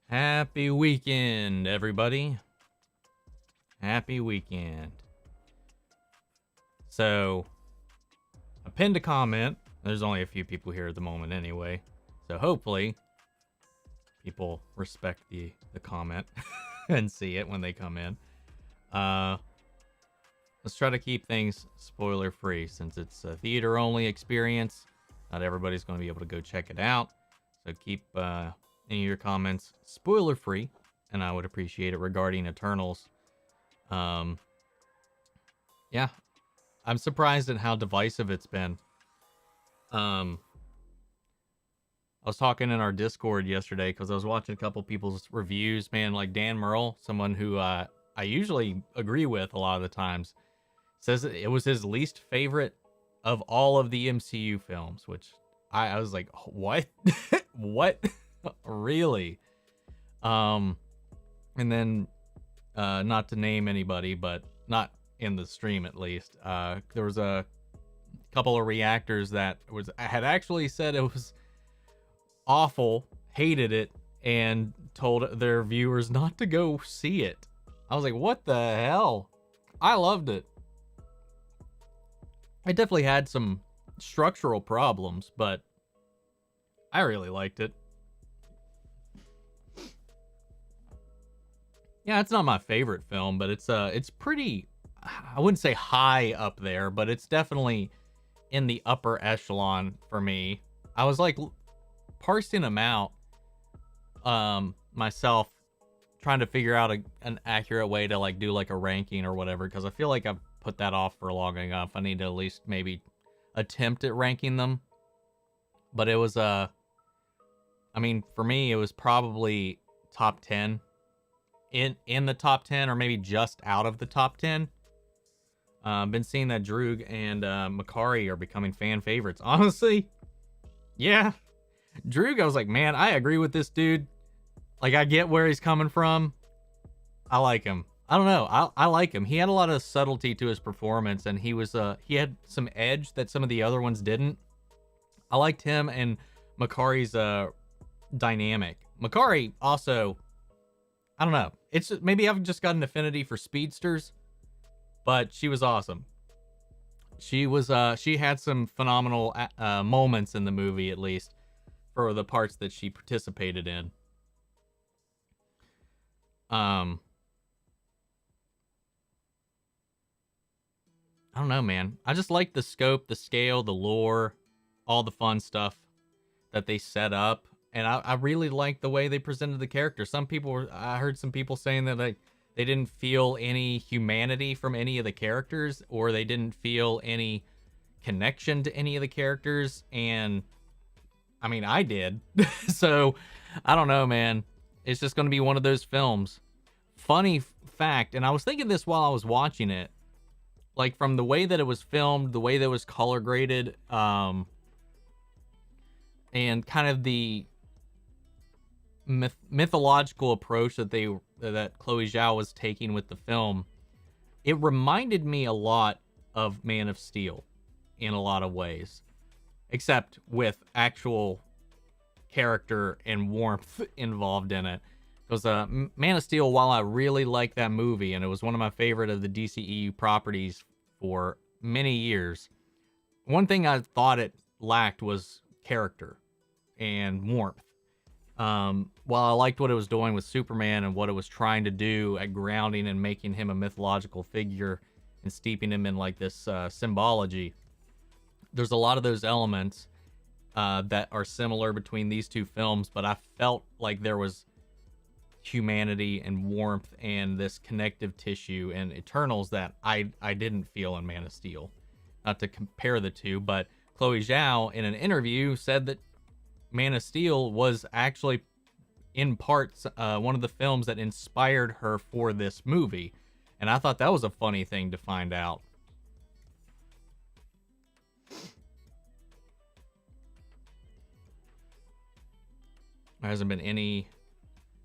Happy weekend, everybody. Happy weekend. So, I pinned a comment. There's only a few people here at the moment anyway. So hopefully, people respect the comment and see it when they come in. Let's try to keep things spoiler free since it's a theater only experience. Not everybody's going to be able to go check it out. So keep any of your comments spoiler free, and I would appreciate it regarding Eternals. Yeah, I'm surprised at how divisive it's been. I was talking in our Discord yesterday because I was watching a couple people's reviews. Man, like Dan Merle, someone who I usually agree with a lot of the times, says it was his least favorite of all of the MCU films, which I was like, what? What? Really? And then, not to name anybody, but not in the stream at least, there was a couple of reactors that had actually said it was awful, hated it, and told their viewers not to go see it. I was like, what the hell? I loved it. I definitely had some structural problems, but I really liked it. Yeah, it's not my favorite film, but it's pretty, I wouldn't say high up there, but it's definitely in the upper echelon for me. I was like parsing them out myself, trying to figure out an accurate way to like do like a ranking or whatever, because I feel like I've put that off for long enough. I need to at least maybe attempt at ranking them. But it was I mean, for me it was probably top 10, in the top 10, or maybe just out of the top 10. Been seeing that Droog and Makari are becoming fan favorites. Honestly, yeah, Droog, I was like, man, I agree with this dude. Like, I get where he's coming from. I like him. I don't know. I like him. He had a lot of subtlety to his performance, and he had some edge that some of the other ones didn't. I liked him and Makari's dynamic. Makari also, I don't know. It's maybe I've just got an affinity for speedsters, but she was awesome. She had some phenomenal moments in the movie, at least for the parts that she participated in. I don't know, man. I just like the scope, the scale, the lore, all the fun stuff that they set up. And I really like the way they presented the character. I heard some people saying that they didn't feel any humanity from any of the characters, or they didn't feel any connection to any of the characters. And I mean, I did. So I don't know, man. It's just going to be one of those films. Funny fact, and I was thinking this while I was watching it, like from the way that it was filmed, the way that it was color graded, and kind of the mythological approach that Chloe Zhao was taking with the film, it reminded me a lot of Man of Steel in a lot of ways, except with actual character and warmth involved in it. Because Man of Steel, while I really like that movie, and it was one of my favorite of the DCEU properties for many years, one thing I thought it lacked was character and warmth. While I liked what it was doing with Superman and what it was trying to do at grounding and making him a mythological figure and steeping him in like this symbology, there's a lot of those elements that are similar between these two films, but I felt like there was humanity and warmth and this connective tissue in Eternals that I didn't feel in Man of Steel. Not to compare the two, but Chloe Zhao in an interview said that Man of Steel was actually in parts one of the films that inspired her for this movie, and I thought that was a funny thing to find out. There hasn't been any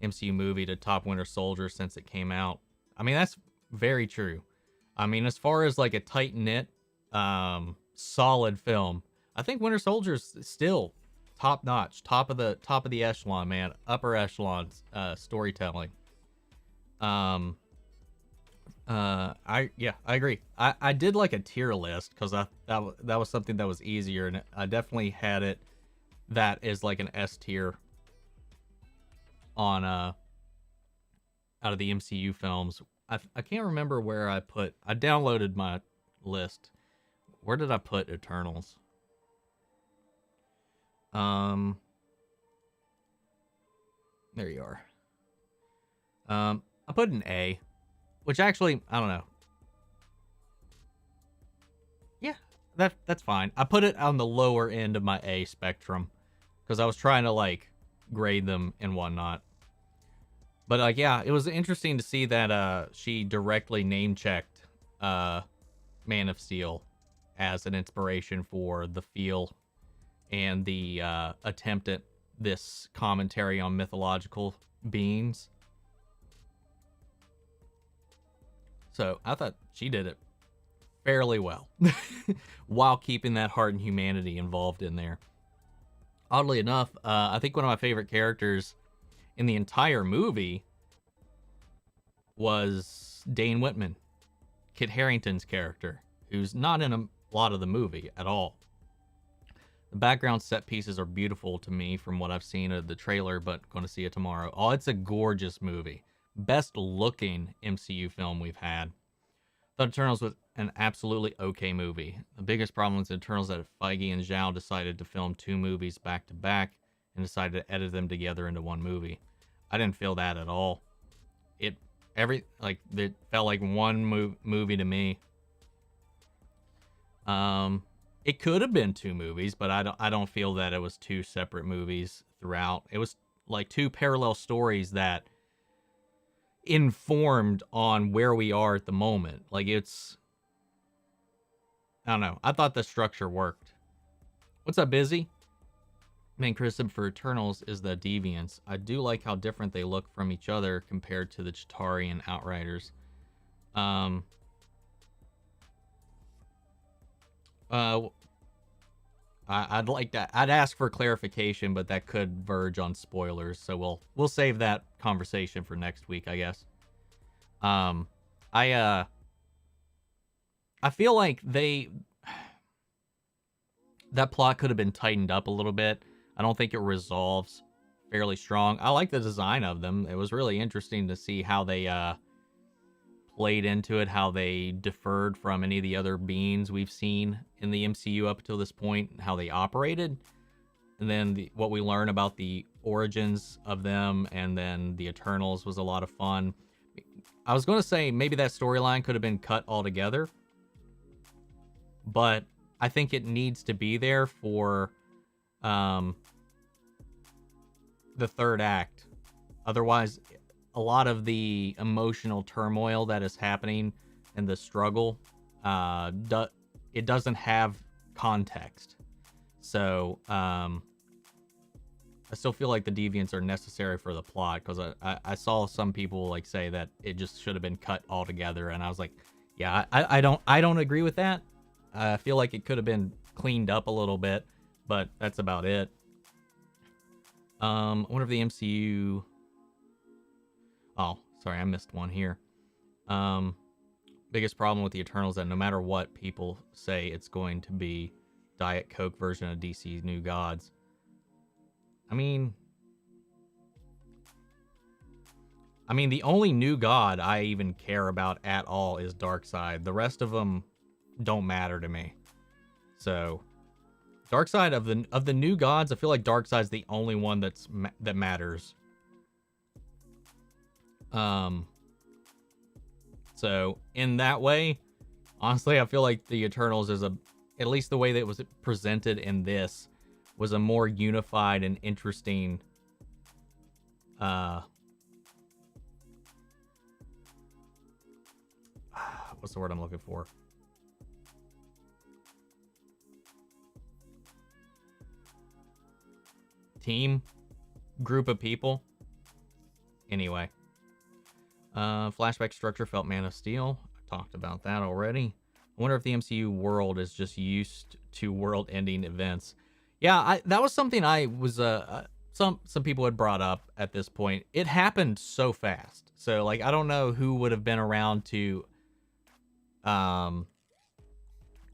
MCU movie to top Winter Soldier since it came out. I mean, that's very true. I mean, as far as like a tight-knit, solid film, I think Winter Soldier's still top-notch, top of the echelon, man, upper echelon storytelling. I agree. I did like a tier list because that was something that was easier, and I definitely had it that is like an S tier on out of the MCU films. I can't remember where I downloaded my list. Where did I put Eternals? There you are. I put an A, which actually, I don't know. Yeah, that's fine. I put it on the lower end of my A spectrum because I was trying to like grade them and whatnot. But like, yeah, it was interesting to see that she directly name-checked Man of Steel as an inspiration for the feel and the attempt at this commentary on mythological beings. So I thought she did it fairly well while keeping that heart and humanity involved in there. Oddly enough, I think one of my favorite characters in the entire movie was Dane Whitman, Kit Harington's character, who's not in a lot of the movie at all. The background set pieces are beautiful to me from what I've seen of the trailer, but going to see it tomorrow. Oh, it's a gorgeous movie. Best looking MCU film we've had. Thought Eternals was an absolutely okay movie. The biggest problem with Eternals is that Feige and Zhao decided to film 2 movies back to back and decided to edit them together into one movie. I didn't feel that at all. It felt like one movie to me. It could have been 2 movies, but I don't feel that it was 2 separate movies throughout. It was like 2 parallel stories that informed on where we are at the moment. Like it's, I don't know. I thought the structure worked. What's up, Busy? Main criticism for Eternals is the deviants. I do like how different they look from each other compared to the Chitauri and Outriders. I'd like that. I'd ask for clarification, but that could verge on spoilers, so we'll save that conversation for next week, I guess. I feel like that plot could have been tightened up a little bit. I don't think it resolves fairly strong. I like the design of them. It was really interesting to see how they played into it, how they differed from any of the other beings we've seen in the MCU up until this point, how they operated, and then what we learn about the origins of them, and then the Eternals was a lot of fun. I was going to say maybe that storyline could have been cut altogether, but I think it needs to be there for the third act. Otherwise, a lot of the emotional turmoil that is happening and the struggle, it doesn't have context. So I still feel like the deviants are necessary for the plot, because I saw some people like say that it just should have been cut altogether, and I was like, yeah, I don't agree with that. I feel like it could have been cleaned up a little bit, but that's about it. I wonder if the MCU. Oh, sorry, I missed one here. Biggest problem with the Eternals that no matter what people say, it's going to be Diet Coke version of DC's New Gods. I mean, the only new god I even care about at all is Darkseid. The rest of them don't matter to me. So, Darkseid of the new gods, I feel like Darkseid's the only one that matters. So in that way, honestly, I feel like the Eternals is at least the way that it was presented in this was a more unified and interesting what's the word I'm looking for? Team, group of people. Anyway, flashback structure felt Man of Steel. I talked about that already. I wonder if the MCU world is just used to world-ending events. Yeah, that was something I was some people had brought up at this point. It happened so fast. So like I don't know who would have been around to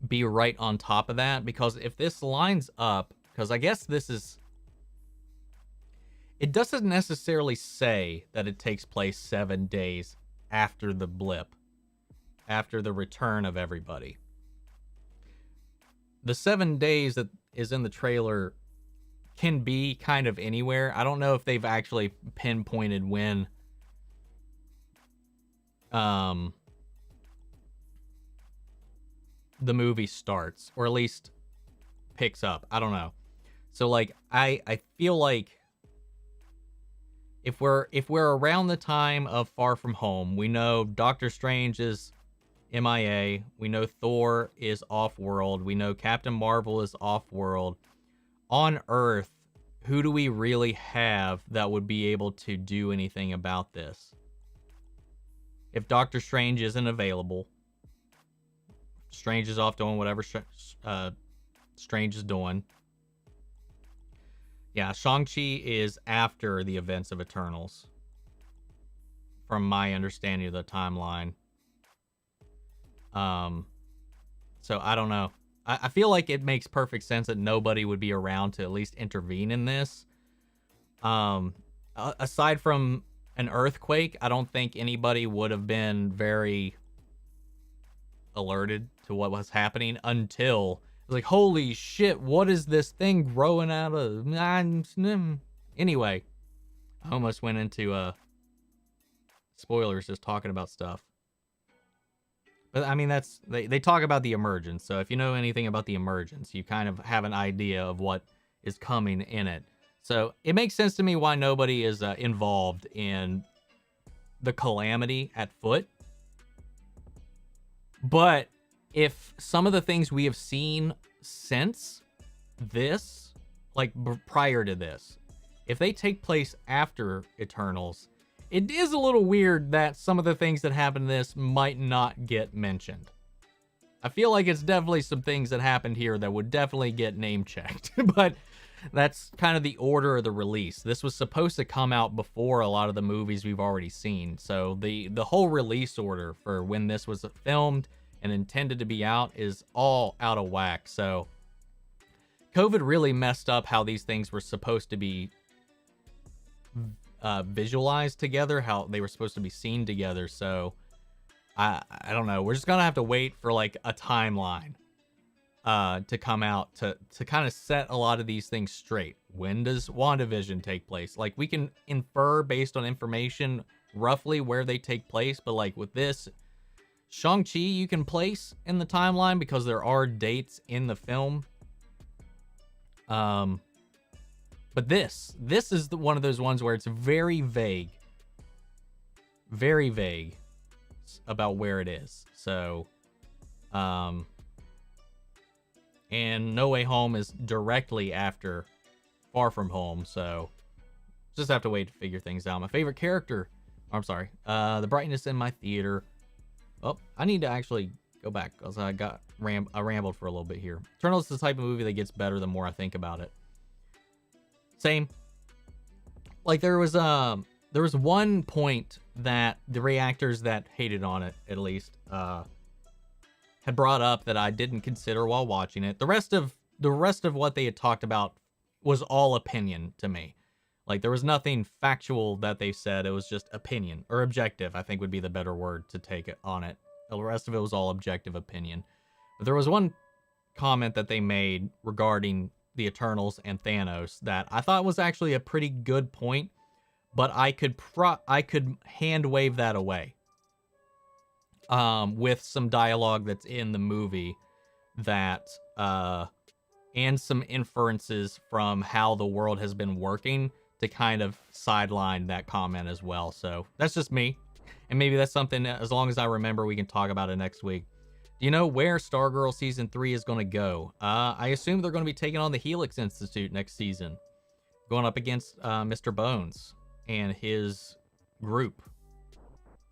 be right on top of that, because if this lines up, because I guess this is, it doesn't necessarily say that it takes place 7 days after the blip, after the return of everybody. The 7 days that is in the trailer can be kind of anywhere. I don't know if they've actually pinpointed when the movie starts, or at least picks up. I don't know. So like I feel like if we're around the time of Far From Home, we know Doctor Strange is MIA, we know Thor is off-world, we know Captain Marvel is off-world. On Earth, who do we really have that would be able to do anything about this? If Doctor Strange isn't available, Strange is off doing whatever Strange is doing. Yeah, Shang-Chi is after the events of Eternals, from my understanding of the timeline. So I don't know. I feel like it makes perfect sense that nobody would be around to at least intervene in this. Aside from an earthquake, I don't think anybody would have been very alerted to what was happening until like, holy shit, what is this thing growing out of? Anyway, I almost went into spoilers just talking about stuff. But I mean, that's they talk about the emergence. So if you know anything about the emergence, you kind of have an idea of what is coming in it. So it makes sense to me why nobody is involved in the calamity at foot. But if some of the things we have seen since this, like prior to this, if they take place after Eternals, it is a little weird that some of the things that happen in this might not get mentioned. I feel like it's definitely some things that happened here that would definitely get name checked, but that's kind of the order of the release. This was supposed to come out before a lot of the movies we've already seen. So the whole release order for when this was filmed and intended to be out is all out of whack. So COVID really messed up how these things were supposed to be visualized together, how they were supposed to be seen together. So I don't know. We're just gonna have to wait for like a timeline to come out to kind of set a lot of these things straight. When does WandaVision take place? Like we can infer based on information roughly where they take place, but like with this, Shang-Chi you can place in the timeline because there are dates in the film. But this is one of those ones where it's very vague about where it is. So, and No Way Home is directly after Far From Home, so just have to wait to figure things out. My favorite character, I'm sorry, the brightness in my theater. Oh, I need to actually go back because I rambled for a little bit here. Eternals is the type of movie that gets better the more I think about it. Same. Like there was one point that the reactors that hated on it, at least, had brought up that I didn't consider while watching it. The rest of what they had talked about was all opinion to me. Like there was nothing factual that they said. It was just opinion, or objective, I think would be the better word to take it on it. The rest of it was all objective opinion. But there was one comment that they made regarding the Eternals and Thanos that I thought was actually a pretty good point, but I could hand wave that away with some dialogue that's in the movie that and some inferences from how the world has been working to kind of sideline that comment as well. So that's just me, and maybe that's something that, as long as I remember, we can talk about it next week. Do you know where Stargirl season 3 is going to go? I assume they're going to be taking on the Helix Institute next season, going up against Mr. Bones and his group.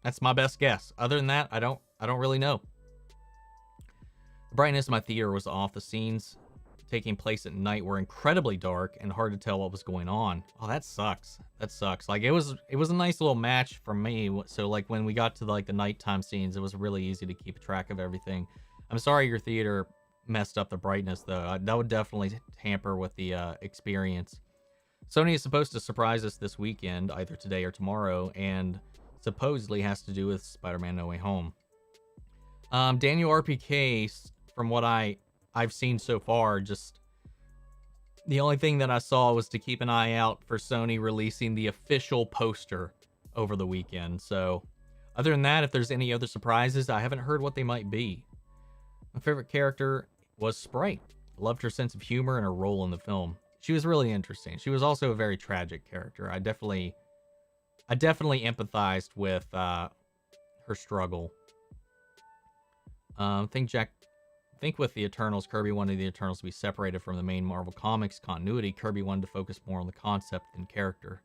That's my best guess. Other than that, I don't really know. The brightness of my theater was off. The scenes taking place at night were incredibly dark and hard to tell what was going on. Oh, that sucks. That sucks. Like it was a nice little match for me. So like when we got to like the nighttime scenes, it was really easy to keep track of everything. I'm sorry your theater messed up the brightness though. That would definitely tamper with the experience. Sony is supposed to surprise us this weekend, either today or tomorrow, and supposedly has to do with Spider-Man No Way Home. Daniel RPK, from what I've seen so far, just the only thing that I saw was to keep an eye out for Sony releasing the official poster over the weekend. So other than that, if there's any other surprises, I haven't heard what they might be. My favorite character was Sprite. Loved her sense of humor and her role in the film. She was really interesting. She was also a very tragic character. I definitely empathized with her struggle. I think with the Eternals, Kirby wanted the Eternals to be separated from the main Marvel Comics continuity. Kirby wanted to focus more on the concept than character.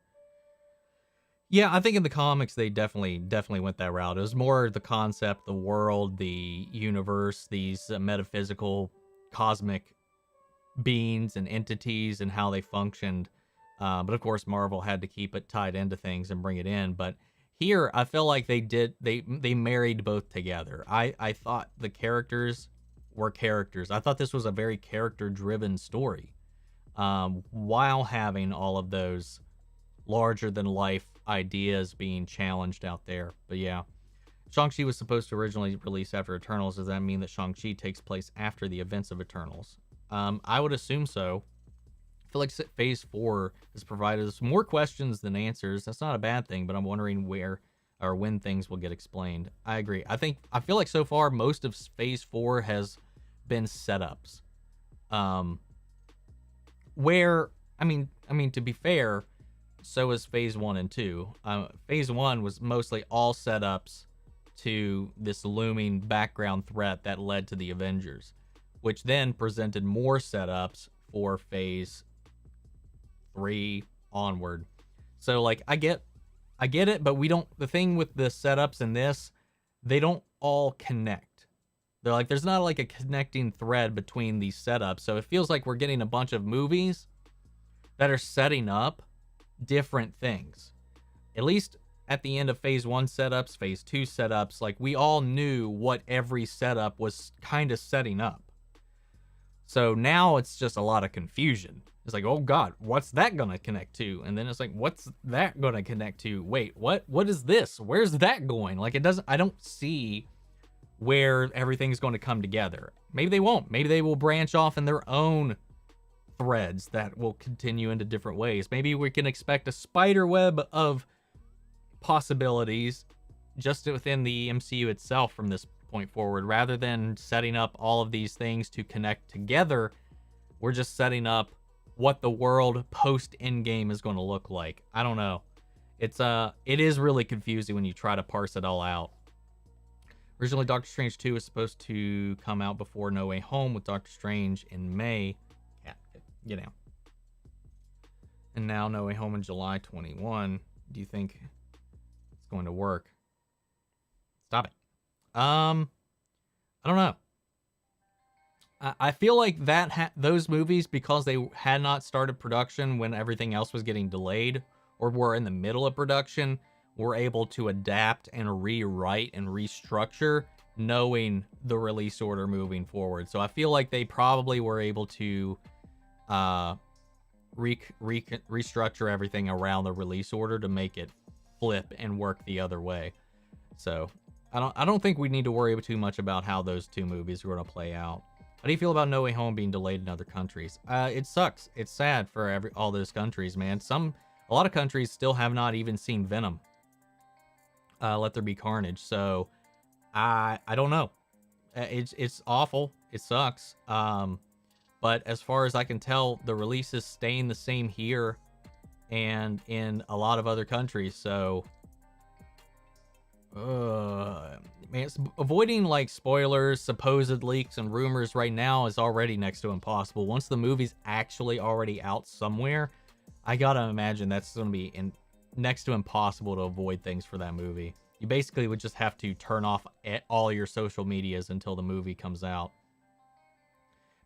Yeah, I think in the comics they definitely went that route. It was more the concept, the world, the universe, these metaphysical, cosmic beings and entities and how they functioned. But of course, Marvel had to keep it tied into things and bring it in. But here, I feel like they married both together. I thought the characters were characters. I thought this was a very character-driven story, while having all of those larger-than-life ideas being challenged out there. But yeah, Shang-Chi was supposed to originally release after Eternals. Does that mean that Shang-Chi takes place after the events of Eternals? I would assume so. I feel like Phase 4 has provided us more questions than answers. That's not a bad thing, but I'm wondering where or when things will get explained. I agree. I feel like so far most of Phase 4 has been setups. Where I mean to be fair, so is Phase 1 and 2. Phase 1 was mostly all setups to this looming background threat that led to the Avengers, which then presented more setups for Phase 3 onward. So like I get it, but we don't. The thing with the setups in this, they don't all connect. They're like there's not like a connecting thread between these setups. So it feels like we're getting a bunch of movies that are setting up different things. At least at the end of Phase 1 setups, Phase 2 setups, like we all knew what every setup was kind of setting up. So now it's just a lot of confusion. It's like, oh God, what's that gonna connect to? And then it's like, what's that gonna connect to? Wait, what is this? Where's that going? Like I don't see where everything's going to come together. Maybe they won't. Maybe they will branch off in their own threads that will continue into different ways. Maybe we can expect a spider web of possibilities just within the MCU itself from this point forward, rather than setting up all of these things to connect together. We're just setting up what the world post Endgame is going to look like. I don't know. It is really confusing when you try to parse it all out. Originally, Doctor Strange 2 was supposed to come out before No Way Home, with Doctor Strange in May. Yeah, you know. And now No Way Home in July 21. Do you think it's going to work? Stop it. I don't know. I feel like those movies, because they had not started production when everything else was getting delayed or were in the middle of production, were able to adapt and rewrite and restructure knowing the release order moving forward. So I feel like they probably were able to restructure everything around the release order to make it flip and work the other way. So I don't think we need to worry too much about how those two movies are going to play out. How do you feel about No Way Home being delayed in other countries? It sucks. It's sad for all those countries, man. A lot of countries still have not even seen Venom. Let There Be Carnage. So I don't know. It's awful. It sucks. But as far as I can tell, the release is staying the same here and in a lot of other countries. So man, avoiding like spoilers, supposed leaks, and rumors right now is already next to impossible. Once the movie's actually already out somewhere, I gotta imagine that's gonna be next to impossible to avoid things for that movie. You basically would just have to turn off all your social medias until the movie comes out.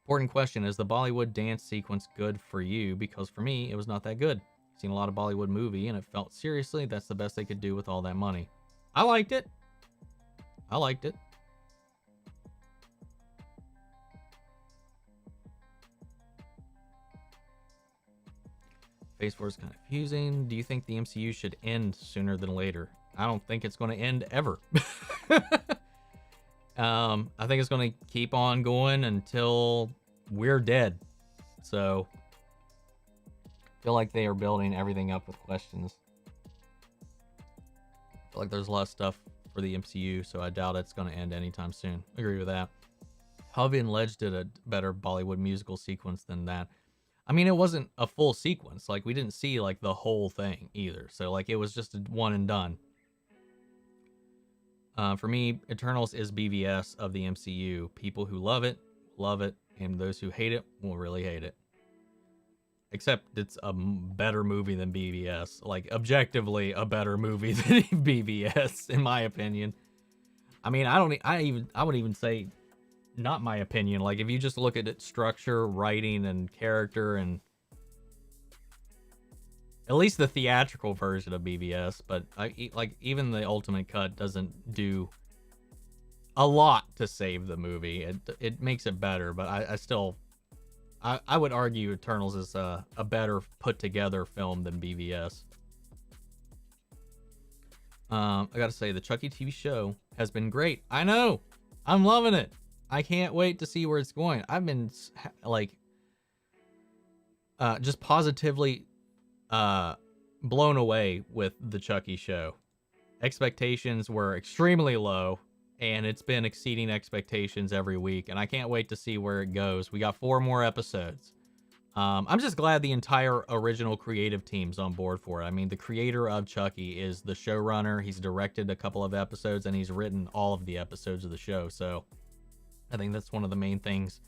Important question, is the Bollywood dance sequence good for you? Because for me, it was not that good. I've seen a lot of Bollywood movie, and it felt seriously that's the best they could do with all that money. I liked it. Phase 4 is kind of confusing. Do you think the MCU should end sooner than later? I don't think it's going to end ever. I think it's going to keep on going until we're dead. So I feel like they are building everything up with questions. I feel like there's a lot of stuff for the MCU, so I doubt it's going to end anytime soon. I agree with that. Hovey and Ledge did a better Bollywood musical sequence than that. I mean, it wasn't a full sequence. Like, we didn't see, like, the whole thing either. So, like, it was just a one and done. For me, Eternals is BVS of the MCU. People who love it, and those who hate it will really hate it. Except it's a better movie than BVS. Like, objectively, a better movie than BVS, in my opinion. I mean, I would even say, not my opinion. Like, if you just look at its structure, writing, and character, and at least the theatrical version of BVS, but like even the ultimate cut doesn't do a lot to save the movie. It makes it better, but I would argue Eternals is a better put together film than BVS. I gotta say, the Chucky TV show has been great. I know, I'm loving it. I can't wait to see where it's going. I've been like just positively blown away with the Chucky show. Expectations were extremely low, and it's been exceeding expectations every week, and I can't wait to see where it goes. We got 4 more episodes. I'm just glad the entire original creative team's on board for it. I mean, the creator of Chucky is the showrunner. He's directed a couple of episodes, and he's written all of the episodes of the show. So I think that's one of the main things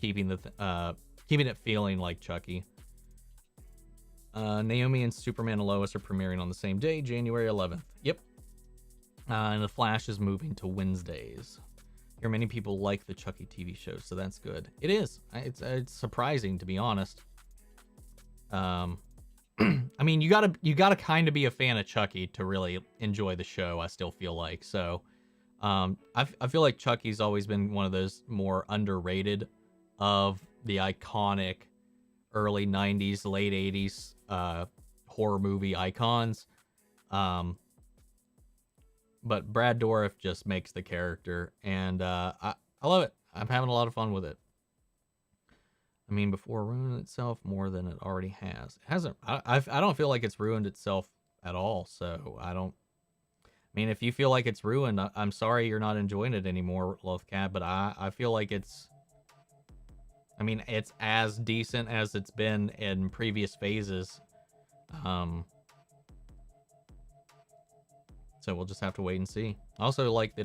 keeping it feeling like Chucky. Naomi and Superman and Lois are premiering on the same day, January 11th. Yep. And The Flash is moving to Wednesdays. Here, many people like the Chucky TV show, so that's good. It is. It's surprising, to be honest. I mean, you gotta kind of be a fan of Chucky to really enjoy the show. I still feel like so. I feel like Chucky's always been one of those more underrated of the iconic early 90s, late 80s horror movie icons. But Brad Dourif just makes the character, and I love it. I'm having a lot of fun with it. I mean, before ruining itself more than it already has. It hasn't. I don't feel like it's ruined itself at all. So I don't. I mean, if you feel like it's ruined, I'm sorry you're not enjoying it anymore, Lothcat. But I feel like it's. I mean, it's as decent as it's been in previous phases. So we'll just have to wait and see. I also like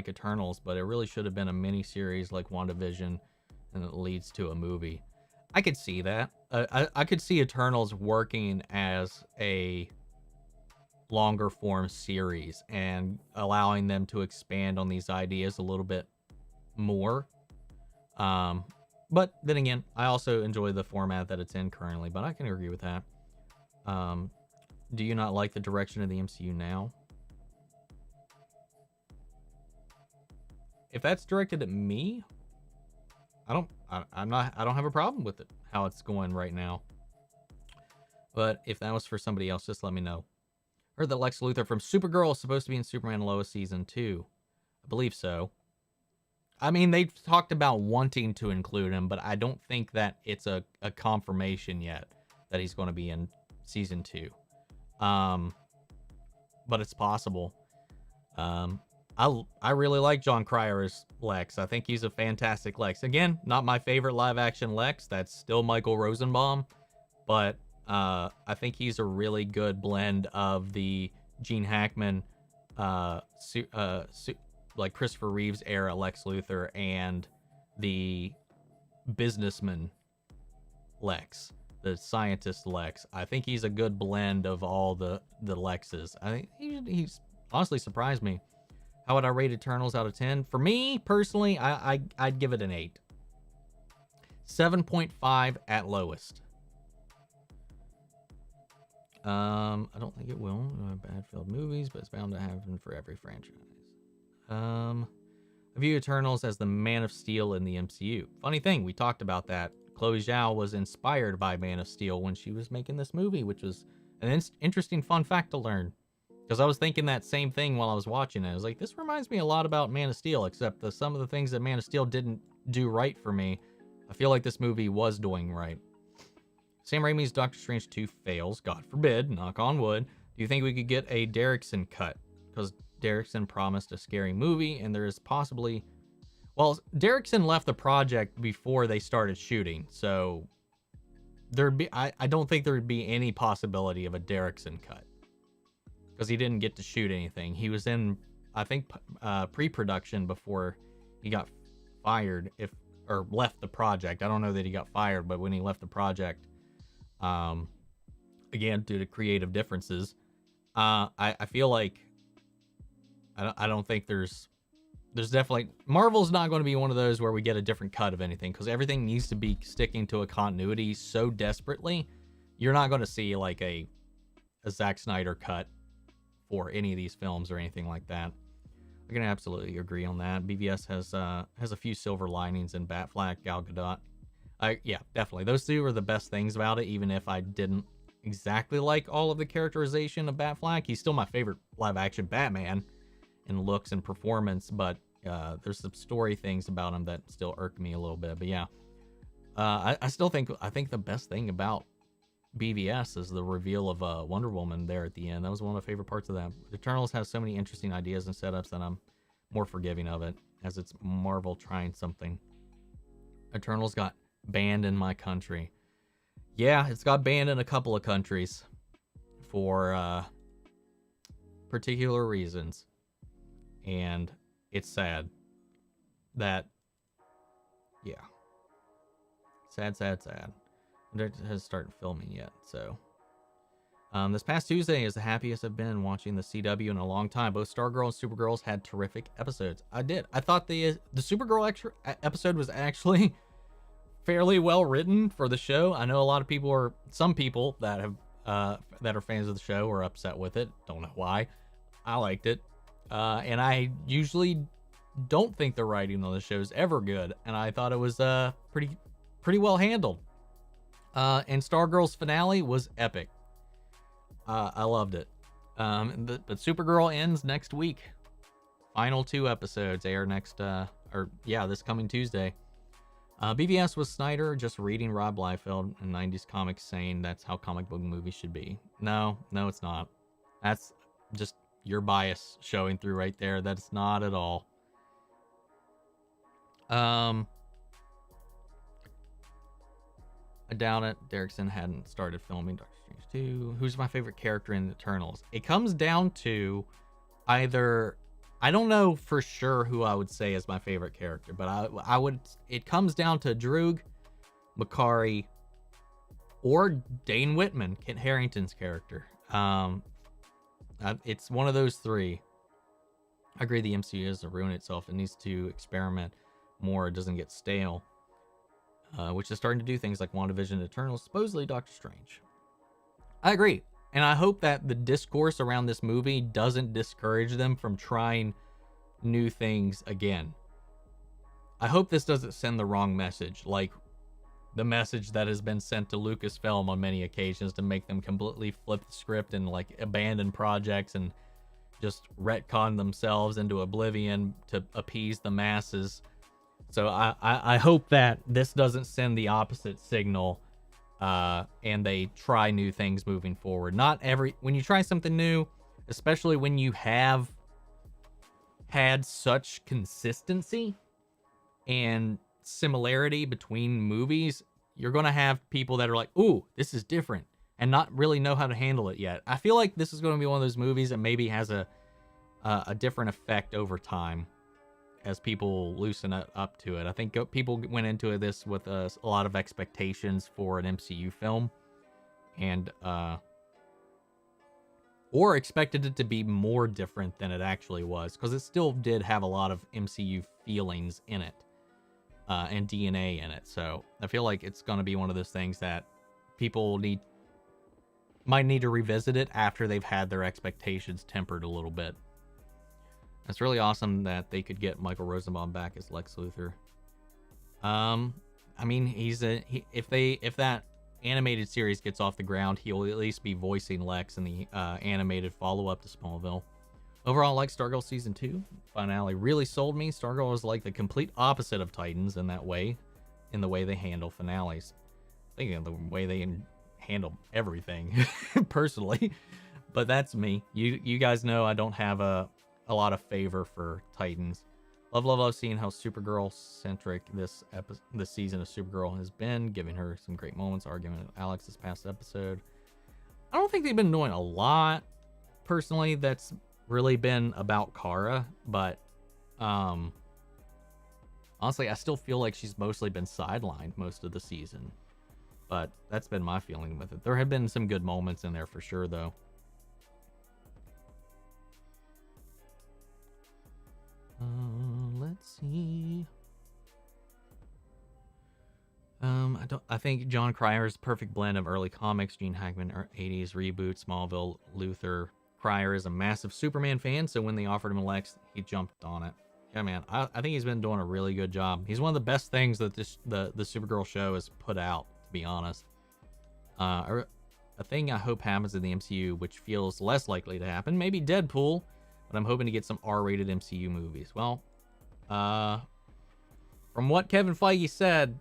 Eternals, but it really should have been a mini series like WandaVision, and it leads to a movie. I could see that. I could see Eternals working as a longer form series and allowing them to expand on these ideas a little bit more. But then again, I also enjoy the format that it's in currently, but I can agree with that. Do you not like the direction of the MCU now? If that's directed at me, I don't have a problem with it, how it's going right now. But if that was for somebody else, just let me know. Heard that Lex Luthor from Supergirl is supposed to be in Superman Lois season 2. I believe so. I mean, they've talked about wanting to include him, but I don't think that it's a confirmation yet that he's going to be in season 2. But it's possible. I really like John Cryer as Lex. I think he's a fantastic Lex. Again, not my favorite live action Lex. That's still Michael Rosenbaum, but I think he's a really good blend of the Gene Hackman, like Christopher Reeves era Lex Luthor and the businessman Lex, the scientist Lex. I think he's a good blend of all the Lexes. I think he's honestly surprised me. How would I rate Eternals out of 10? For me personally, I'd give it an 8. 7.5 at lowest. I don't think it will. Bad failed movies, but it's bound to happen for every franchise. I view Eternals as the Man of Steel in the MCU. Funny thing, we talked about that. Chloe Zhao was inspired by Man of Steel when she was making this movie, which was an interesting fun fact to learn. Because I was thinking that same thing while I was watching it. I was like, this reminds me a lot about Man of Steel, except some of the things that Man of Steel didn't do right for me, I feel like this movie was doing right. Sam Raimi's Doctor Strange 2 fails, God forbid, knock on wood. Do you think we could get a Derrickson cut? Because Derrickson promised a scary movie, and there is possibly... Well, Derrickson left the project before they started shooting, so I don't think there would be any possibility of a Derrickson cut. Because he didn't get to shoot anything. He was in, I think, pre-production before he got fired, or left the project. I don't know that he got fired, but when he left the project, again, due to creative differences, I feel like I don't think there's definitely... Marvel's not going to be one of those where we get a different cut of anything, because everything needs to be sticking to a continuity so desperately. You're not going to see like a Zack Snyder cut for any of these films or anything like that. I can absolutely agree on that. BVS has a few silver linings in Batfleck, Gal Gadot. Yeah, definitely. Those two are the best things about it, even if I didn't exactly like all of the characterization of Batfleck. He's still my favorite live-action Batman in looks and performance, but there's some story things about him that still irk me a little bit. But yeah, I think the best thing about BVS is the reveal of Wonder Woman there at the end. That was one of my favorite parts of that. Eternals has so many interesting ideas and setups that I'm more forgiving of it, as it's Marvel trying something. Eternals got banned in my country. Yeah, it's got banned in a couple of countries for particular reasons. And it's sad that, yeah. Sad. It hasn't started filming yet, so. This past Tuesday is the happiest I've been watching the CW in a long time. Both Stargirl and Supergirls had terrific episodes. I did. I thought the Supergirl episode was actually fairly well written for the show. I know a lot of people, or some people that have that are fans of the show, are upset with it. Don't know why. I liked it, and I usually don't think the writing on the show is ever good, and I thought it was pretty well handled. And Stargirl's finale was epic. I loved it. But Supergirl ends next week. Final 2 episodes air this coming Tuesday. BVS was Snyder just reading Rob Liefeld in 90s comics saying that's how comic book movies should be. No, it's not. That's just your bias showing through right there. That's not at all. I doubt it. Derrickson hadn't started filming Doctor Strange 2. Who's my favorite character in Eternals? It comes down to either... I don't know for sure who I would say is my favorite character, but it comes down to Droog, Makari, or Dane Whitman, Kit Harington's character. It's one of those three. I agree the MCU has to ruin itself. It needs to experiment more. It doesn't get stale. Which is starting to do things like WandaVision, Eternals, supposedly Doctor Strange. I agree. And I hope that the discourse around this movie doesn't discourage them from trying new things again. I hope this doesn't send the wrong message, like the message that has been sent to Lucasfilm on many occasions to make them completely flip the script and like abandon projects and just retcon themselves into oblivion to appease the masses. So I hope that this doesn't send the opposite signal, and they try new things moving forward. When you try something new, especially when you have had such consistency and similarity between movies, you're going to have people that are like, ooh, this is different, and not really know how to handle it yet. I feel like this is going to be one of those movies that maybe has a different effect over time as people loosen up to it. I think people went into this with a lot of expectations for an MCU film, and or expected it to be more different than it actually was, because it still did have a lot of MCU feelings in it, and DNA in it. So I feel like it's going to be one of those things that people might need to revisit it after they've had their expectations tempered a little bit. It's really awesome that they could get Michael Rosenbaum back as Lex Luthor. I mean, if that animated series gets off the ground, he'll at least be voicing Lex in the animated follow-up to Smallville. Overall, I like Stargirl Season 2. Finale really sold me. Stargirl is like the complete opposite of Titans in that way, in the way they handle finales. I think in the way they handle everything, personally. But that's me. You guys know I don't have a lot of favor for Titans. Love seeing how Supergirl-centric this season of Supergirl has been, giving her some great moments, arguing with Alex this past episode. I don't think they've been doing a lot, personally, that's really been about Kara, but honestly, I still feel like she's mostly been sidelined most of the season. But that's been my feeling with it. There have been some good moments in there for sure, though. Let's see. I think John Cryer's perfect blend of early comics, Gene Hackman 80s reboot, Smallville, Luthor. Cryer is a massive Superman fan, so when they offered him Lex, he jumped on it. Yeah, man, I think he's been doing a really good job. He's one of the best things that the Supergirl show has put out, to be honest. A thing I hope happens in the MCU, which feels less likely to happen, maybe Deadpool, but I'm hoping to get some R-rated MCU movies. Well, from what Kevin Feige said,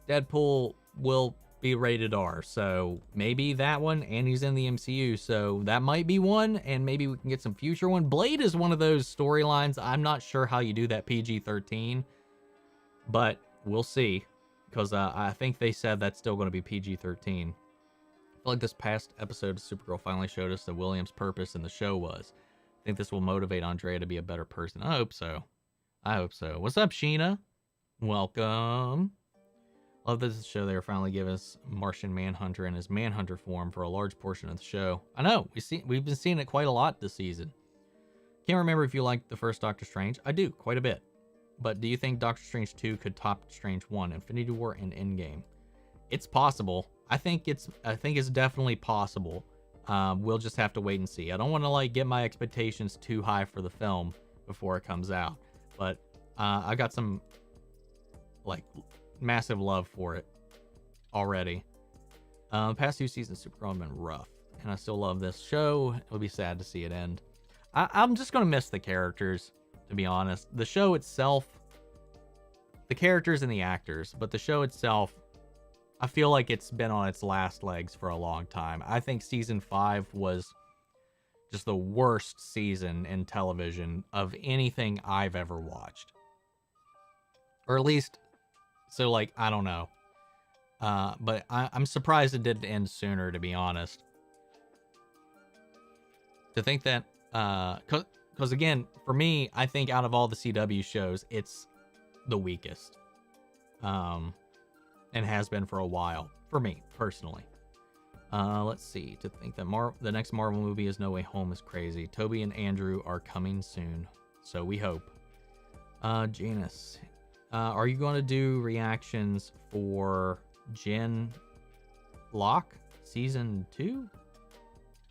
Deadpool will be rated R, so maybe that one, and he's in the MCU, so that might be one, and maybe we can get some future one. Blade is one of those storylines. I'm not sure how you do that PG-13, but we'll see, because I think they said that's still going to be PG-13. I feel like this past episode of Supergirl finally showed us that William's purpose in the show was. I think this will motivate Andrea to be a better person. I hope so. What's up, Sheena? Welcome. Love this show. They finally give us Martian Manhunter in his Manhunter form for a large portion of the show. I know, we've been seeing it quite a lot this season. Can't remember if you liked the first Doctor Strange. I do, quite a bit. But do you think Doctor Strange 2 could top Strange 1, Infinity War, and Endgame? It's possible. I think it's definitely possible. We'll just have to wait and see. I don't want to get my expectations too high for the film before it comes out. But I got some massive love for it already. The past 2 seasons of Supergirl have been rough, and I still love this show. It'll be sad to see it end. I'm just gonna miss the characters, to be honest. The show itself, the characters and the actors, but the show itself, I feel like it's been on its last legs for a long time. I think season 5 was just the worst season in television of anything I've ever watched, or at least. So, I don't know. But I'm surprised it didn't end sooner, to be honest. To think that, because again, for me, I think out of all the CW shows, it's the weakest. and has been for a while, for me, personally. Let's see. To think that the next Marvel movie is No Way Home is crazy. Toby and Andrew are coming soon, so we hope. Janice, are you going to do reactions for Gen Lock Season 2?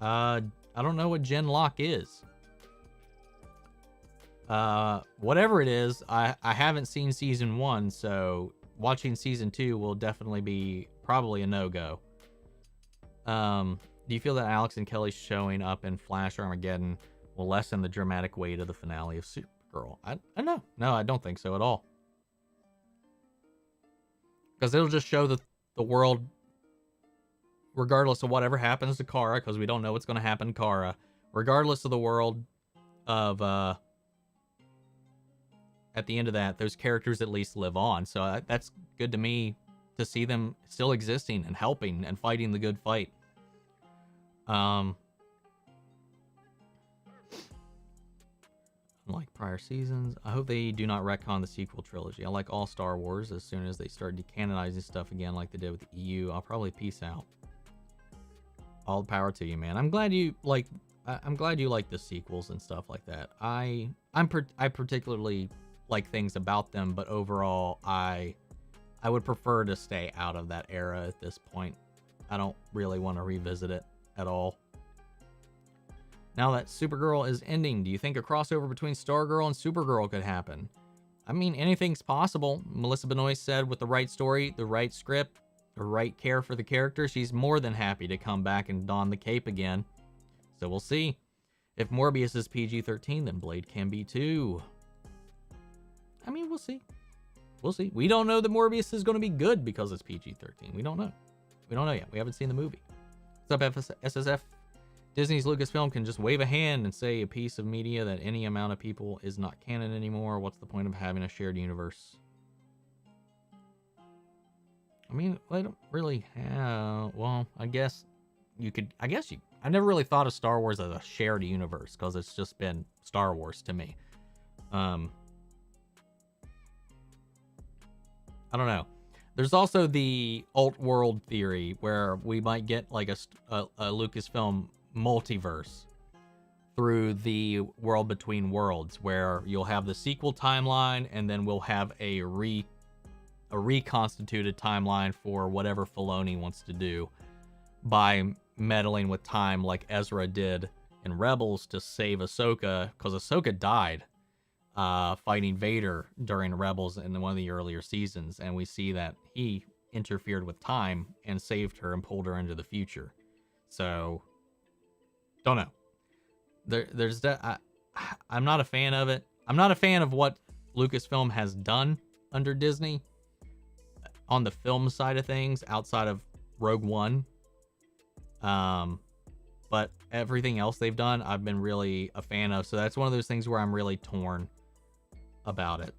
I don't know what Gen Lock is. Whatever it is, I haven't seen Season 1, so watching Season 2 will definitely be probably a no-go. Do you feel that Alex and Kelly showing up in Flash Armageddon will lessen the dramatic weight of the finale of Supergirl? I don't know. No, I don't think so at all. Because it'll just show the world, regardless of whatever happens to Kara, because we don't know what's going to happen to Kara, regardless of the world of, at the end of that, those characters at least live on. So that's good to me to see them still existing and helping and fighting the good fight. Like prior seasons, I hope they do not retcon the sequel trilogy. I like all Star Wars. As soon as they start decanonizing stuff again like they did with the EU, I'll probably peace out. All the power to you, man. I'm glad you like the sequels and stuff like that. I particularly like things about them, but overall I would prefer to stay out of that era at this point. I don't really want to revisit it at all. Now that Supergirl is ending, do you think a crossover between Stargirl and Supergirl could happen? I mean, anything's possible. Melissa Benoist said with the right story, the right script, the right care for the character, she's more than happy to come back and don the cape again. So we'll see. If Morbius is PG-13, then Blade can be too. I mean, we'll see. We'll see. We don't know that Morbius is going to be good because it's PG-13. We don't know. We don't know yet. We haven't seen the movie. What's up, SSF? Disney's Lucasfilm can just wave a hand and say a piece of media that any amount of people is not canon anymore. What's the point of having a shared universe? I mean, I don't really have... Well, I guess you could... I never really thought of Star Wars as a shared universe because it's just been Star Wars to me. I don't know. There's also the alt world theory where we might get like a Lucasfilm multiverse through the World Between Worlds, where you'll have the sequel timeline and then we'll have a reconstituted timeline for whatever Filoni wants to do by meddling with time like Ezra did in Rebels to save Ahsoka, because Ahsoka died fighting Vader during Rebels in one of the earlier seasons, and we see that he interfered with time and saved her and pulled her into the future. So don't know. There's that. I'm not a fan of it. I'm not a fan of what Lucasfilm has done under Disney on the film side of things outside of Rogue One. But everything else they've done, I've been really a fan of. So that's one of those things where I'm really torn about it.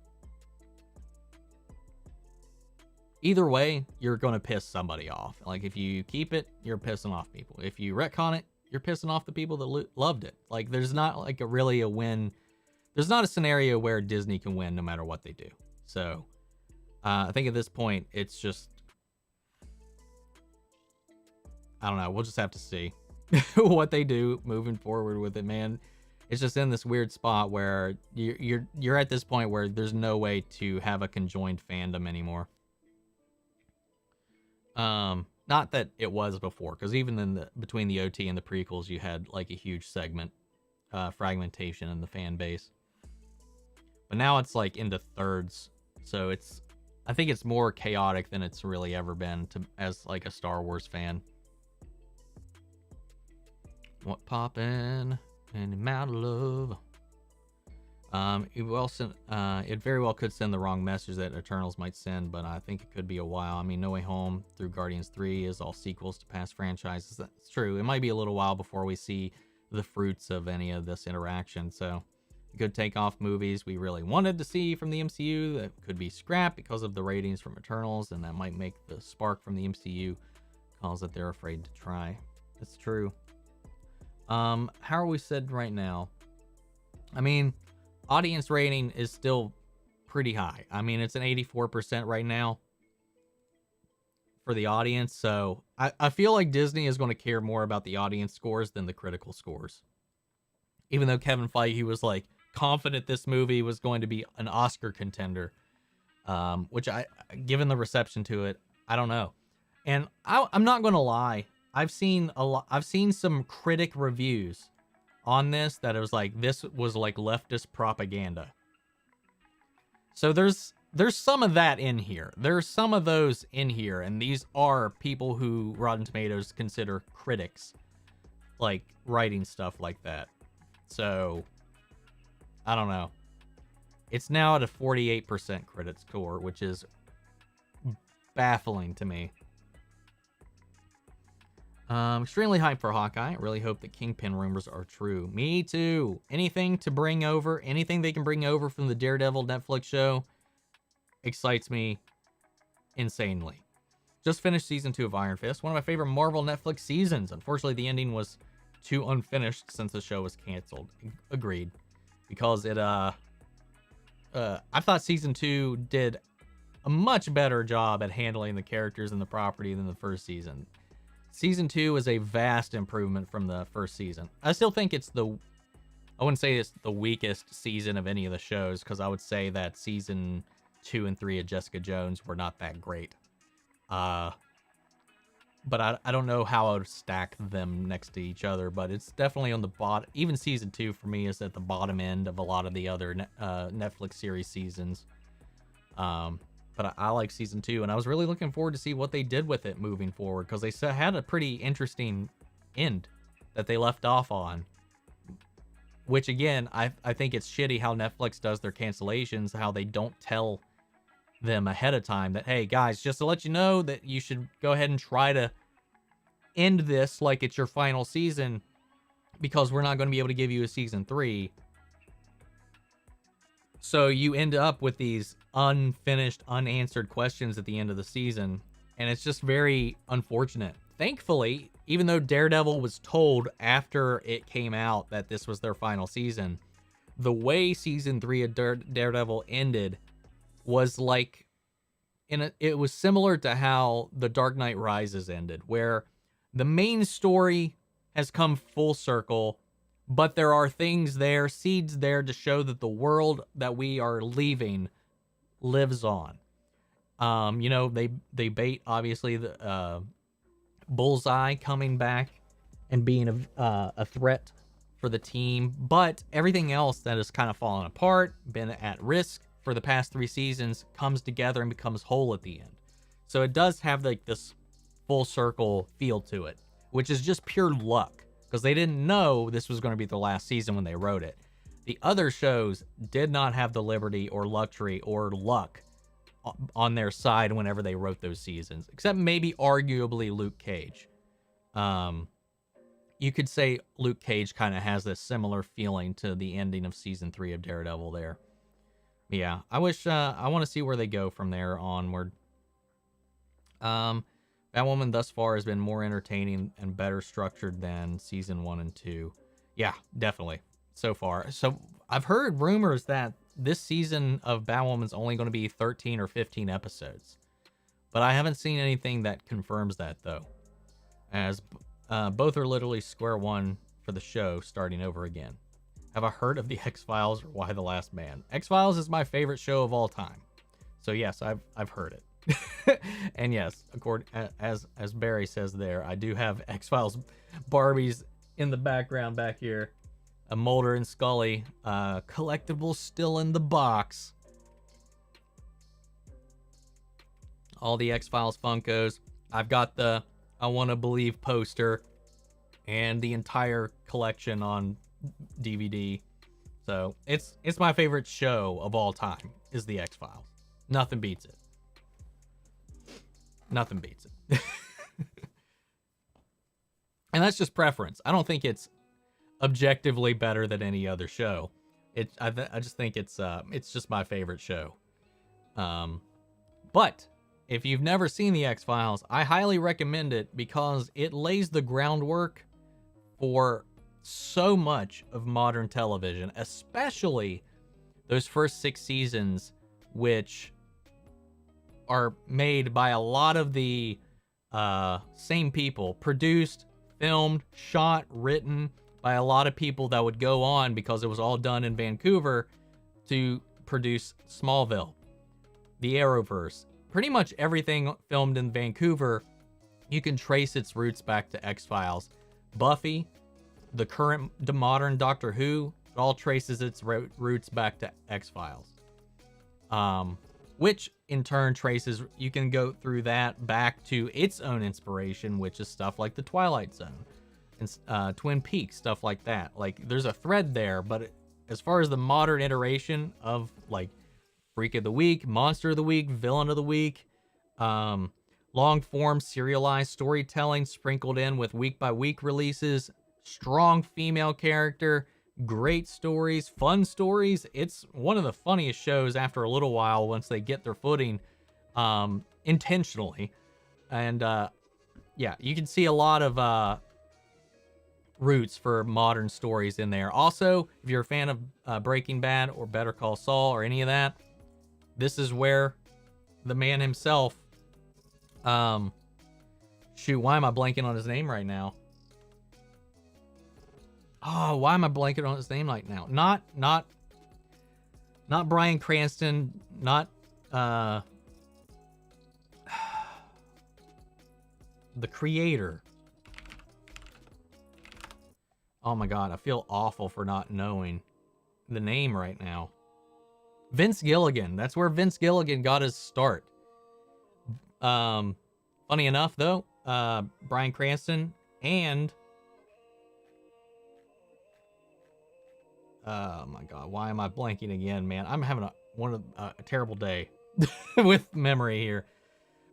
Either way, you're going to piss somebody off. Like, if you keep it, you're pissing off people. If you retcon it, you're pissing off the people that loved it. Like, there's not like really a win. There's not a scenario where Disney can win no matter what they do. So I think at this point, it's just, I don't know. We'll just have to see what they do moving forward with it, man. It's just in this weird spot where you're at this point where there's no way to have a conjoined fandom anymore. Not that it was before, because even in between the OT and the prequels, you had like a huge segment fragmentation in the fan base. But now it's like into thirds, so I think it's more chaotic than it's really ever been as like a Star Wars fan. What poppin'? And amount of love. It very well could send the wrong message that Eternals might send, but I think it could be a while. I mean, No Way Home through Guardians 3 is all sequels to past franchises. That's true. It might be a little while before we see the fruits of any of this interaction. So it could take off movies we really wanted to see from the MCU that could be scrapped because of the ratings from Eternals, and that might make the spark from the MCU calls that they're afraid to try. That's true. How are we said right now? I mean, audience rating is still pretty high. I mean, it's an 84% right now. for the audience. So I feel like Disney is going to care more about the audience scores than the critical scores. Even though Kevin Feige was like confident this movie was going to be an Oscar contender, which given the reception to it, I don't know. And I'm not going to lie. I've seen some critic reviews on this that it was like, this was like leftist propaganda. So there's some of that in here. There's some of those in here, and these are people who Rotten Tomatoes consider critics, like writing stuff like that. So I don't know. It's now at a 48% critic score, which is baffling to me. Extremely hyped for Hawkeye. I really hope the Kingpin rumors are true. Me too. Anything they can bring over from the Daredevil Netflix show excites me insanely. Just finished season 2 of Iron Fist, one of my favorite Marvel Netflix seasons. Unfortunately, the ending was too unfinished since the show was canceled. Agreed. Because I thought season 2 did a much better job at handling the characters and the property than the first season. Season 2 is a vast improvement from the first season. I still think I wouldn't say it's the weakest season of any of the shows, because I would say that season 2 and 3 of Jessica Jones were not that great. But I don't know how I would stack them next to each other, but it's definitely on the bottom. Even season 2 for me is at the bottom end of a lot of the other Netflix series seasons. But I like season 2, and I was really looking forward to see what they did with it moving forward, because they had a pretty interesting end that they left off on. Which, again, I think it's shitty how Netflix does their cancellations, how they don't tell them ahead of time that, hey, guys, just to let you know that you should go ahead and try to end this like it's your final season, because we're not going to be able to give you a season 3. So you end up with these unfinished, unanswered questions at the end of the season, and it's just very unfortunate. Thankfully, even though Daredevil was told after it came out that this was their final season, the way season 3 of Daredevil ended was like, it was similar to how The Dark Knight Rises ended, where the main story has come full circle, but there are things there, seeds there to show that the world that we are leaving lives on. They bait, obviously, the Bullseye coming back and being a threat for the team, but everything else that has kind of fallen apart, been at risk for the past 3 seasons, comes together and becomes whole at the end. So it does have like this full circle feel to it, which is just pure luck, because they didn't know this was going to be the last season when they wrote it. The other shows did not have the liberty or luxury or luck on their side whenever they wrote those seasons, except maybe arguably Luke Cage. You could say Luke Cage kind of has this similar feeling to the ending of season 3 of Daredevil there. Yeah, I want to see where they go from there onward. Batwoman thus far has been more entertaining and better structured than season 1 and 2. Yeah, definitely. So far. So I've heard rumors that this season of Batwoman's only going to be 13 or 15 episodes. But I haven't seen anything that confirms that, though. As both are literally square one for the show starting over again. Have I heard of the X-Files or Why the Last Man? X-Files is my favorite show of all time. So yes, I've heard it. And yes, as Barry says there, I do have X-Files Barbies in the background back here. A Mulder and Scully collectible still in the box. All the X-Files Funkos. I've got the I Want to Believe poster and the entire collection on DVD. So it's my favorite show of all time is the X-Files. Nothing beats it. Nothing beats it. And that's just preference. I don't think it's objectively better than any other show. I just think it's just my favorite show. But if you've never seen the X-Files, I highly recommend it because it lays the groundwork for so much of modern television, especially those first 6 seasons, which are made by a lot of the Same people. Produced, filmed, shot, written by a lot of people that would go on, because it was all done in Vancouver, to produce Smallville, the Arrowverse. Pretty much everything filmed in Vancouver, you can trace its roots back to X-Files. Buffy, the current, the modern Doctor Who, it all traces its roots back to X-Files. Which in turn traces, you can go through that back to its own inspiration, which is stuff like The Twilight Zone and Twin Peaks, stuff like that. Like, there's a thread there, but as far as the modern iteration of like Freak of the Week, Monster of the Week, Villain of the Week, long form serialized storytelling sprinkled in with week by week releases, strong female character, great stories, fun stories. It's one of the funniest shows after a little while once they get their footing, intentionally. And yeah, you can see a lot of roots for modern stories in there. Also, if you're a fan of Breaking Bad or Better Call Saul or any of that, this is where the man himself, shoot, why am I blanking on his name right now? Oh, why am I blanking on his name right now? Not Bryan Cranston, not the creator. Oh my god, I feel awful for not knowing the name right now. Vince Gilligan. That's where Vince Gilligan got his start. Funny enough, though, Bryan Cranston and... oh my god, why am I blanking again, man? I'm having a terrible day with memory here.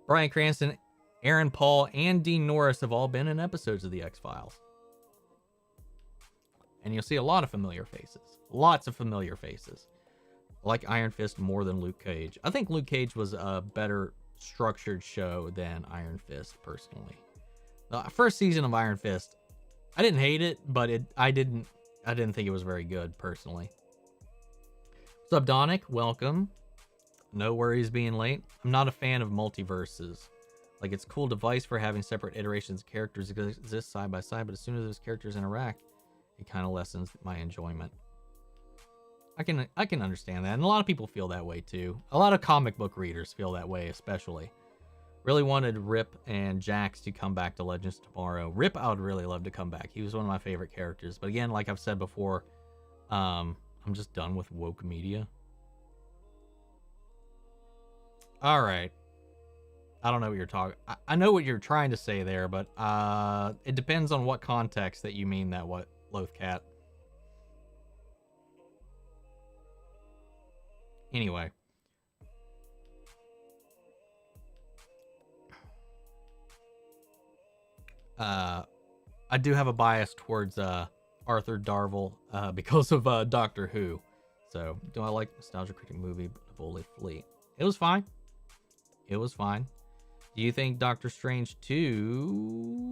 Bryan Cranston, Aaron Paul, and Dean Norris have all been in episodes of The X-Files. And you'll see a lot of familiar faces. Lots of familiar faces. I like Iron Fist more than Luke Cage. I think Luke Cage was a better structured show than Iron Fist, personally. The first season of Iron Fist, I didn't hate it, but I didn't think it was very good, personally. What's up, Donick? Welcome. No worries being late. I'm not a fan of multiverses. Like, it's a cool device for having separate iterations of characters exist side by side, but as soon as those characters interact, it kind of lessens my enjoyment. I can understand that, and a lot of people feel that way too. A lot of comic book readers feel that way, especially. Really wanted Rip and Jax to come back to Legends Tomorrow. Rip, I would really love to come back. He was one of my favorite characters. But again, like I've said before, I'm just done with woke media. All right. I don't know what you're talking. I know what you're trying to say there, but it depends on what context that you mean that. What, Lothcat? Anyway. I do have a bias towards Arthur Darvill because of Doctor Who. So, do I like Nostalgia Critic movie Bully Fleet? It was fine. It was fine. Do you think Doctor Strange 2...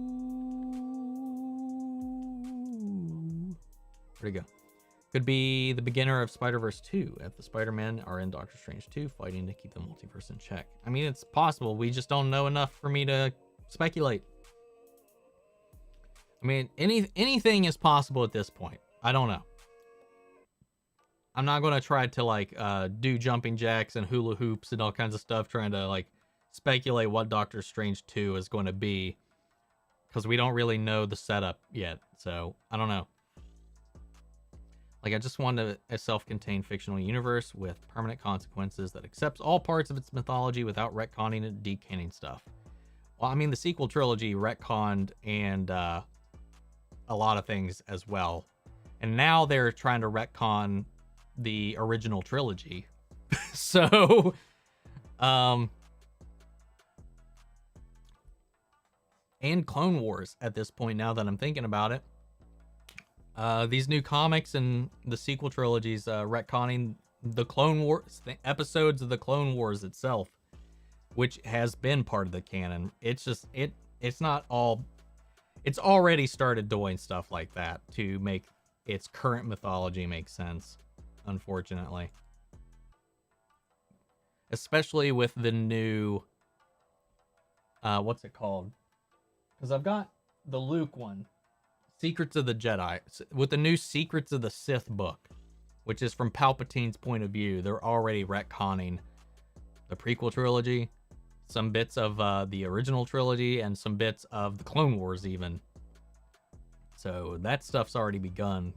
where'd it go? Could be the beginner of Spider-Verse 2, if the Spider-Men are in Doctor Strange 2 fighting to keep the multiverse in check. I mean, it's possible. We just don't know enough for me to speculate. I mean, anything is possible at this point. I don't know. I'm not going to try to, like, do jumping jacks and hula hoops and all kinds of stuff, trying to, like, speculate what Doctor Strange 2 is going to be, because we don't really know the setup yet. So, I don't know. Like, I just want a self-contained fictional universe with permanent consequences that accepts all parts of its mythology without retconning and decanning stuff. Well, I mean, the sequel trilogy retconned and a lot of things as well. And now they're trying to retcon the original trilogy. So, and Clone Wars at this point, now that I'm thinking about it. These new comics and the sequel trilogies retconning the Clone Wars, the episodes of the Clone Wars itself, which has been part of the canon. It's just, it's not all, it's already started doing stuff like that to make its current mythology make sense, unfortunately. Especially with the new what's it called? Because I've got the Luke one, Secrets of the Jedi, with the new Secrets of the Sith book, which is from Palpatine's point of view. They're already retconning the prequel trilogy, some bits of the original trilogy, and some bits of the Clone Wars even. So that stuff's already begun.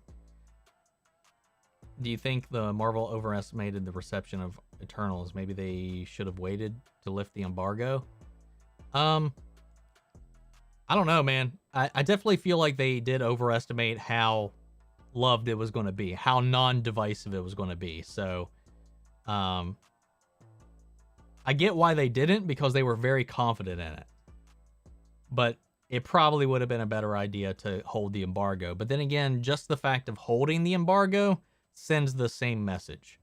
Do you think the Marvel overestimated the reception of Eternals? Maybe they should have waited to lift the embargo? I don't know, man. I definitely feel like they did overestimate how loved it was going to be, how non-divisive it was going to be. So, I get why they didn't, because they were very confident in it. But it probably would have been a better idea to hold the embargo. But then again, just the fact of holding the embargo sends the same message.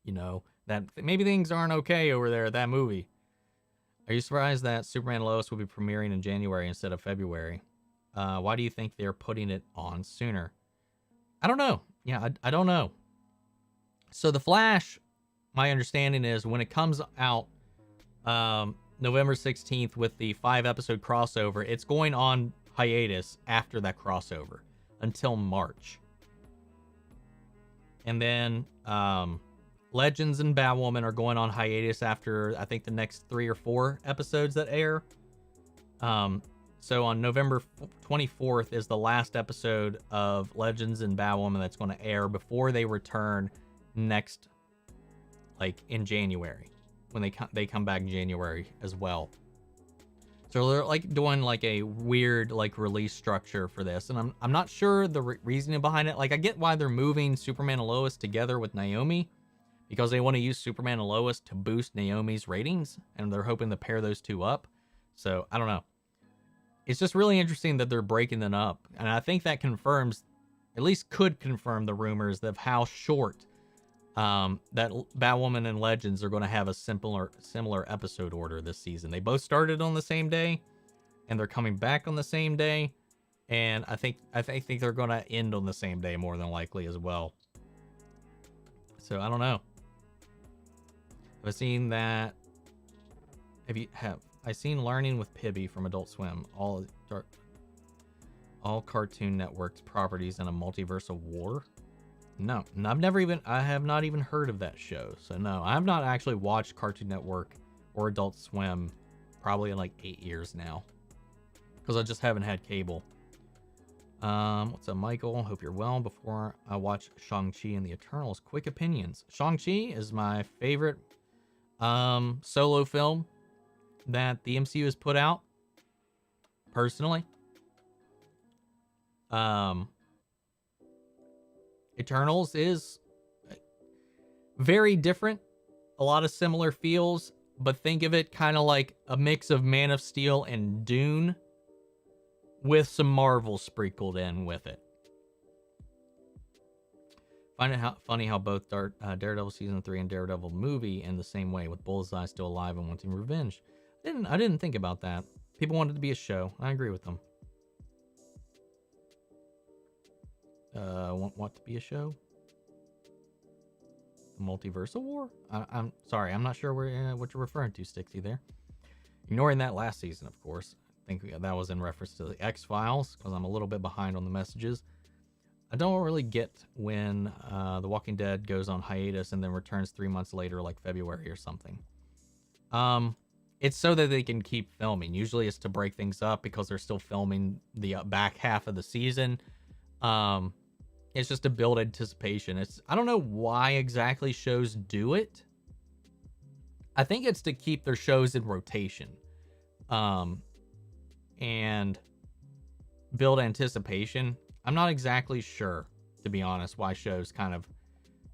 You know, that maybe things aren't okay over there at that movie. Are you surprised that Superman and Lois will be premiering in January instead of February? Why do you think they're putting it on sooner? I don't know. Yeah, I don't know. So The Flash, my understanding is when it comes out November 16th with the 5-episode crossover, it's going on hiatus after that crossover until March. And then Legends and Batwoman are going on hiatus after, I think, the next 3 or 4 episodes that air. So on November 24th is the last episode of Legends and Batwoman that's going to air before they return next, like in January, when they come back in January as well. So they're like doing like a weird like release structure for this, and I'm not sure the reasoning behind it. Like, I get why they're moving Superman and Lois together with Naomi, because they want to use Superman and Lois to boost Naomi's ratings, and they're hoping to pair those two up. So I don't know. It's just really interesting that they're breaking them up, and I think that confirms, at least could confirm, the rumors of how short that Batwoman and Legends are going to have a similar episode order this season. They both started on the same day, and they're coming back on the same day, and I think they're going to end on the same day more than likely as well. So I don't know. I've seen that. Have I seen Learning with Pibby from Adult Swim? All Cartoon Network's properties in a multiverse of war? No, I have not even heard of that show. So no, I have not actually watched Cartoon Network or Adult Swim probably in like 8 years now, because I just haven't had cable. What's up, Michael? Hope you're well. Before I watch Shang-Chi and the Eternals, quick opinions. Shang-Chi is my favorite solo film that the MCU has put out, personally. Eternals is very different, a lot of similar feels, but think of it kind of like a mix of Man of Steel and Dune with some Marvel sprinkled in with it. Find it funny how both Daredevil Season 3 and Daredevil movie end the same way, with Bullseye still alive and wanting revenge. I didn't think about that. People wanted it to be a show. I agree with them. Want to be a show? The Multiverse of War? I'm sorry, I'm not sure what you're referring to, Stixie, there. Ignoring that last season, of course. I think that was in reference to the X-Files, because I'm a little bit behind on the messages. I don't really get when The Walking Dead goes on hiatus and then returns 3 months later, like February or something. It's so that they can keep filming. Usually it's to break things up because they're still filming the back half of the season. It's just to build anticipation. I don't know why exactly shows do it. I think it's to keep their shows in rotation. And build anticipation. I'm not exactly sure, to be honest, why shows kind of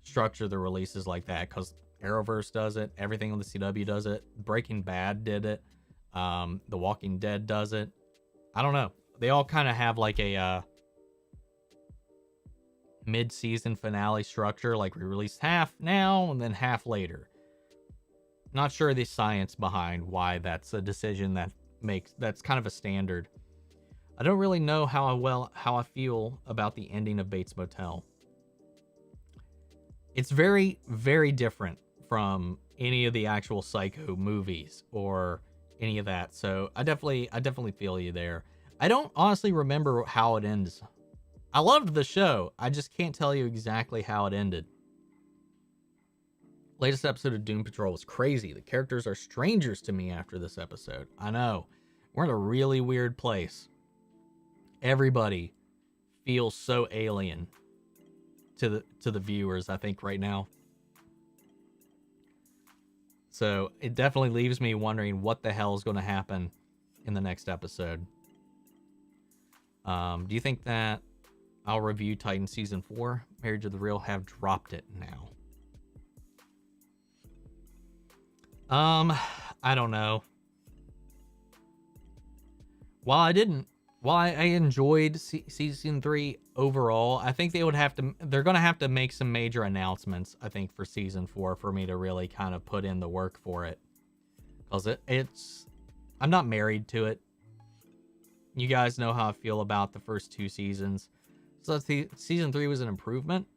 structure the releases like that, because Arrowverse does it, everything on the CW does it, Breaking Bad did it, The Walking Dead does it. I don't know. They all kind of have like a mid-season finale structure, like we release half now and then half later. Not sure the science behind why that's a decision that's kind of a standard. I don't really know how I feel about the ending of Bates Motel. It's very, very different from any of the actual Psycho movies or any of that. So I definitely feel you there. I don't honestly remember how it ends. I loved the show. I just can't tell you exactly how it ended. Latest episode of Doom Patrol was crazy. The characters are strangers to me after this episode. I know. We're in a really weird place. Everybody feels so alien to the viewers, I think, right now. So it definitely leaves me wondering what the hell is going to happen in the next episode. Do you think that I'll review Titan Season 4? Married to the Real have dropped it now. I don't know. While I enjoyed Season 3 overall, I think they're going to have to make some major announcements, I think, for Season 4 for me to really kind of put in the work for it. Because I'm not married to it. You guys know how I feel about the first 2 seasons. So Season 3 was an improvement,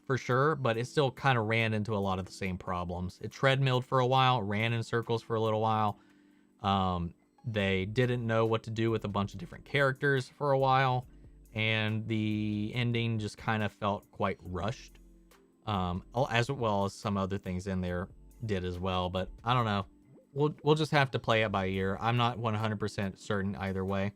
for sure, but it still kind of ran into a lot of the same problems. It treadmilled for a while, ran in circles for a little while. They didn't know what to do with a bunch of different characters for a while, and the ending just kind of felt quite rushed, as well as some other things in there did as well. But I don't know. We'll just have to play it by ear. I'm not 100% certain either way.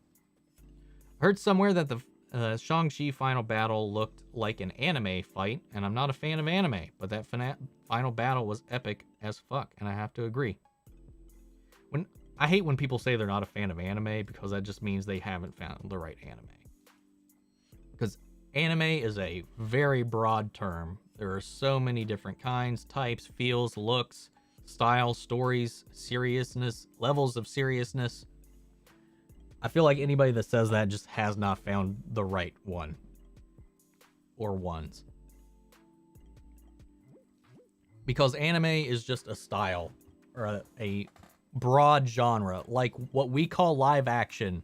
Heard somewhere that the Shang-Chi final battle looked like an anime fight, and I'm not a fan of anime, but that final battle was epic as fuck, and I have to agree. I hate when people say they're not a fan of anime, because that just means they haven't found the right anime. Because anime is a very broad term. There are so many different kinds, types, feels, looks, styles, stories, seriousness, levels of seriousness. I feel like anybody that says that just has not found the right one. Or ones. Because anime is just a style. Or a broad genre. Like what we call live action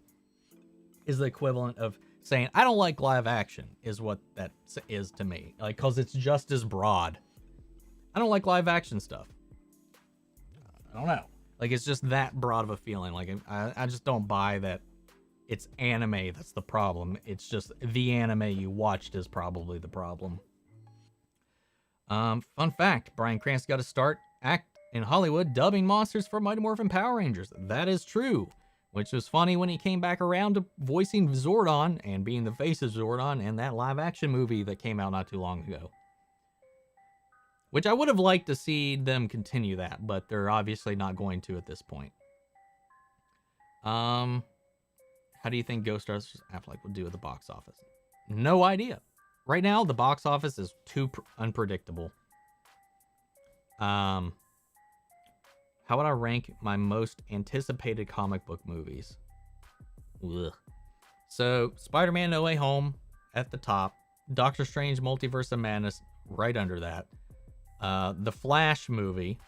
is the equivalent of saying, I don't like live action, is what that is to me. Like, because it's just as broad. I don't like live action stuff. I don't know. Like, it's just that broad of a feeling. Like, I just don't buy that it's anime that's the problem. It's just the anime you watched is probably the problem. Fun fact, Bryan Cranston got to act in Hollywood dubbing monsters for Mighty Morphin Power Rangers. That is true. Which was funny when he came back around to voicing Zordon and being the face of Zordon in that live action movie that came out not too long ago. Which I would have liked to see them continue that, but they're obviously not going to at this point. How do you think Ghostbusters Affleck will do at the box office? No idea. Right now, the box office is too unpredictable. How would I rank my most anticipated comic book movies? Ugh. So, Spider-Man No Way Home at the top. Doctor Strange Multiverse of Madness right under that. The Flash movie.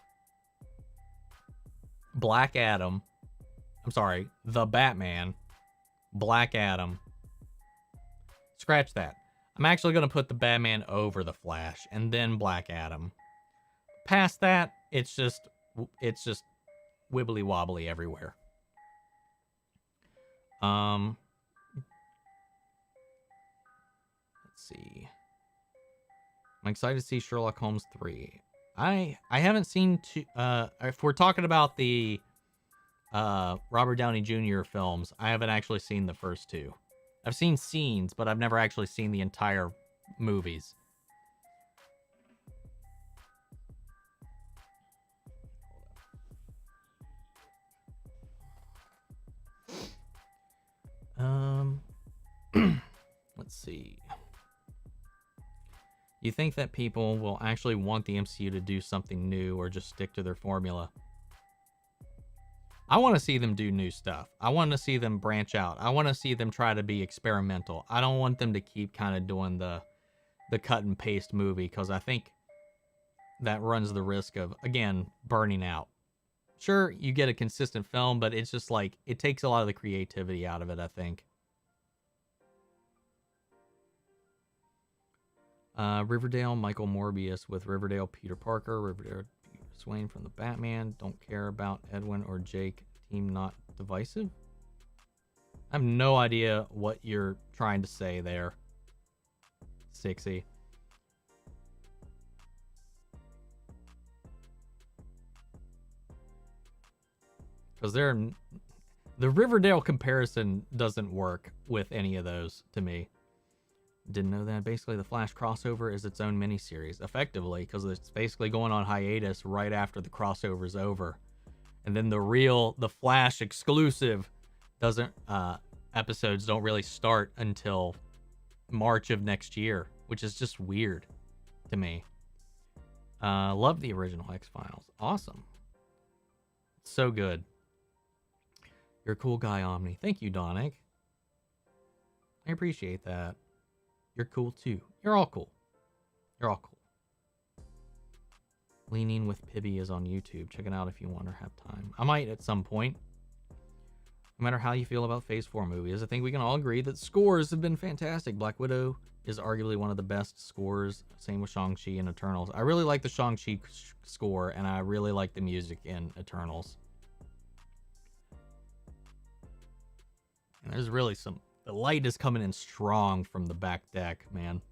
Black Adam. I'm sorry, The Batman. Black Adam. Scratch that. I'm actually going to put The Batman over The Flash and then Black Adam. Past that, it's just wibbly wobbly everywhere. Let's see. I'm excited to see Sherlock Holmes 3. I haven't seen if we're talking about the Robert Downey Jr. films, I haven't actually seen the first 2. I've seen scenes, but I've never actually seen the entire movies. Let's see. You think that people will actually want the MCU to do something new or just stick to their formula? I want to see them do new stuff. I want to see them branch out. I want to see them try to be experimental. I don't want them to keep kind of doing the cut and paste movie, because I think that runs the risk of, again, burning out. Sure, you get a consistent film, but it's just like, it takes a lot of the creativity out of it, I think. Riverdale, Michael Morbius with Riverdale, Peter Parker, Riverdale, Peter Swain from the Batman. Don't care about Edwin or Jake Team not divisive? I have no idea what you're trying to say there, Sixy. Because the Riverdale comparison doesn't work with any of those to me. Didn't know that. Basically, the Flash crossover is its own miniseries, effectively, because it's basically going on hiatus right after the crossover's over. And then the Flash exclusive episodes don't really start until March of next year, which is just weird to me. Love the original X-Files. Awesome. So good. You're a cool guy, Omni. Thank you, Donick. I appreciate that. You're cool too. You're all cool. You're all cool. Leaning with Pibby is on YouTube. Check it out if you want or have time. I might at some point. No matter how you feel about Phase 4 movies, I think we can all agree that scores have been fantastic. Black Widow is arguably one of the best scores. Same with Shang-Chi and Eternals. I really like the Shang-Chi score, and I really like the music in Eternals. And there's really the light is coming in strong from the back deck, man.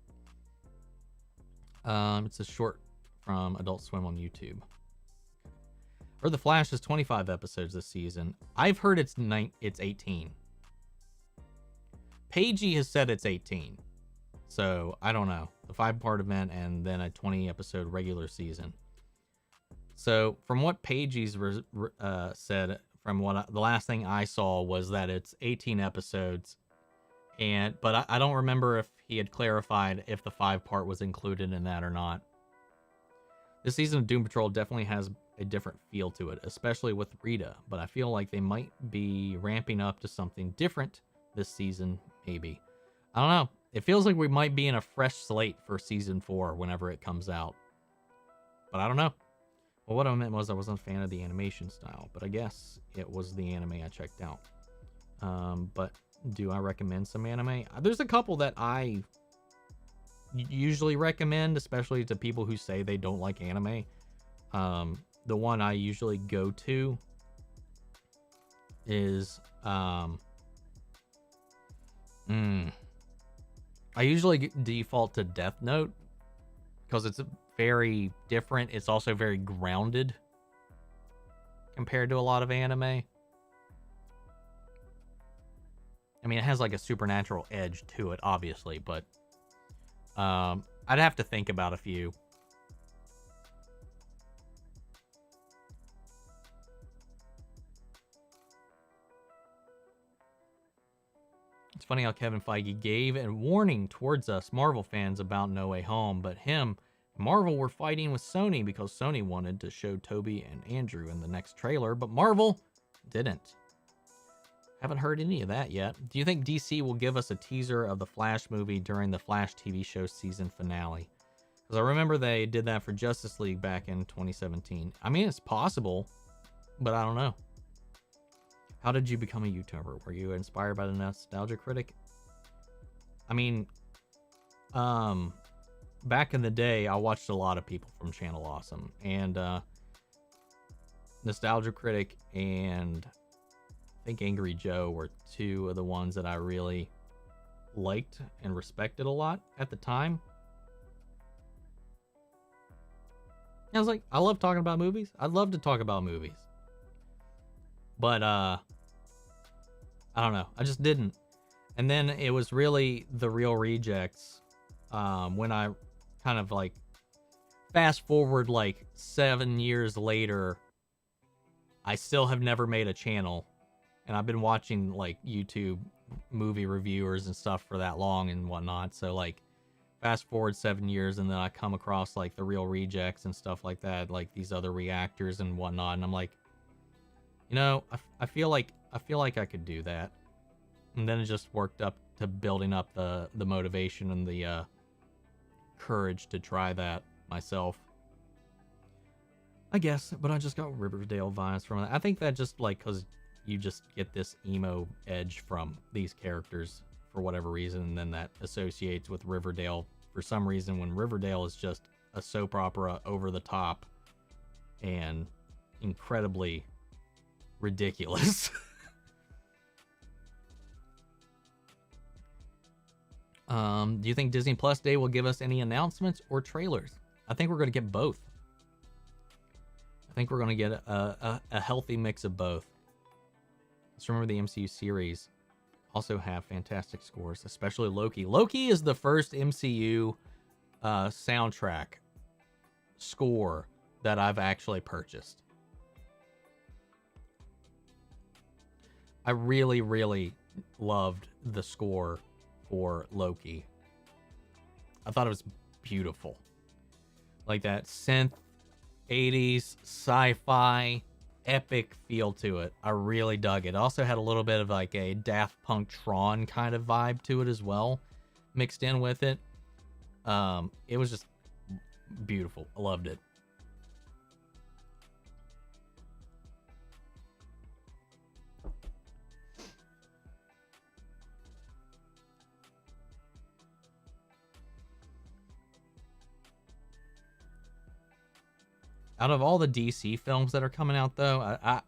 It's a short from Adult Swim on YouTube. Heard The Flash is 25 episodes this season. I've heard it's 18. Paigey has said it's 18. So, I don't know. The 5-part event and then a 20-episode regular season. So, from what Paigey's said, from what the last thing I saw was that it's 18 episodes. But I don't remember if he had clarified if the 5-part was included in that or not. This season of Doom Patrol definitely has a different feel to it, especially with Rita, but I feel like they might be ramping up to something different this season, maybe. I don't know. It feels like we might be in a fresh slate for season 4 whenever it comes out. But I don't know. Well, what I meant was I wasn't a fan of the animation style, but I guess it was the anime I checked out. But do I recommend some anime? There's a couple that I usually recommend, especially to people who say they don't like anime. The one I usually go to is I usually default to Death Note because it's very different. It's also very grounded compared to a lot of anime. I mean, it has like a supernatural edge to it, obviously, but I'd have to think about a few. It's funny how Kevin Feige gave a warning towards us Marvel fans about No Way Home, but him and Marvel were fighting with Sony because Sony wanted to show Toby and Andrew in the next trailer, but Marvel didn't. Haven't heard any of that yet. Do you think DC will give us a teaser of the Flash movie during the Flash TV show season finale? Because I remember they did that for Justice League back in 2017. I mean, it's possible, but I don't know. How did you become a YouTuber? Were you inspired by the Nostalgia Critic? I mean, back in the day, I watched a lot of people from Channel Awesome, and Nostalgia Critic and I think Angry Joe were two of the ones that I really liked and respected a lot at the time. I was like, I love talking about movies. I'd love to talk about movies. But, I don't know. I just didn't. And then it was really The Real Rejects when I kind of like fast forward like 7 years later. I still have never made a channel. And I've been watching like YouTube movie reviewers and stuff for that long and whatnot. So like fast forward 7 years and then I come across like The Real Rejects and stuff like that, like these other reactors and whatnot. And I'm like, you know, I feel like I could do that. And then it just worked up to building up the motivation and the courage to try that myself. I guess, but I just got Riverdale vibes from it. I think that just like because you just get this emo edge from these characters for whatever reason, and then that associates with Riverdale for some reason when Riverdale is just a soap opera over the top and incredibly ridiculous. Do you think Disney Plus Day will give us any announcements or trailers? I think we're going to get both. I think we're going to get a healthy mix of both. Let's remember the MCU series also have fantastic scores, especially Loki. Loki is the first MCU soundtrack score that I've actually purchased. I really, really loved the score for Loki. I thought it was beautiful. Like that synth 80s sci-fi epic feel to it. I really dug it. Also had a little bit of like a Daft Punk Tron kind of vibe to it as well, mixed in with it. It was just beautiful. I loved it. Out of all the DC films that are coming out, though,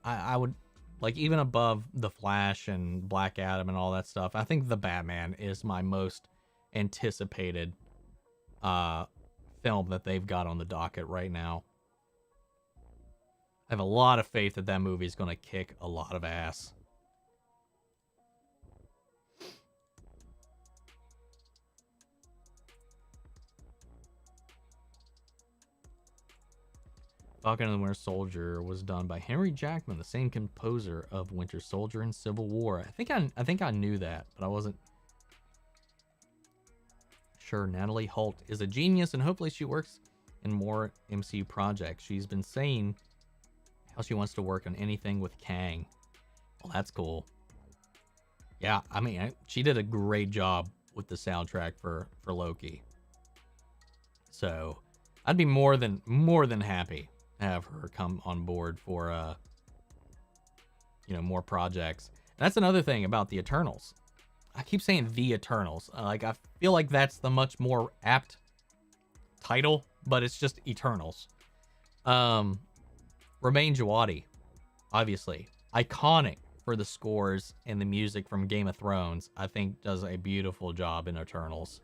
I would, like, even above The Flash and Black Adam and all that stuff, I think The Batman is my most anticipated film that they've got on the docket right now. I have a lot of faith that that movie is going to kick a lot of ass. Falcon and the Winter Soldier was done by Henry Jackman, the same composer of Winter Soldier and Civil War. I think I knew that, but I wasn't sure. Natalie Holt is a genius, and hopefully she works in more MCU projects. She's been saying how she wants to work on anything with Kang. Well, that's cool. Yeah, I mean, she did a great job with the soundtrack for Loki. So I'd be more than happy have her come on board for more projects. And that's another thing about the Eternals. I keep saying the Eternals. Like, I feel like that's the much more apt title, but it's just Eternals. Ramin Djawadi, obviously iconic for the scores and the music from Game of Thrones. I think does a beautiful job in Eternals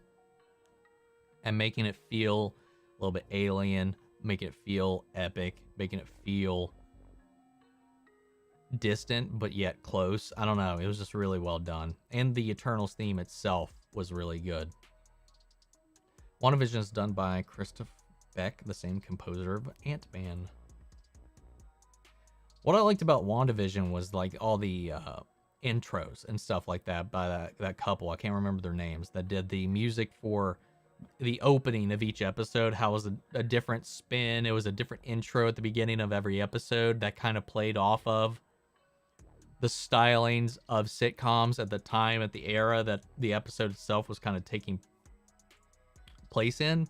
and making it feel a little bit alien, making it feel epic, making it feel distant but yet close. I don't know, it was just really well done, and the Eternals theme itself was really good. WandaVision is done by Christoph Beck, the same composer of Ant-Man. What I liked about WandaVision was like all the intros and stuff like that by that couple, I can't remember their names, that did the music for the opening of each episode. How it was a different spin. It was a different intro at the beginning of every episode that kind of played off of the stylings of sitcoms at the time, at the era that the episode itself was kind of taking place in.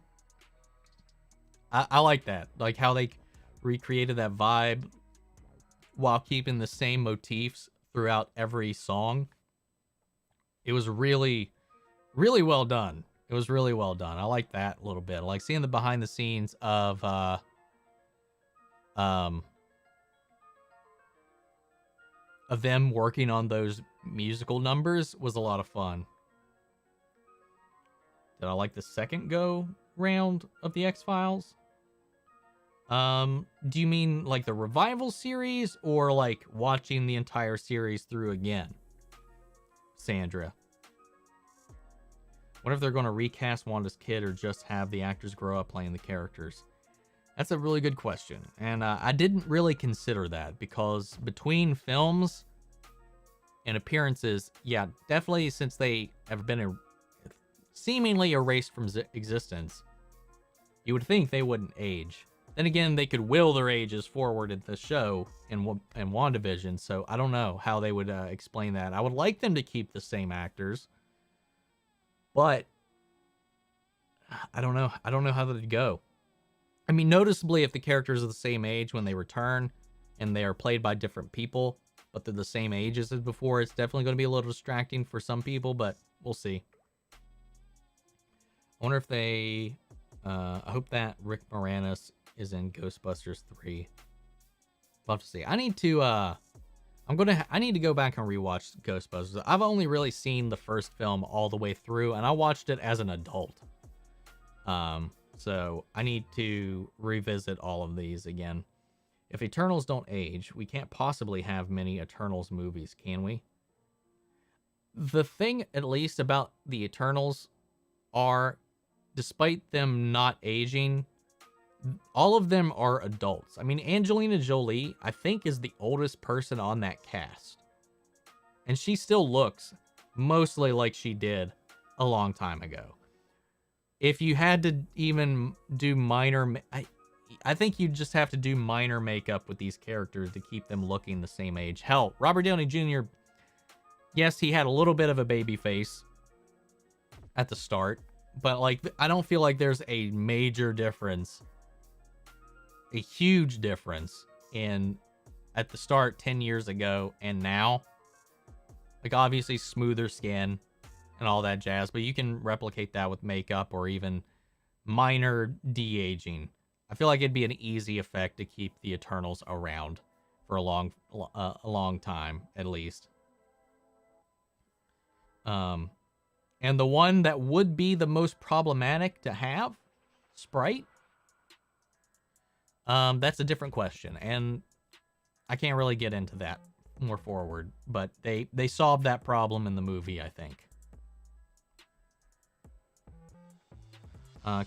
I like that, like how they recreated that vibe while keeping the same motifs throughout every song. It was really, really well done. It was really well done. I like that a little bit. I like seeing the behind the scenes of them working on those musical numbers was a lot of fun. Did I like the second go round of the X-Files? Do you mean like the revival series or like watching the entire series through again, Sandra? What if they're going to recast Wanda's kid or just have the actors grow up playing the characters? That's a really good question. And I didn't really consider that because between films and appearances, yeah, definitely since they have been seemingly erased from existence, you would think they wouldn't age. Then again, they could will their ages forward in the show in WandaVision, so I don't know how they would explain that. I would like them to keep the same actors, but I don't know. I don't know how they'd go. I mean, noticeably, if the characters are the same age when they return and they are played by different people, but they're the same age as before, it's definitely going to be a little distracting for some people, but we'll see. I wonder if they... I hope that Rick Moranis is in Ghostbusters 3. We'll have to see. I need to I need to go back and rewatch Ghostbusters. I've only really seen the first film all the way through, and I watched it as an adult. So I need to revisit all of these again. If Eternals don't age, we can't possibly have many Eternals movies, can we? The thing, at least, about the Eternals are, despite them not aging, all of them are adults. I mean, Angelina Jolie, I think, is the oldest person on that cast. And she still looks mostly like she did a long time ago. If you had to even do minor... I think you just have to do minor makeup with these characters to keep them looking the same age. Hell, Robert Downey Jr., yes, he had a little bit of a baby face at the start, but like, I don't feel like there's a major difference, a huge difference in at the start 10 years ago and now. Like, obviously smoother skin and all that jazz, but you can replicate that with makeup or even minor de-aging. I feel like it'd be an easy effect to keep the Eternals around for a long time, at least. And the one that would be the most problematic to have, Sprite, that's a different question, and I can't really get into that more forward, but they solved that problem in the movie, I think.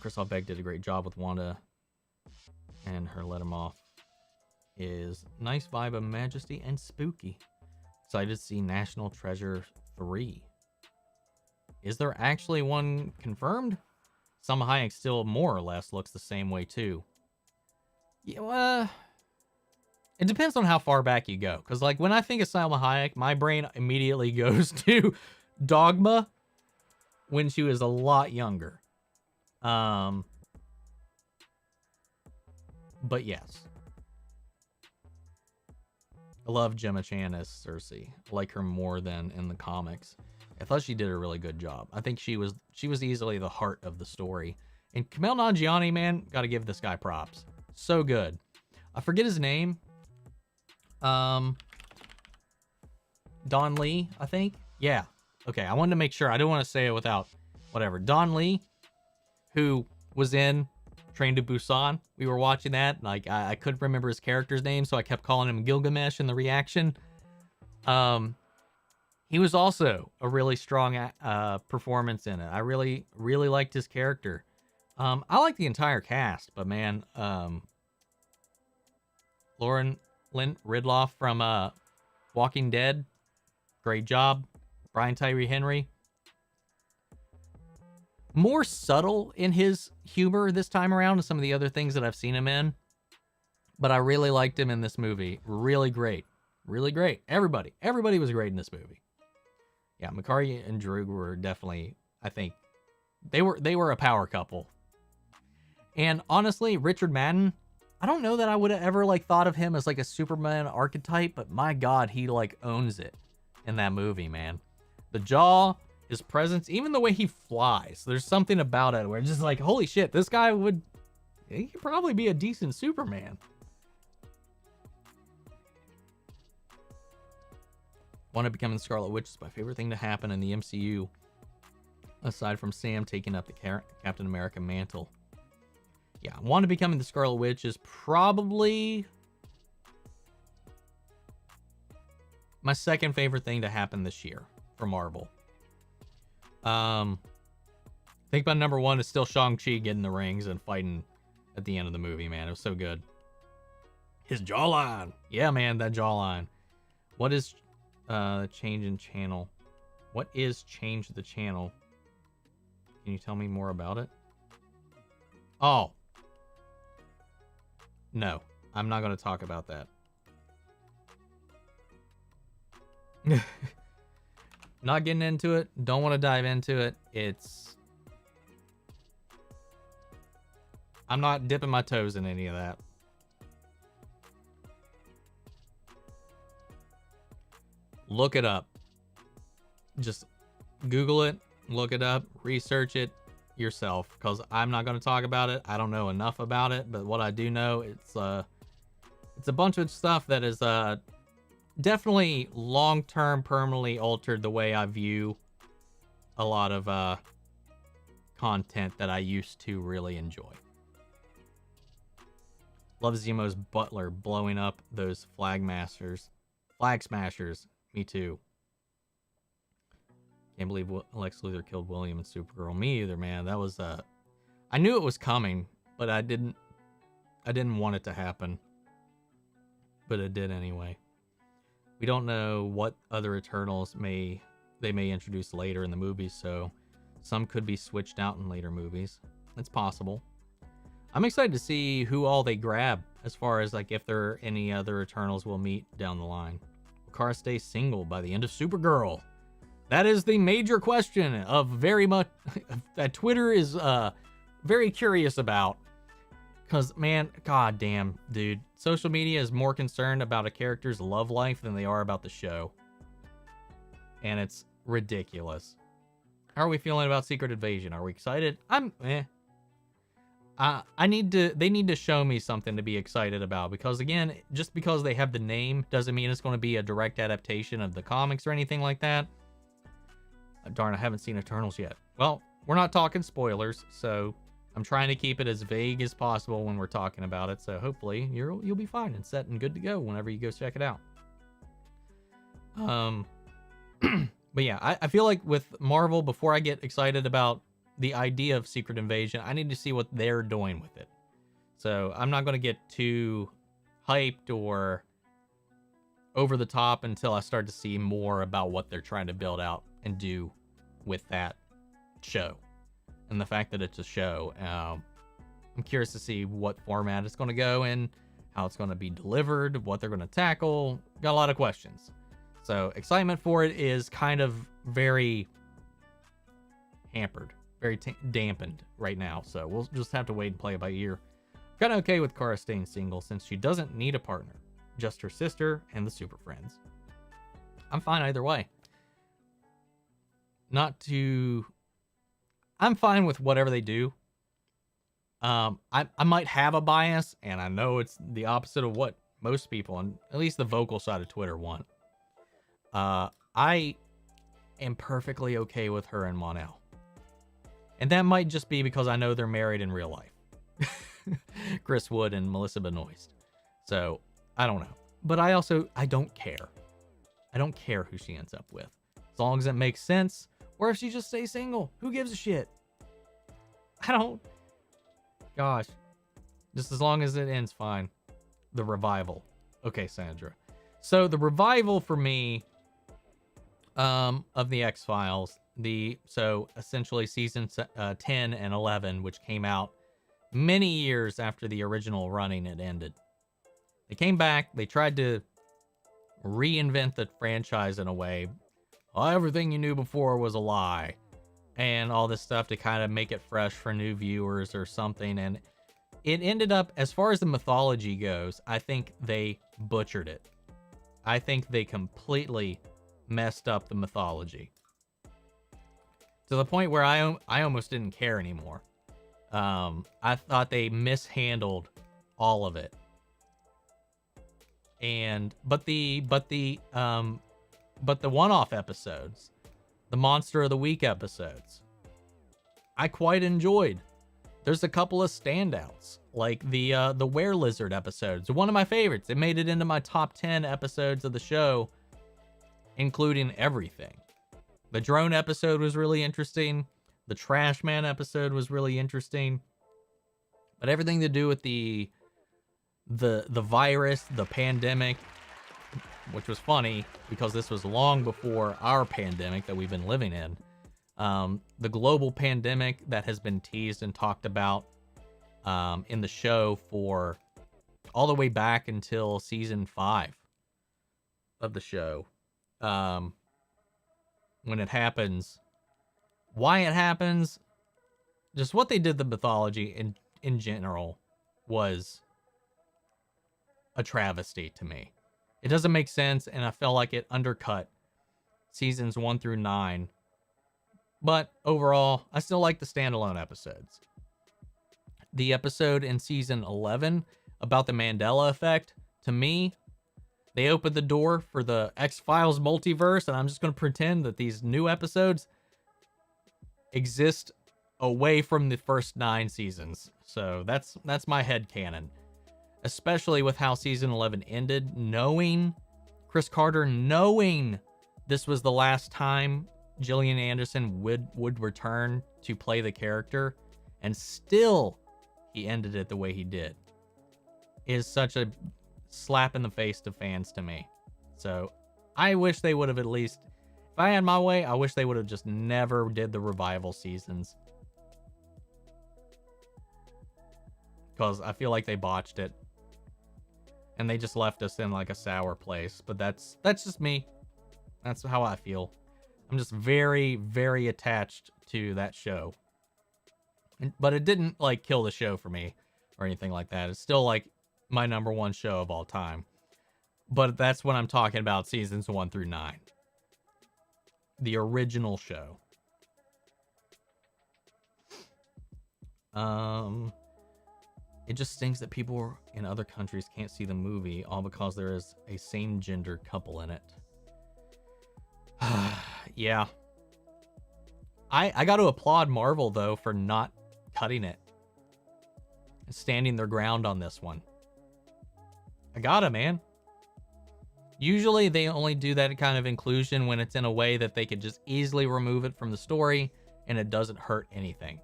Christoph Beck did a great job with Wanda, and her let him off is nice vibe of majesty and spooky. Excited to see National Treasure 3. Is there actually one confirmed? Salma Hayek still more or less looks the same way too. Yeah, it depends on how far back you go. Because like when I think of Salma Hayek, my brain immediately goes to Dogma when she was a lot younger. But yes. I love Gemma Chan as Cersei. I like her more than in the comics. I thought she did a really good job. I think she was easily the heart of the story. And Kumail Nanjiani, man, gotta give this guy props. So good. I forget his name. Don Lee, I think. Yeah. Okay, I wanted to make sure. I don't want to say it without whatever. Don Lee, who was in Train to Busan. We were watching that. Like I couldn't remember his character's name, so I kept calling him Gilgamesh in the reaction. He was also a really strong performance in it. I really liked his character. I like the entire cast, but man, Lauren Ridloff from Walking Dead, great job. Brian Tyree Henry, more subtle in his humor this time around than some of the other things that I've seen him in. But I really liked him in this movie. Really great. Really great. Everybody was great in this movie. Yeah, Makari and Droog were definitely, I think, they were a power couple. And honestly, Richard Madden, I don't know that I would have ever like thought of him as like a Superman archetype, but my God, he like owns it in that movie, man. The jaw, his presence, even the way he flies. There's something about it where it's just like, holy shit, this guy he could probably be a decent Superman. Wanda becoming Scarlet Witch is my favorite thing to happen in the MCU, aside from Sam taking up the Captain America mantle. Yeah, Wanda becoming the Scarlet Witch is probably my second favorite thing to happen this year for Marvel. I think my number one is still Shang-Chi getting the rings and fighting at the end of the movie, man. It was so good. His jawline. Yeah, man, that jawline. What is change in channel? What is change the channel? Can you tell me more about it? Oh. No, I'm not going to talk about that. Not getting into it. Don't want to dive into it. I'm not dipping my toes in any of that. Look it up. Just Google it, look it up, research it yourself, because I'm not going to talk about it. I don't know enough about it, but what I do know, it's a bunch of stuff that is definitely long-term permanently altered the way I view a lot of content that I used to really enjoy. Love Zemo's butler blowing up those flag smashers. Me too. Can't believe Lex Luthor killed William and Supergirl. Me either, man. That was I knew it was coming, but I didn't want it to happen. But it did anyway. We don't know what other Eternals they may introduce later in the movies, so some could be switched out in later movies. It's possible. I'm excited to see who all they grab, as far as like if there are any other Eternals we'll meet down the line. Will Kara stay single by the end of Supergirl? That is the major question of very much that Twitter is very curious about. Because, man, goddamn, dude, social media is more concerned about a character's love life than they are about the show. And it's ridiculous. How are we feeling about Secret Invasion? Are we excited? I'm they need to show me something to be excited about, because again, just because they have the name doesn't mean it's going to be a direct adaptation of the comics or anything like that. Darn, I haven't seen Eternals yet. Well, we're not talking spoilers, so I'm trying to keep it as vague as possible when we're talking about it. So hopefully you'll be fine and set and good to go whenever you go check it out. But yeah, I feel like with Marvel, before I get excited about the idea of Secret Invasion, I need to see what they're doing with it. So I'm not going to get too hyped or over the top until I start to see more about what they're trying to build out and do with that show. And the fact that it's a show, I'm curious to see what format it's going to go in, how it's going to be delivered, what they're going to tackle. Got a lot of questions. So excitement for it is kind of very hampered, very dampened right now. So we'll just have to wait and play it by ear. Kind of okay with Kara staying single since she doesn't need a partner, just her sister and the Super Friends. I'm fine either way. I'm fine with whatever they do. I might have a bias, and I know it's the opposite of what most people, and at least the vocal side of Twitter, want. I am perfectly okay with her and Mon-El. And that might just be because I know they're married in real life. Chris Wood and Melissa Benoist. So, I don't know. But I don't care. I don't care who she ends up with. As long as it makes sense. Or if she just stays single. Who gives a shit? Gosh. Just as long as it ends fine. The revival. Okay, Sandra. So the revival for me of the X-Files, so essentially season 10 and 11, which came out many years after the original running had ended. They came back, they tried to reinvent the franchise in a way. Everything you knew before was a lie. And all this stuff to kind of make it fresh for new viewers or something. And it ended up, as far as the mythology goes, I think they butchered it. I think they completely messed up the mythology. To the point where I almost didn't care anymore. I thought they mishandled all of it. But the one-off episodes, the Monster of the Week episodes, I quite enjoyed. There's a couple of standouts, like the Were-Lizard episodes. One of my favorites. It made it into my top 10 episodes of the show, including everything. The drone episode was really interesting. The Trash Man episode was really interesting. But everything to do with the virus, the pandemic, which was funny because this was long before our pandemic that we've been living in. The global pandemic that has been teased and talked about in the show for all the way back until season 5 of the show. When it happens, why it happens, just what they did, the mythology in general was a travesty to me. It doesn't make sense, and I felt like it undercut seasons 1 through 9. But overall, I still like the standalone episodes. The episode in season 11 about the Mandela effect, to me, They opened the door for the X-Files multiverse, and I'm just going to pretend that these new episodes exist away from the first 9 seasons. So that's my headcanon. Especially with how season 11 ended, knowing Chris Carter, knowing this was the last time Gillian Anderson would return to play the character, and still he ended it the way he did, is such a slap in the face to fans to me. So I wish they would have at least, if I had my way, I wish they would have just never did the revival seasons. Because I feel like they botched it. And they just left us in like a sour place. But that's just me. That's how I feel. I'm just very, very attached to that show. But it didn't like kill the show for me or anything like that. It's still like my #1 show of all time. But that's when I'm talking about seasons 1 through 9. The original show. It just stinks that people in other countries can't see the movie, all because there is a same-gender couple in it. Yeah. I got to applaud Marvel, though, for not cutting it. And standing their ground on this one. I gotta, man. Usually they only do that kind of inclusion when it's in a way that they could just easily remove it from the story and it doesn't hurt anything.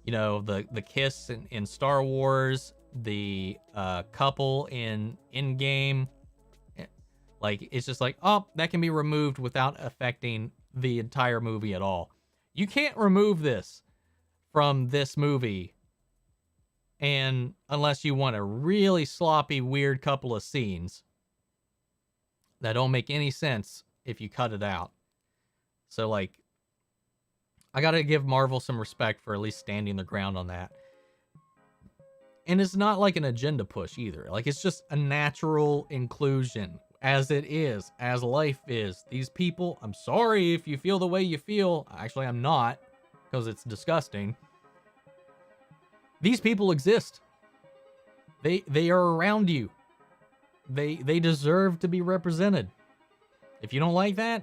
You know, the kiss in Star Wars, the couple in Endgame, like, it's just like, oh, that can be removed without affecting the entire movie at all. You can't remove this from this movie, and unless you want a really sloppy, weird couple of scenes that don't make any sense if you cut it out. So, like, I gotta give Marvel some respect for at least standing their ground on that. And it's not like an agenda push either. Like, it's just a natural inclusion, as it is, as life is. These people, I'm sorry if you feel the way you feel. Actually, I'm not, because it's disgusting. These people exist. They are around you. They deserve to be represented. If you don't like that,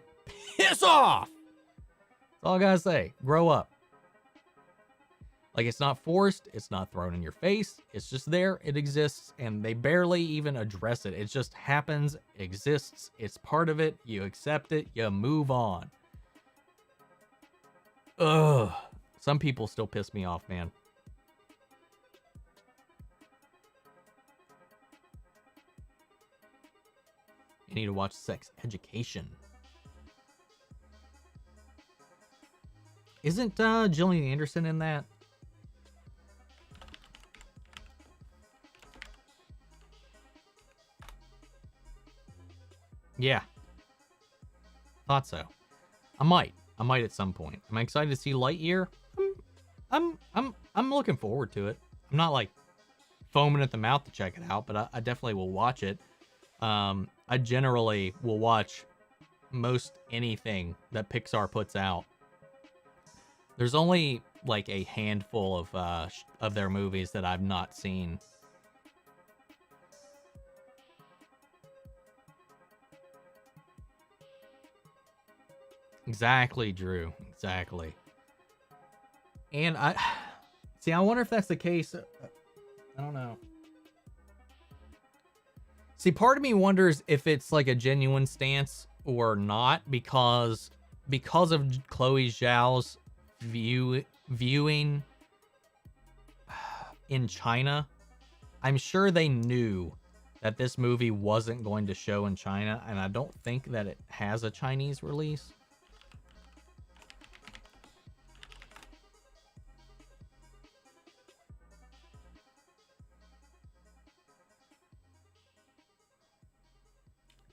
piss off! That's all I gotta say. Grow up. Like, it's not forced. It's not thrown in your face. It's just there. It exists. And they barely even address it. It just happens. It exists. It's part of it. You accept it. You move on. Ugh. Some people still piss me off, man. You need to watch Sex Education. Isn't Gillian Anderson in that? Yeah. Thought so. I might at some point. Am I excited to see Lightyear? I'm looking forward to it. I'm not like foaming at the mouth to check it out, but I definitely will watch it. I generally will watch most anything that Pixar puts out. There's only like a handful of their movies that I've not seen. Exactly, Drew. Exactly. And I wonder if that's the case. I don't know. See, part of me wonders if it's like a genuine stance or not, because of Chloe Zhao's viewing in China. I'm sure they knew that this movie wasn't going to show in China, and I don't think that it has a Chinese release.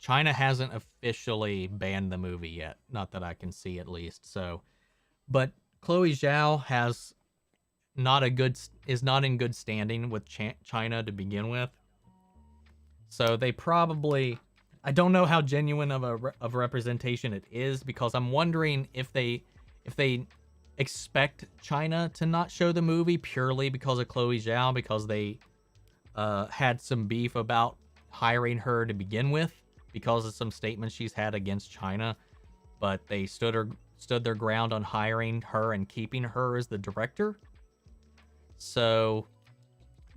China hasn't officially banned the movie yet. Not that I can see, at least. So, but Chloe Zhao is not in good standing with China to begin with. So they probably, I don't know how genuine of representation it is, because I'm wondering if they expect China to not show the movie purely because of Chloe Zhao, because they had some beef about hiring her to begin with. because of some statements she's had against China, but they stood their ground on hiring her and keeping her as the director. So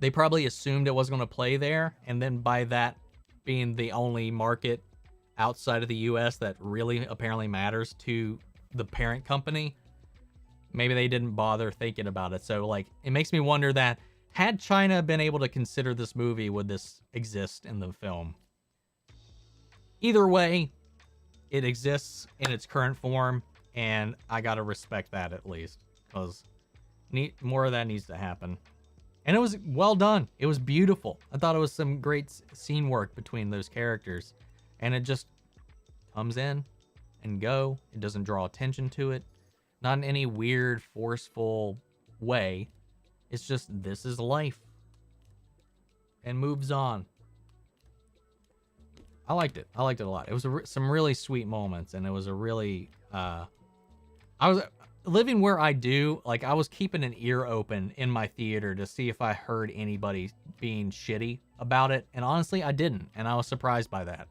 they probably assumed it wasn't going to play there, and then by that being the only market outside of the US that really apparently matters to the parent company, maybe they didn't bother thinking about it. So like, it makes me wonder that had China been able to consider this movie, would this exist in the film? Either way, it exists in its current form, and I gotta respect that at least, because more of that needs to happen. And it was well done. It was beautiful. I thought it was some great scene work between those characters, and it just comes in and go. It doesn't draw attention to it, not in any weird, forceful way. It's just, this is life, and moves on. I liked it. I liked it a lot. It was some really sweet moments, and it was a really, I was living where I do, like, I was keeping an ear open in my theater to see if I heard anybody being shitty about it, and honestly, I didn't, and I was surprised by that.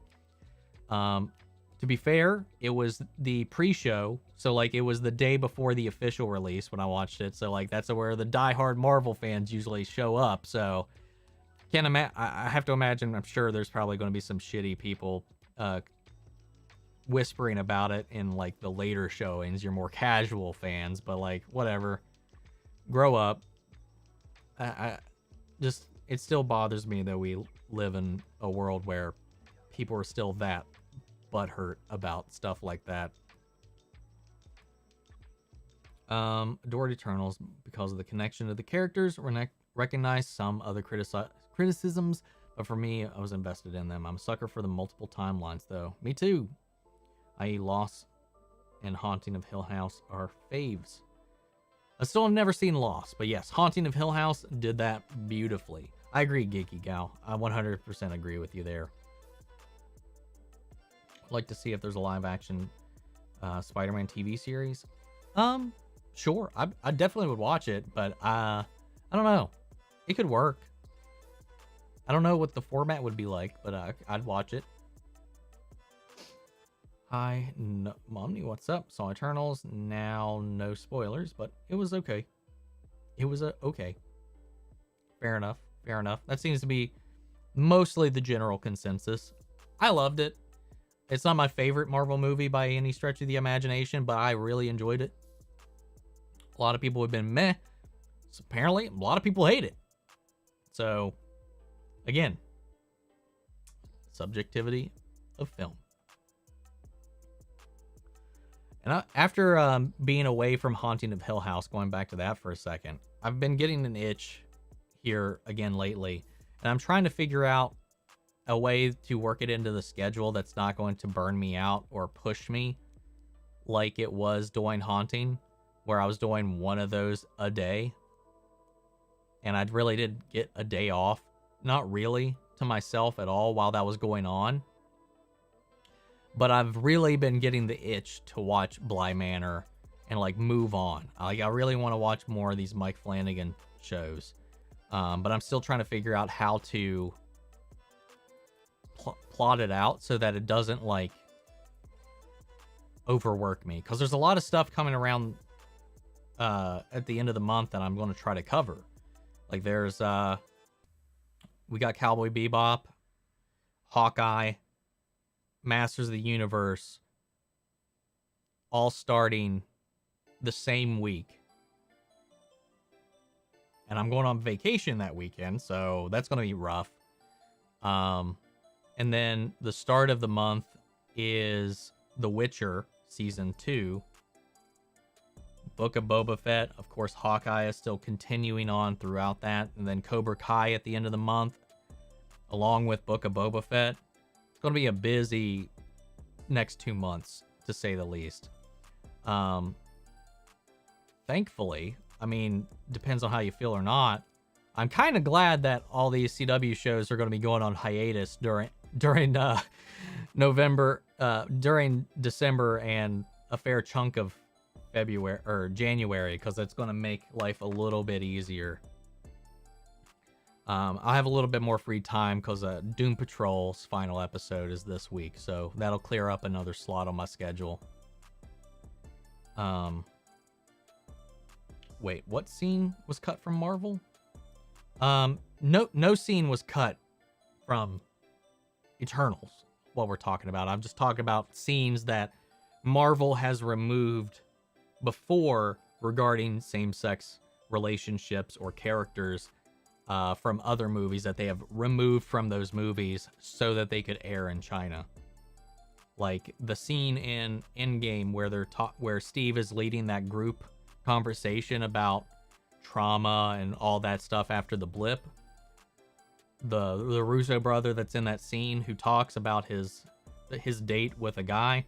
To be fair, it was the pre-show, so, like, it was the day before the official release when I watched it, so, like, that's where the diehard Marvel fans usually show up, so I have to imagine, I'm sure there's probably going to be some shitty people whispering about it in like the later showings, your more casual fans, but like, whatever, grow up. It still bothers me that we live in a world where people are still that butthurt about stuff like that. Adored Eternals because of the connection to the characters. Recognize some other criticisms, but for me, I was invested in them. I'm a sucker for the multiple timelines, though. Me too. I.e. Lost and Haunting of Hill House are faves. I still have never seen Lost, but yes, Haunting of Hill House did that beautifully. I agree, Geeky Gal. I 100% agree with you there. I'd like to see if there's a live-action Spider-Man TV series. Sure. I definitely would watch it, but I don't know. It could work. I don't know what the format would be like, but I'd watch it. Hi, Omn1, what's up? Saw Eternals. Now, no spoilers, but it was okay. It was okay. Fair enough. Fair enough. That seems to be mostly the general consensus. I loved it. It's not my favorite Marvel movie by any stretch of the imagination, but I really enjoyed it. A lot of people have been meh. So apparently, a lot of people hate it. So, again, subjectivity of film. And after being away from Haunting of Hill House, going back to that for a second, I've been getting an itch here again lately. And I'm trying to figure out a way to work it into the schedule that's not going to burn me out or push me like it was doing Haunting, where I was doing one of those a day. And I really did get a day off. Not really to myself at all while that was going on. But I've really been getting the itch to watch Bly Manor and like move on. I really want to watch more of these Mike Flanagan shows. But I'm still trying to figure out how to plot it out so that it doesn't like overwork me. Because there's a lot of stuff coming around at the end of the month that I'm going to try to cover. Like there's we got Cowboy Bebop, Hawkeye, Masters of the Universe, all starting the same week. And I'm going on vacation that weekend, so that's going to be rough. And then the start of the month is The Witcher Season 2. Book of Boba Fett. Of course, Hawkeye is still continuing on throughout that. And then Cobra Kai at the end of the month, along with Book of Boba Fett. It's going to be a busy next 2 months, to say the least. Thankfully, I mean, depends on how you feel or not, I'm kind of glad that all these CW shows are going to be going on hiatus during November, during December and a fair chunk of February or January, because that's going to make life a little bit easier. I'll have a little bit more free time because Doom Patrol's final episode is this week, so that'll clear up another slot on my schedule. Wait, what scene was cut from Marvel? No scene was cut from Eternals. What we're talking about, I'm just talking about scenes that Marvel has removed before regarding same-sex relationships or characters from other movies that they have removed from those movies so that they could air in China. Like the scene in Endgame where Steve is leading that group conversation about trauma and all that stuff after the blip. The Russo brother that's in that scene who talks about his date with a guy,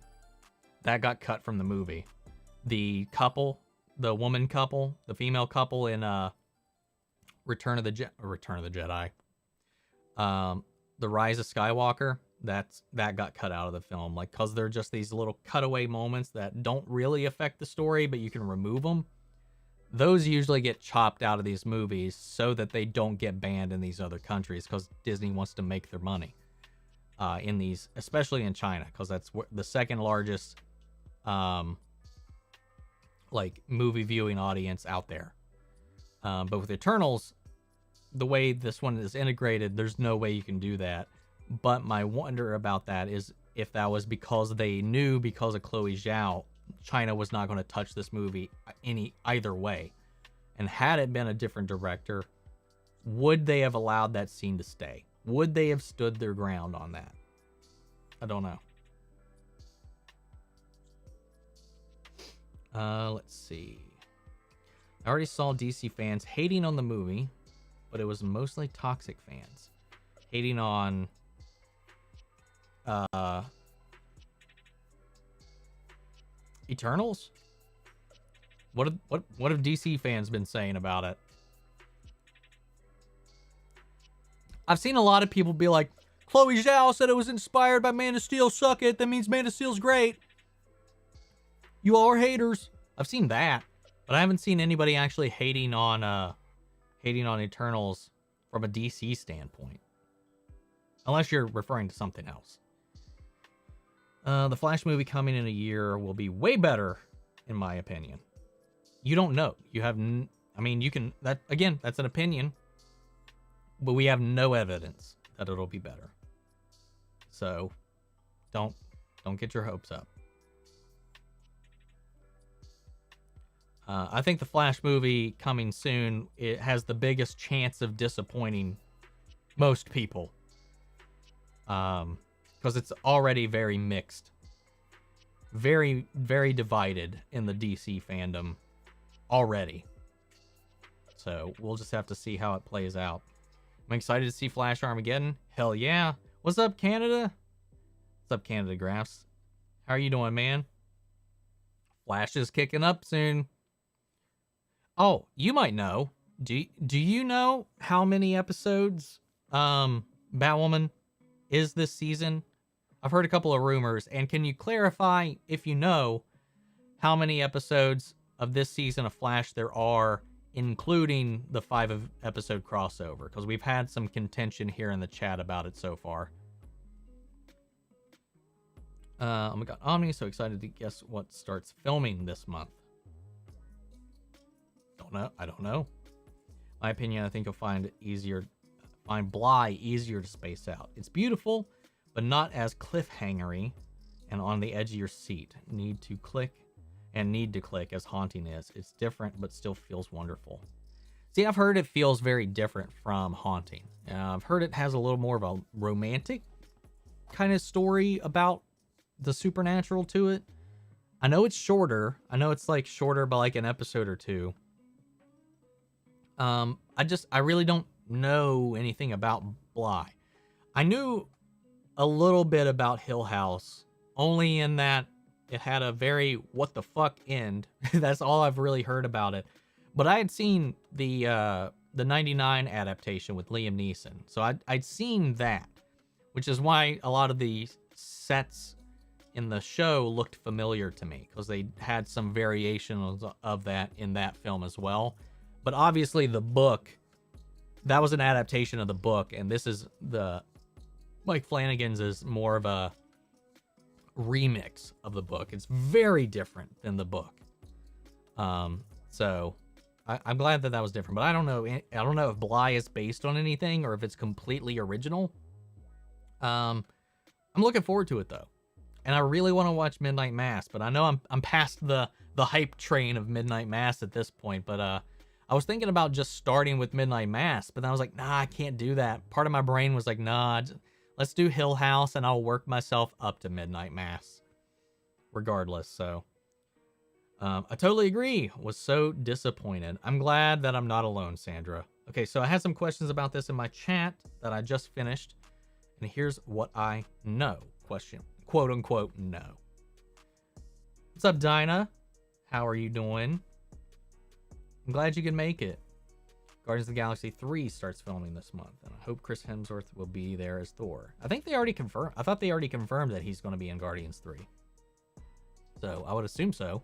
that got cut from the movie. The couple, the woman couple, the female couple in Return of the Jedi, The Rise of Skywalker, that got cut out of the film, like, because they're just these little cutaway moments that don't really affect the story, but you can remove them. Those usually get chopped out of these movies so that they don't get banned in these other countries, because Disney wants to make their money in these, especially in China, because that's the second largest like movie viewing audience out there. But with Eternals, the way this one is integrated, there's no way you can do that. But my wonder about that is if that was because they knew, because of Chloe Zhao, China was not going to touch this movie either way. And had it been a different director, would they have allowed that scene to stay? Would they have stood their ground on that? I don't know. Let's see. I already saw DC fans hating on the movie, but it was mostly toxic fans hating on Eternals. What have DC fans been saying about it? I've seen a lot of people be like, Chloe Zhao said it was inspired by Man of Steel. Suck it. That means Man of Steel's great. You all are haters. I've seen that, but I haven't seen anybody actually hating on Eternals from a DC standpoint. Unless you're referring to something else. The Flash movie coming in a year will be way better, in my opinion. You don't know. You have, I mean, you can, that again, that's an opinion, but we have no evidence that it'll be better. So, don't get your hopes up. I think the Flash movie coming soon, it has the biggest chance of disappointing most people. Because it's already very mixed. Very, very divided in the DC fandom already. So we'll just have to see how it plays out. I'm excited to see Flash Armageddon. Hell yeah. What's up, Canada? What's up, Canada Graphs? How are you doing, man? Flash is kicking up soon. Oh, you might know. Do you know how many episodes Batwoman is this season? I've heard a couple of rumors, and can you clarify, if you know, how many episodes of this season of Flash there are, including the 5-episode crossover? Because we've had some contention here in the chat about it so far. Oh my god, Omni, so excited to guess what starts filming this month. I don't know. My opinion, I think you'll find Bly easier to space out. It's beautiful, but not as cliffhangery and on the edge of your seat. Need to click as Haunting is. It's different, but still feels wonderful. See, I've heard it feels very different from Haunting. I've heard it has a little more of a romantic kind of story about the supernatural to it. I know it's shorter. I know it's like shorter by like an episode or two. I really don't know anything about Bly. I knew a little bit about Hill House, only in that it had a very what the fuck end. That's all I've really heard about it. But I had seen the 99 adaptation with Liam Neeson. So I'd seen that, which is why a lot of the sets in the show looked familiar to me, because they had some variations of that in that film as well. But obviously the book that was an adaptation of the book, and this is Mike Flanagan's is more of a remix of the book. It's very different than the book. So I'm glad that was different, but I don't know if Bly is based on anything or if it's completely original. I'm looking forward to it though, and I really want to watch Midnight Mass, but I know I'm past the hype train of Midnight Mass at this point. But I was thinking about just starting with Midnight Mass, but then I was like, nah, I can't do that. Part of my brain was like, nah, let's do Hill House, and I'll work myself up to Midnight Mass, regardless. So I totally agree. Was so disappointed. I'm glad that I'm not alone, Sandra. Okay, so I had some questions about this in my chat that I just finished. And here's what I know. Question, quote unquote, no. What's up, Dinah? How are you doing? I'm glad you could make it. Guardians of the Galaxy 3 starts filming this month, and I hope Chris Hemsworth will be there as Thor. I think they already confirmed. I thought they already confirmed that he's going to be in Guardians 3. So I would assume so.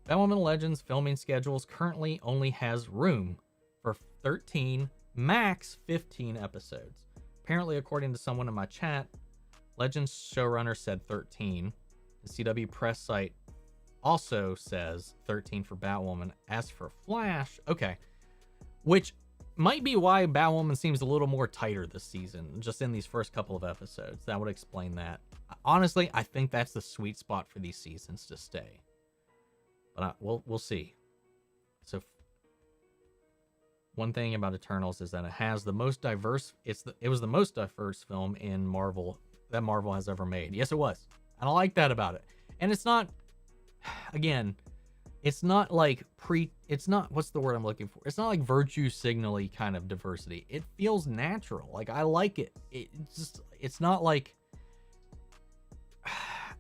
Batwoman Legends filming schedules currently only has room for 13, max 15 episodes. Apparently, according to someone in my chat, Legends showrunner said 13. The CW press site also says 13 for Batwoman. As for Flash, okay. Which might be why Batwoman seems a little more tighter this season, just in these first couple of episodes. That would explain that. Honestly, I think that's the sweet spot for these seasons to stay. But we'll see. So one thing about Eternals is that it has the most diverse. It was the most diverse film in Marvel that Marvel has ever made. Yes, it was, and I like that about it. And it's not, again, it's not like it's not, what's the word I'm looking for? It's not like virtue signal-y kind of diversity. It feels natural. Like, I like it. It's not like,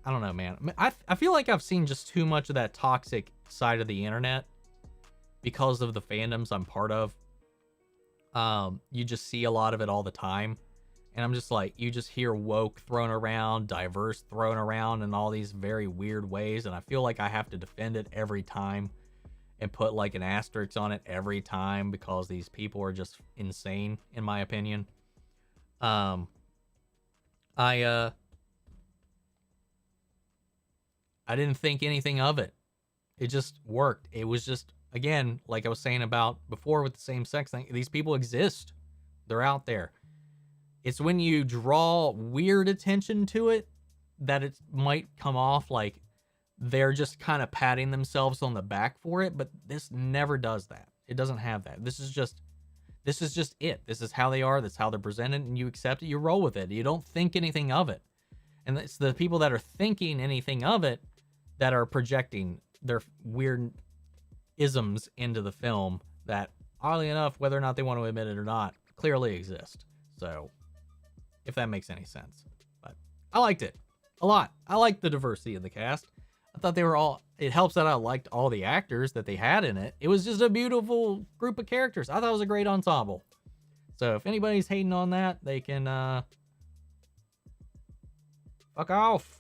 I don't know, man. I feel like I've seen just too much of that toxic side of the internet because of the fandoms I'm part of. You just see a lot of it all the time. And I'm just like, you just hear woke thrown around, diverse thrown around in all these very weird ways. And I feel like I have to defend it every time and put like an asterisk on it every time because these people are just insane, in my opinion. I didn't think anything of it. It just worked. It was just, again, like I was saying about before with the same sex thing, these people exist. They're out there. It's when you draw weird attention to it that it might come off like they're just kind of patting themselves on the back for it, but this never does that. It doesn't have that. This is just it. This is how they are. That's how they're presented, and you accept it. You roll with it. You don't think anything of it. And it's the people that are thinking anything of it that are projecting their weird isms into the film that, oddly enough, whether or not they want to admit it or not, clearly exist. So, if that makes any sense. But I liked it a lot. I liked the diversity of the cast. I thought they were all, it helps that I liked all the actors that they had in it. It was just a beautiful group of characters. I thought it was a great ensemble. So if anybody's hating on that, they can fuck off.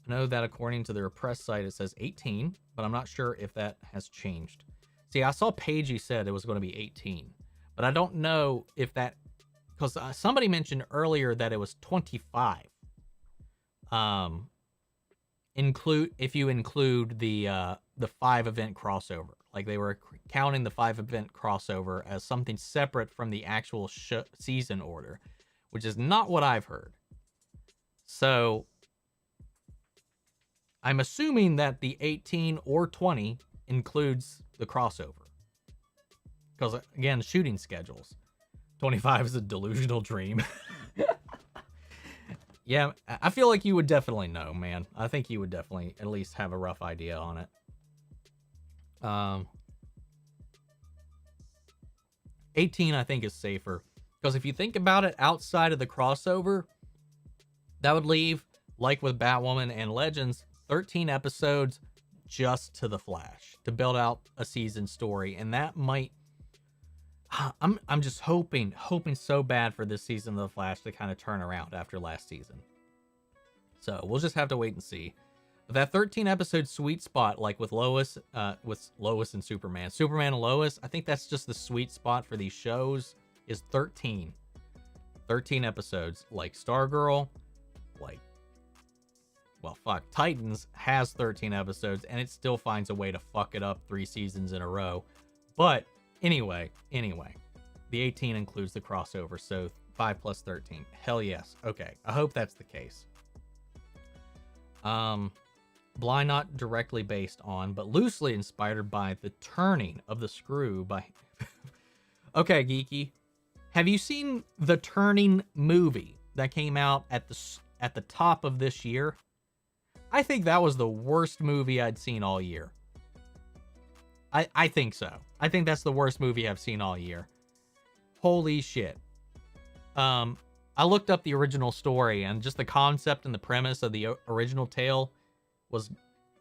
I know that according to their press site, it says 18, but I'm not sure if that has changed. See, I saw Paigey said it was going to be 18. But I don't know if that, because somebody mentioned earlier that it was 25. If you include the 5-event crossover, like they were counting the 5-event crossover as something separate from the actual season order, which is not what I've heard. So I'm assuming that the 18 or 20 includes the crossover. Because, again, shooting schedules. 25 is a delusional dream. Yeah, I feel like you would definitely know, man. I think you would definitely at least have a rough idea on it. 18, I think, is safer. Because if you think about it, outside of the crossover, that would leave, like with Batwoman and Legends, 13 episodes just to the Flash to build out a season story. And that might... I'm just hoping so bad for this season of The Flash to kind of turn around after last season. So we'll just have to wait and see. That 13 episode sweet spot, like with Lois and Superman and Lois, I think that's just the sweet spot for these shows is 13 episodes. Like Stargirl, like, well, fuck, Titans has 13 episodes and it still finds a way to fuck it up 3 seasons in a row. But anyway, the 18 includes the crossover, so 5 plus 13. Hell yes. Okay, I hope that's the case. Blind not directly based on, but loosely inspired by the turning of the screw by... Okay, Geeky. Have you seen the Turning movie that came out at the top of this year? I think that was the worst movie I'd seen all year. I think so. I think that's the worst movie I've seen all year. Holy shit. I looked up the original story, and just the concept and the premise of the original tale was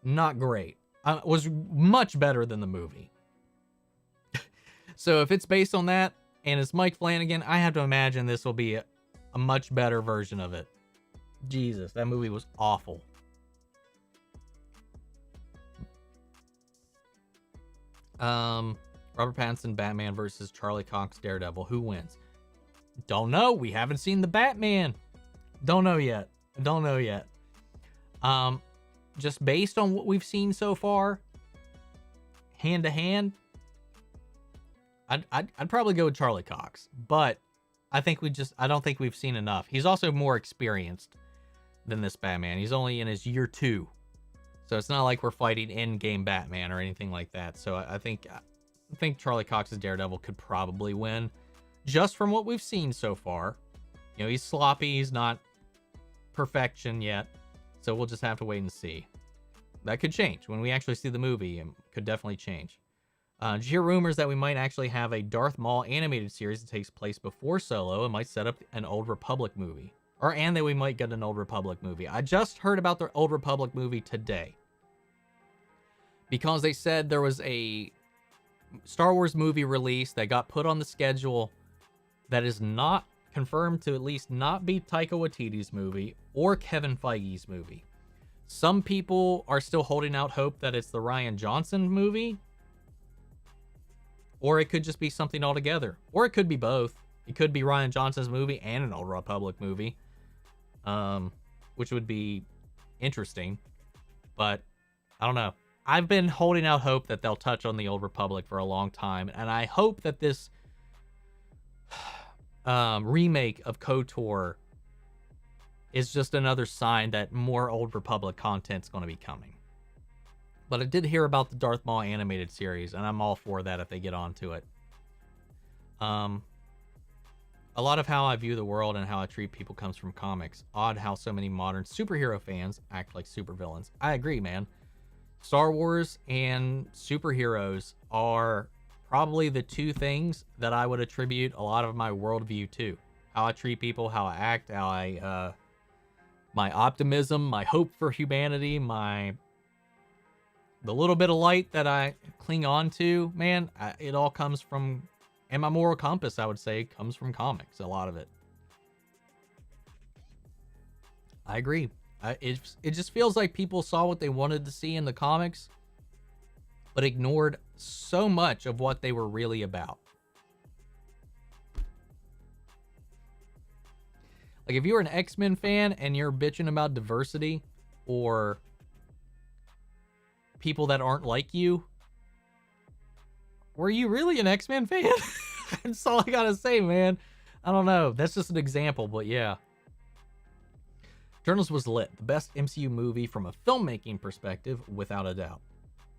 not great. Was much better than the movie. So if it's based on that, and it's Mike Flanagan, I have to imagine this will be a much better version of it. Jesus, that movie was awful. Robert Pattinson, Batman versus Charlie Cox, Daredevil. Who wins? Don't know. We haven't seen the Batman. Don't know yet. Just based on what we've seen so far, hand to hand, I'd probably go with Charlie Cox, but I don't think we've seen enough. He's also more experienced than this Batman. He's only in his year 2. So it's not like we're fighting in-game Batman or anything like that. So I think Charlie Cox's Daredevil could probably win just from what we've seen so far. You know, he's sloppy. He's not perfection yet. So we'll just have to wait and see. That could change. When we actually see the movie, it could definitely change. Did you hear rumors that we might actually have a Darth Maul animated series that takes place before Solo and might set up an Old Republic movie? And that we might get an Old Republic movie. I just heard about the Old Republic movie today. Because they said there was a Star Wars movie release that got put on the schedule that is not confirmed to at least not be Taika Waititi's movie or Kevin Feige's movie. Some people are still holding out hope that it's the Rian Johnson movie. Or it could just be something altogether. Or it could be both. It could be Rian Johnson's movie and an Old Republic movie. Which would be interesting. But I don't know. I've been holding out hope that they'll touch on the Old Republic for a long time. And I hope that this remake of KOTOR is just another sign that more Old Republic content's going to be coming. But I did hear about the Darth Maul animated series, and I'm all for that if they get onto it. A lot of how I view the world and how I treat people comes from comics. Odd how so many modern superhero fans act like supervillains. I agree, man. Star Wars and superheroes are probably the two things that I would attribute a lot of my worldview to. How I treat people, how I act, how I... my optimism, my hope for humanity, the little bit of light that I cling on to, man, it all comes from, and my moral compass, I would say, comes from comics, a lot of it. I agree. It just feels like people saw what they wanted to see in the comics, but ignored so much of what they were really about. Like, if you're an X-Men fan and you're bitching about diversity or people that aren't like you, were you really an X-Men fan? That's all I gotta say, man. I don't know. That's just an example, but yeah. Journals was lit. The best MCU movie from a filmmaking perspective, without a doubt.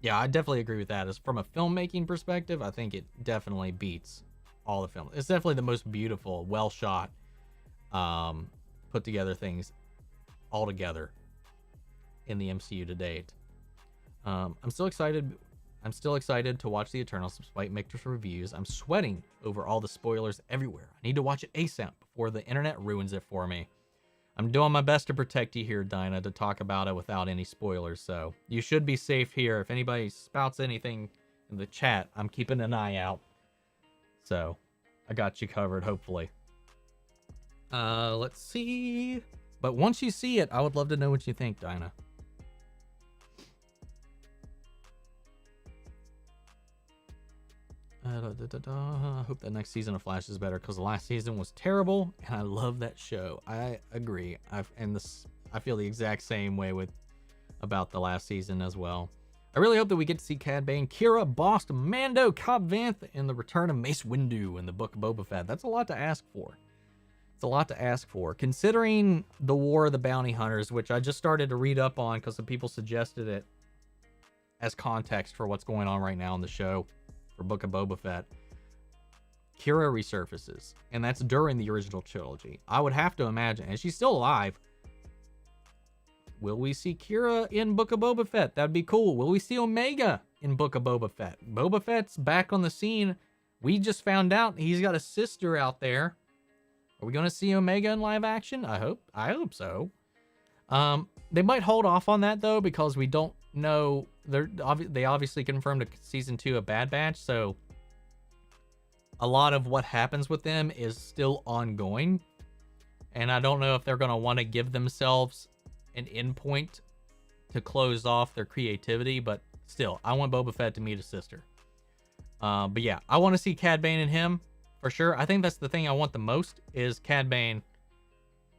Yeah, I definitely agree with that. As from a filmmaking perspective, I think it definitely beats all the films. It's definitely the most beautiful, well shot, put together things all together in the MCU to date. I'm still excited to watch The Eternals despite mixed reviews. I'm sweating over all the spoilers everywhere. I need to watch it ASAP before the internet ruins it for me. I'm doing my best to protect you here, Dinah, to talk about it without any spoilers, so you should be safe here. If anybody spouts anything in the chat, I'm keeping an eye out. So, I got you covered, hopefully. Let's see. But once you see it, I would love to know what you think, Dinah. I hope that next season of Flash is better because the last season was terrible, and I love that show. I agree. I feel the exact same way about the last season as well. I really hope that we get to see Cad Bane, Kira, Bost, Mando, Cobb Vanth, and the return of Mace Windu in the Book of Boba Fett. That's a lot to ask for. It's a lot to ask for, considering the War of the Bounty Hunters, which I just started to read up on because some people suggested it as context for what's going on right now in the show for Book of Boba Fett. Kira resurfaces, and that's during the original trilogy. I would have to imagine, and she's still alive. Will we see Kira in Book of Boba Fett? That'd be cool. Will we see Omega in Book of Boba Fett? Boba Fett's back on the scene. We just found out he's got a sister out there. Are we going to see Omega in live action? I hope so. They might hold off on that though, because we don't know. They obviously confirmed a season 2 of Bad Batch, so a lot of what happens with them is still ongoing, and I don't know if they're going to want to give themselves an endpoint to close off their creativity. But still, I want Boba Fett to meet his sister. But yeah, I want to see Cad Bane and him for sure. I think that's the thing I want the most, is Cad Bane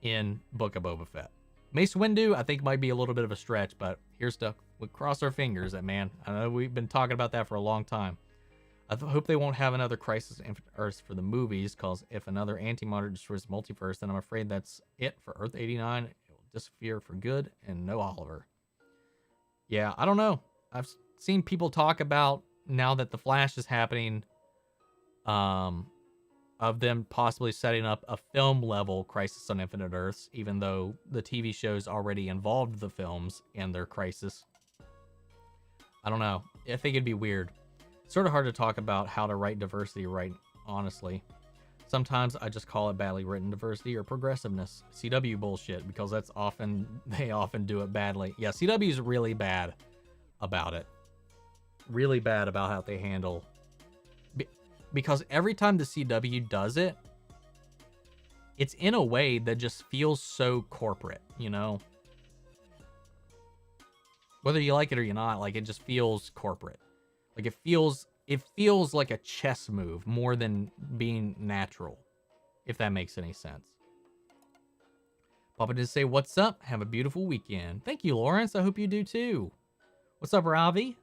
in Book of Boba Fett. Mace Windu, I think, might be a little bit of a stretch, but here's to, we'll cross our fingers that, man. I know we've been talking about that for a long time. I hope they won't have another Crisis on Earth for the movies, because if another Antimatter destroys the multiverse, then I'm afraid that's it for Earth 89. It will disappear for good, and no Oliver. Yeah, I don't know. I've seen people talk about, now that The Flash is happening, of them possibly setting up a film-level Crisis on Infinite Earths, even though the TV shows already involved the films in their Crisis. I don't know. I think it'd be weird. It's sort of hard to talk about how to write diversity right, honestly. Sometimes I just call it badly written diversity or progressiveness. CW bullshit, because they often do it badly. Yeah, CW's really bad about it. Really bad about how they handle... Because every time the CW does it, it's in a way that just feels so corporate, you know? Whether you like it or you're not, like, it just feels corporate. Like, it feels like a chess move more than being natural, if that makes any sense. Papa did say, what's up? Have a beautiful weekend. Thank you, Lawrence. I hope you do too. What's up, Ravi?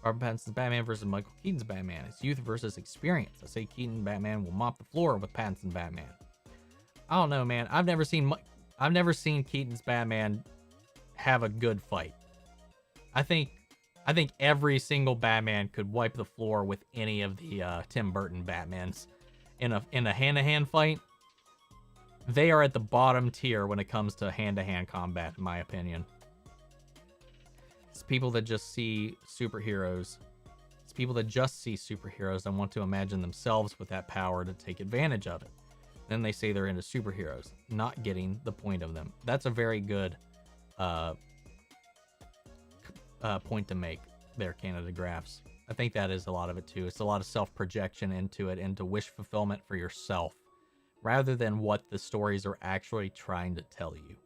Robert Pattinson's Batman versus Michael Keaton's Batman. It's youth versus experience. I say Keaton Batman will mop the floor with Pattinson Batman. I don't know, man. I've never seen Keaton's Batman have a good fight. I think every single Batman could wipe the floor with any of the Tim Burton Batmans in a hand-to-hand fight. They are at the bottom tier when it comes to hand-to-hand combat, in my opinion. It's people that just see superheroes. It's people that just see superheroes and want to imagine themselves with that power to take advantage of it. Then they say they're into superheroes, not getting the point of them. That's a very good point to make there, Canada Graphs. I think that is a lot of it too. It's a lot of self-projection into it, into wish fulfillment for yourself, rather than what the stories are actually trying to tell you.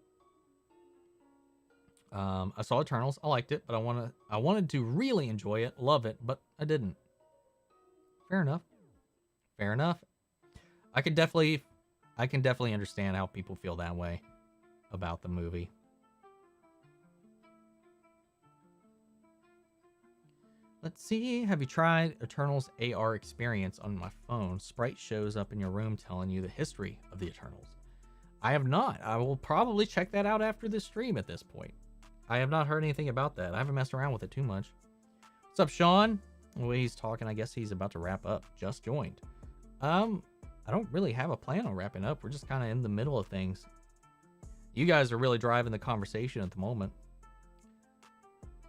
I saw Eternals. I liked it, but I wanted to really enjoy it, love it, but I didn't. Fair enough. Fair enough. I can definitely understand how people feel that way about the movie. Let's see. Have you tried Eternals AR experience on my phone? Sprite shows up in your room telling you the history of the Eternals. I have not. I will probably check that out after this stream at this point. I have not heard anything about that. I haven't messed around with it too much. What's up, Sean? The way he's talking, I guess he's about to wrap up. Just joined. I don't really have a plan on wrapping up. We're just kind of in the middle of things. You guys are really driving the conversation at the moment.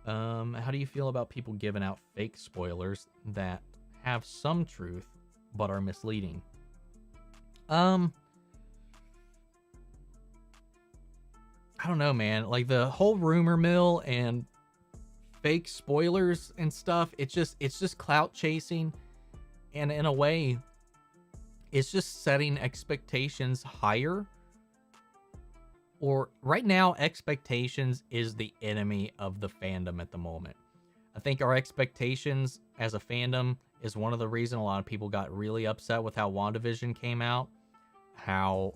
How do you feel about people giving out fake spoilers that have some truth but are misleading? I don't know, man. Like, the whole rumor mill and fake spoilers and stuff, it's just clout chasing, and in a way, it's just setting expectations higher. Or right now, expectations is the enemy of the fandom at the moment. I think our expectations as a fandom is one of the reasons a lot of people got really upset with how WandaVision came out, how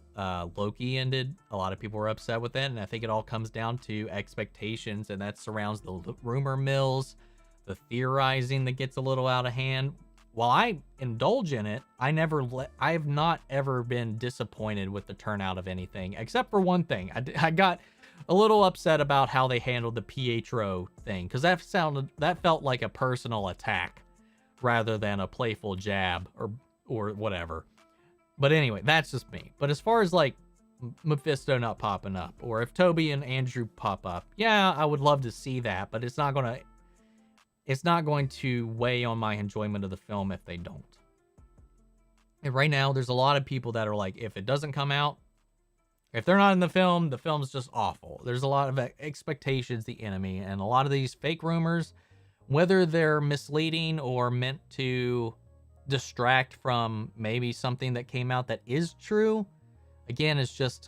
Loki ended. A lot of people were upset with it, and I think it all comes down to expectations, and that surrounds the rumor mills, the theorizing that gets a little out of hand. While I indulge in it, I have not ever been disappointed with the turnout of anything, except for one thing. I got a little upset about how they handled the Pietro thing, because that felt like a personal attack rather than a playful jab or whatever. But anyway, that's just me. But as far as like Mephisto not popping up, or if Toby and Andrew pop up, yeah, I would love to see that, but it's not going to weigh on my enjoyment of the film if they don't. And right now, there's a lot of people that are like, if it doesn't come out, if they're not in the film's just awful. There's a lot of expectations, the enemy, and a lot of these fake rumors, whether they're misleading or meant to distract from maybe something that came out that is true, again, it's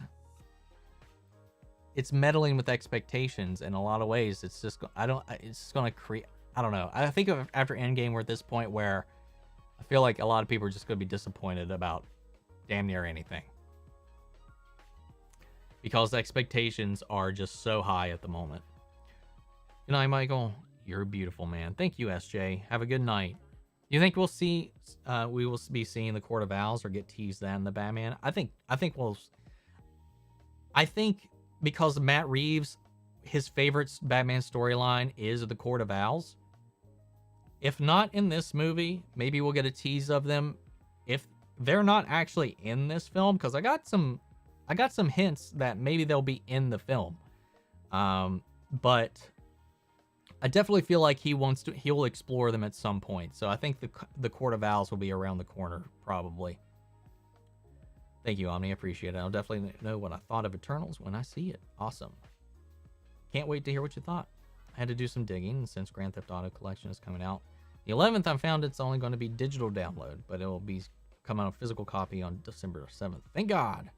meddling with expectations in a lot of ways. It's just going to create, I don't know. I think after Endgame, we're at this point where I feel like a lot of people are just going to be disappointed about damn near anything, because the expectations are just so high at the moment. Good night, Michael. You're a beautiful man. Thank you, SJ. Have a good night. You think we will be seeing the Court of Owls or get teased that in the Batman? I think because Matt Reeves, his favorite Batman storyline is the Court of Owls. If not in this movie, maybe we'll get a tease of them if they're not actually in this film, because I got some hints that maybe they'll be in the film. But I definitely feel like he will explore them at some point. So I think the Court of Owls will be around the corner, probably. Thank you, Omni. I appreciate it. I'll definitely know what I thought of Eternals when I see it. Awesome. Can't wait to hear what you thought. I had to do some digging since Grand Theft Auto Collection is coming out. The 11th, I found it's only going to be digital download, but it will come out a physical copy on December 7th. Thank God.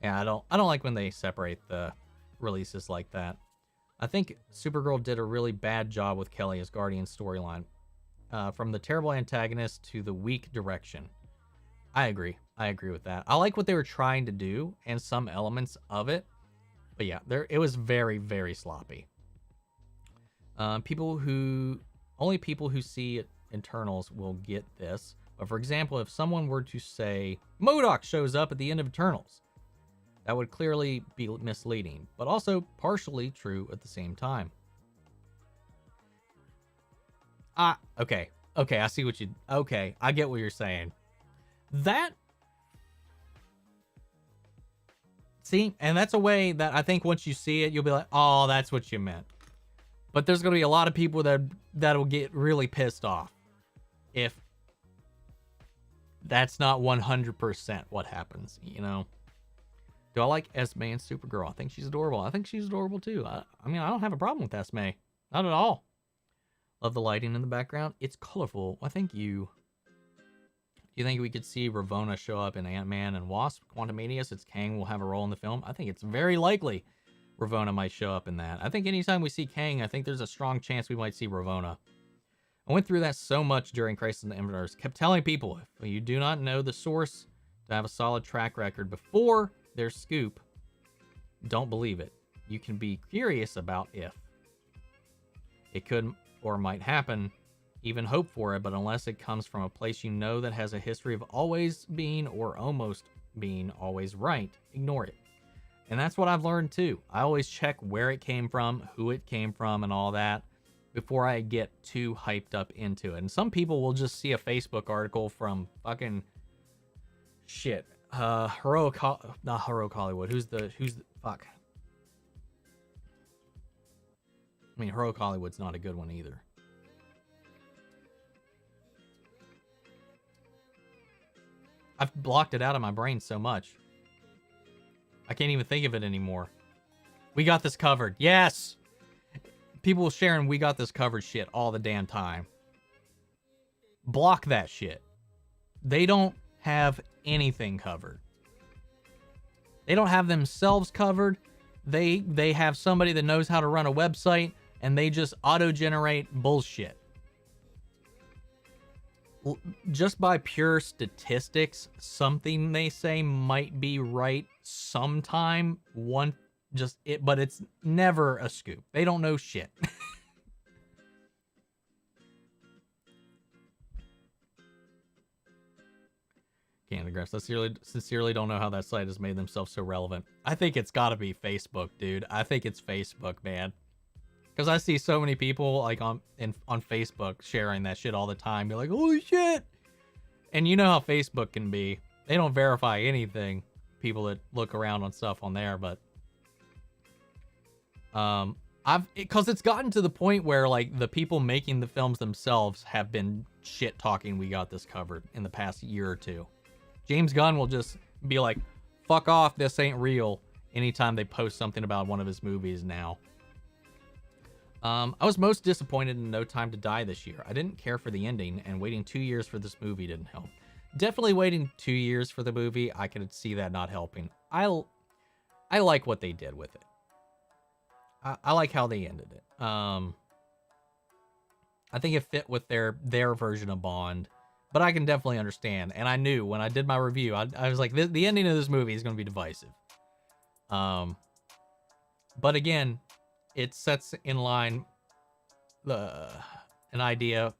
Yeah, I don't like when they separate the releases like that. I think Supergirl did a really bad job with Kelly as Guardian storyline. From the terrible antagonist to the weak direction. I agree with that. I like what they were trying to do and some elements of it. But yeah, it was very, very sloppy. Only people who see Eternals will get this. But for example, if someone were to say, MODOK shows up at the end of Eternals, that would clearly be misleading, but also partially true at the same time. Okay, I see what I get what you're saying. And that's a way that I think once you see it, you'll be like, oh, that's what you meant. But there's going to be a lot of people that'll get really pissed off if that's not 100% what happens, you know? Do I like Esme and Supergirl? I think she's adorable. I think she's adorable too. I mean, I don't have a problem with Esme. Not at all. Love the lighting in the background. It's colorful. Well, thank you. Do you think we could see Ravonna show up in Ant-Man and Wasp? Quantumania, since Kang will have a role in the film? I think it's very likely Ravonna might show up in that. I think anytime we see Kang, I think there's a strong chance we might see Ravonna. I went through that so much during Crisis on the Infinite. Kept telling people, if you do not know the source to have a solid track record before their scoop, don't believe it. You can be curious about if it could or might happen, even hope for it, but unless it comes from a place you know that has a history of always being or almost being always right, ignore it. And that's what I've learned too. I always check where it came from, who it came from, and all that before I get too hyped up into it. And some people will just see a Facebook article from fucking shit. Not Heroic Hollywood. Who's the fuck? I mean, Heroic Hollywood's not a good one either. I've blocked it out of my brain so much. I can't even think of it anymore. We got this covered. Yes! People sharing we got this covered shit all the damn time. Block that shit. They don't have anything covered. They don't have themselves covered. They have somebody that knows how to run a website, and they just auto-generate bullshit. just by pure statistics, something they say might be right sometime. But it's never a scoop. They don't know shit. Candagraphs. Sincerely don't know how that site has made themselves so relevant. I think it's got to be Facebook, dude. I think it's Facebook, man. Because I see so many people like on Facebook sharing that shit all the time. You're like, holy shit! And you know how Facebook can be. They don't verify anything. People that look around on stuff on there, but because it's gotten to the point where like the people making the films themselves have been shit talking We Got This Covered in the past year or two. James Gunn will just be like, fuck off, this ain't real, anytime they post something about one of his movies now. I was most disappointed in No Time to Die this year. I didn't care for the ending, and waiting 2 years for this movie didn't help. Definitely waiting 2 years for the movie, I could see that not helping. I like what they did with it. I like how they ended it. I think it fit with their version of Bond, but I can definitely understand. And I knew when I did my review, I was like, the ending of this movie is going to be divisive. But again, it sets in line an idea,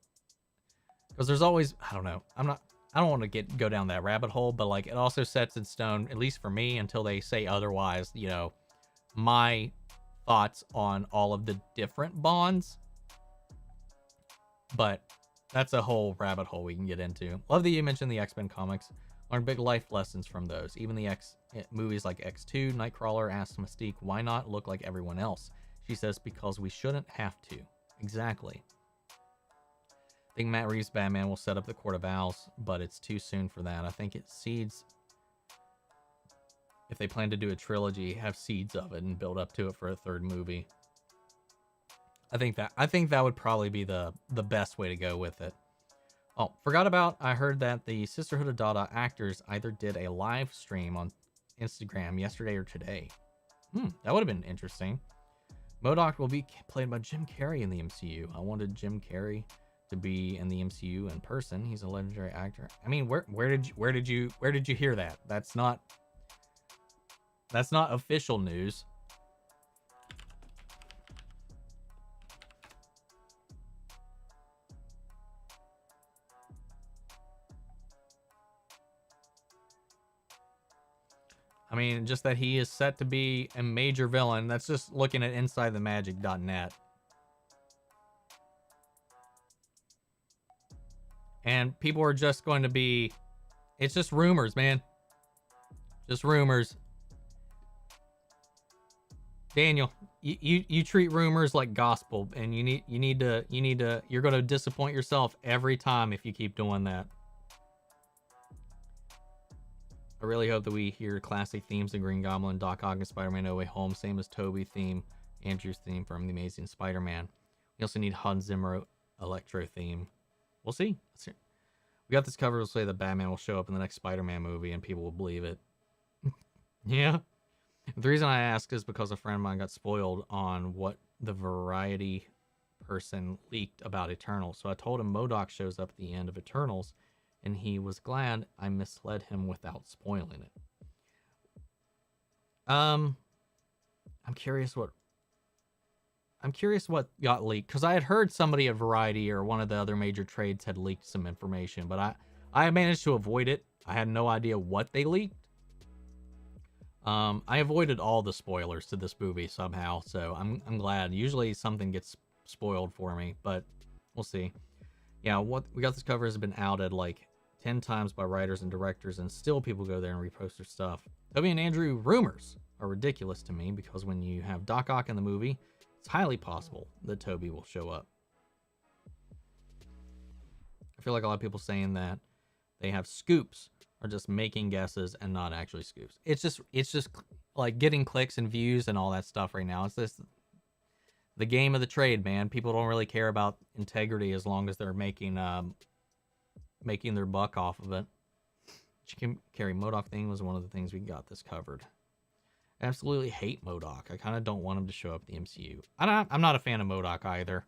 because there's always, I don't know, I don't want to go down that rabbit hole, but like it also sets in stone, at least for me, until they say otherwise, you know, my thoughts on all of the different Bonds. But that's a whole rabbit hole we can get into. Love that you mentioned the X-Men comics. Learn big life lessons from those. Even the movies like X2, Nightcrawler asks Mystique, why not look like everyone else? She says, because we shouldn't have to. Exactly. I think Matt Reeves' Batman will set up the Court of Owls, but it's too soon for that. I think it seeds, if they plan to do a trilogy, have seeds of it and build up to it for a third movie. I think that would probably be the best way to go with it. Oh, forgot about, I heard that the Sisterhood of Dada actors either did a live stream on Instagram yesterday or today. That would have been interesting. MODOK will be played by Jim Carrey in the MCU. I wanted Jim Carrey to be in the MCU in person. He's a legendary actor. I mean, where did you hear that? That's not official news. I mean, just that he is set to be a major villain. That's just looking at InsideTheMagic.net. And people are just going to be... It's just rumors, man. Just rumors. Daniel, you treat rumors like gospel, and you're going to disappoint yourself every time if you keep doing that. I really hope that we hear classic themes in Green Goblin, Doc Ock, and Spider-Man No Way Home, same as Toby theme, Andrew's theme from The Amazing Spider-Man. We also need Hans Zimmer Electro theme. We'll see. We got this cover. We'll say that Batman will show up in the next Spider-Man movie, and people will believe it. Yeah. The reason I ask is because a friend of mine got spoiled on what the Variety person leaked about Eternals. So I told him MODOK shows up at the end of Eternals, and he was glad I misled him without spoiling it. I'm curious what got leaked, because I had heard somebody at Variety or one of the other major trades had leaked some information, but I managed to avoid it. I had no idea what they leaked. I avoided all the spoilers to this movie somehow, so I'm glad. Usually something gets spoiled for me, but we'll see. Yeah, what We Got This cover has been outed like 10 times by writers and directors, and still people go there and repost their stuff. Toby and Andrew rumors are ridiculous to me, because when you have Doc Ock in the movie, it's highly possible that Toby will show up. I feel like a lot of people saying that they have scoops are just making guesses and not actually scoops. It's just like getting clicks and views and all that stuff right now. It's just the game of the trade, man. People don't really care about integrity as long as they're making their buck off of it. Jim Carrey MODOK thing was one of the things we got this covered. I absolutely hate MODOK. I kind of don't want him to show up in the MCU. I'm not a fan of MODOK either.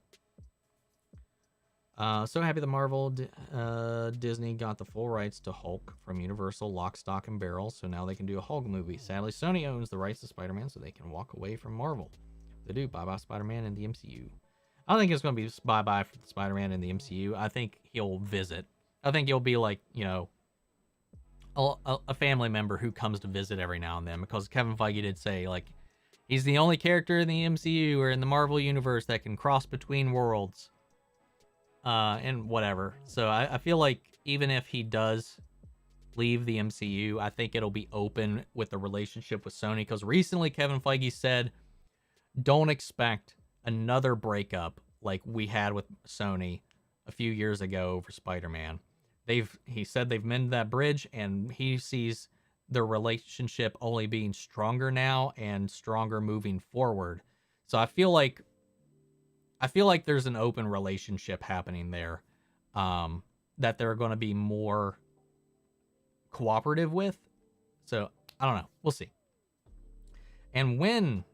So happy that Disney got the full rights to Hulk from Universal lock, stock, and barrel, so now they can do a Hulk movie. Sadly, Sony owns the rights to Spider-Man, so they can walk away from Marvel. They do. Bye-bye Spider-Man in the MCU. I don't think it's going to be bye-bye for Spider-Man in the MCU. I think he'll visit. I think he'll be like, you know, a family member who comes to visit every now and then, because Kevin Feige did say, like, he's the only character in the MCU or in the Marvel universe that can cross between worlds. And whatever. So I feel like even if he does leave the MCU, I think it'll be open with the relationship with Sony, because recently Kevin Feige said, don't expect another breakup like we had with Sony a few years ago over Spider-Man. He said they've mended that bridge, and he sees their relationship only being stronger now and stronger moving forward. So I feel like there's an open relationship happening there, that they're going to be more cooperative with. So I don't know. We'll see. And when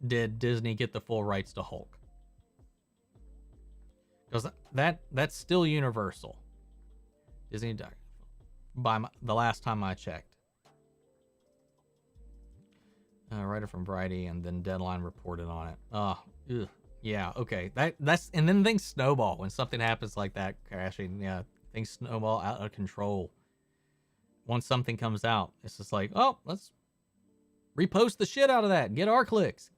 did Disney get the full rights to Hulk? Because that's still Universal. Disney, by the last time I checked. Writer from Variety, and then Deadline reported on it. Ugh. Yeah, okay. That's and then things snowball when something happens like that, crashing. Yeah, things snowball out of control. Once something comes out, it's just like, oh, let's repost the shit out of that and get our clicks.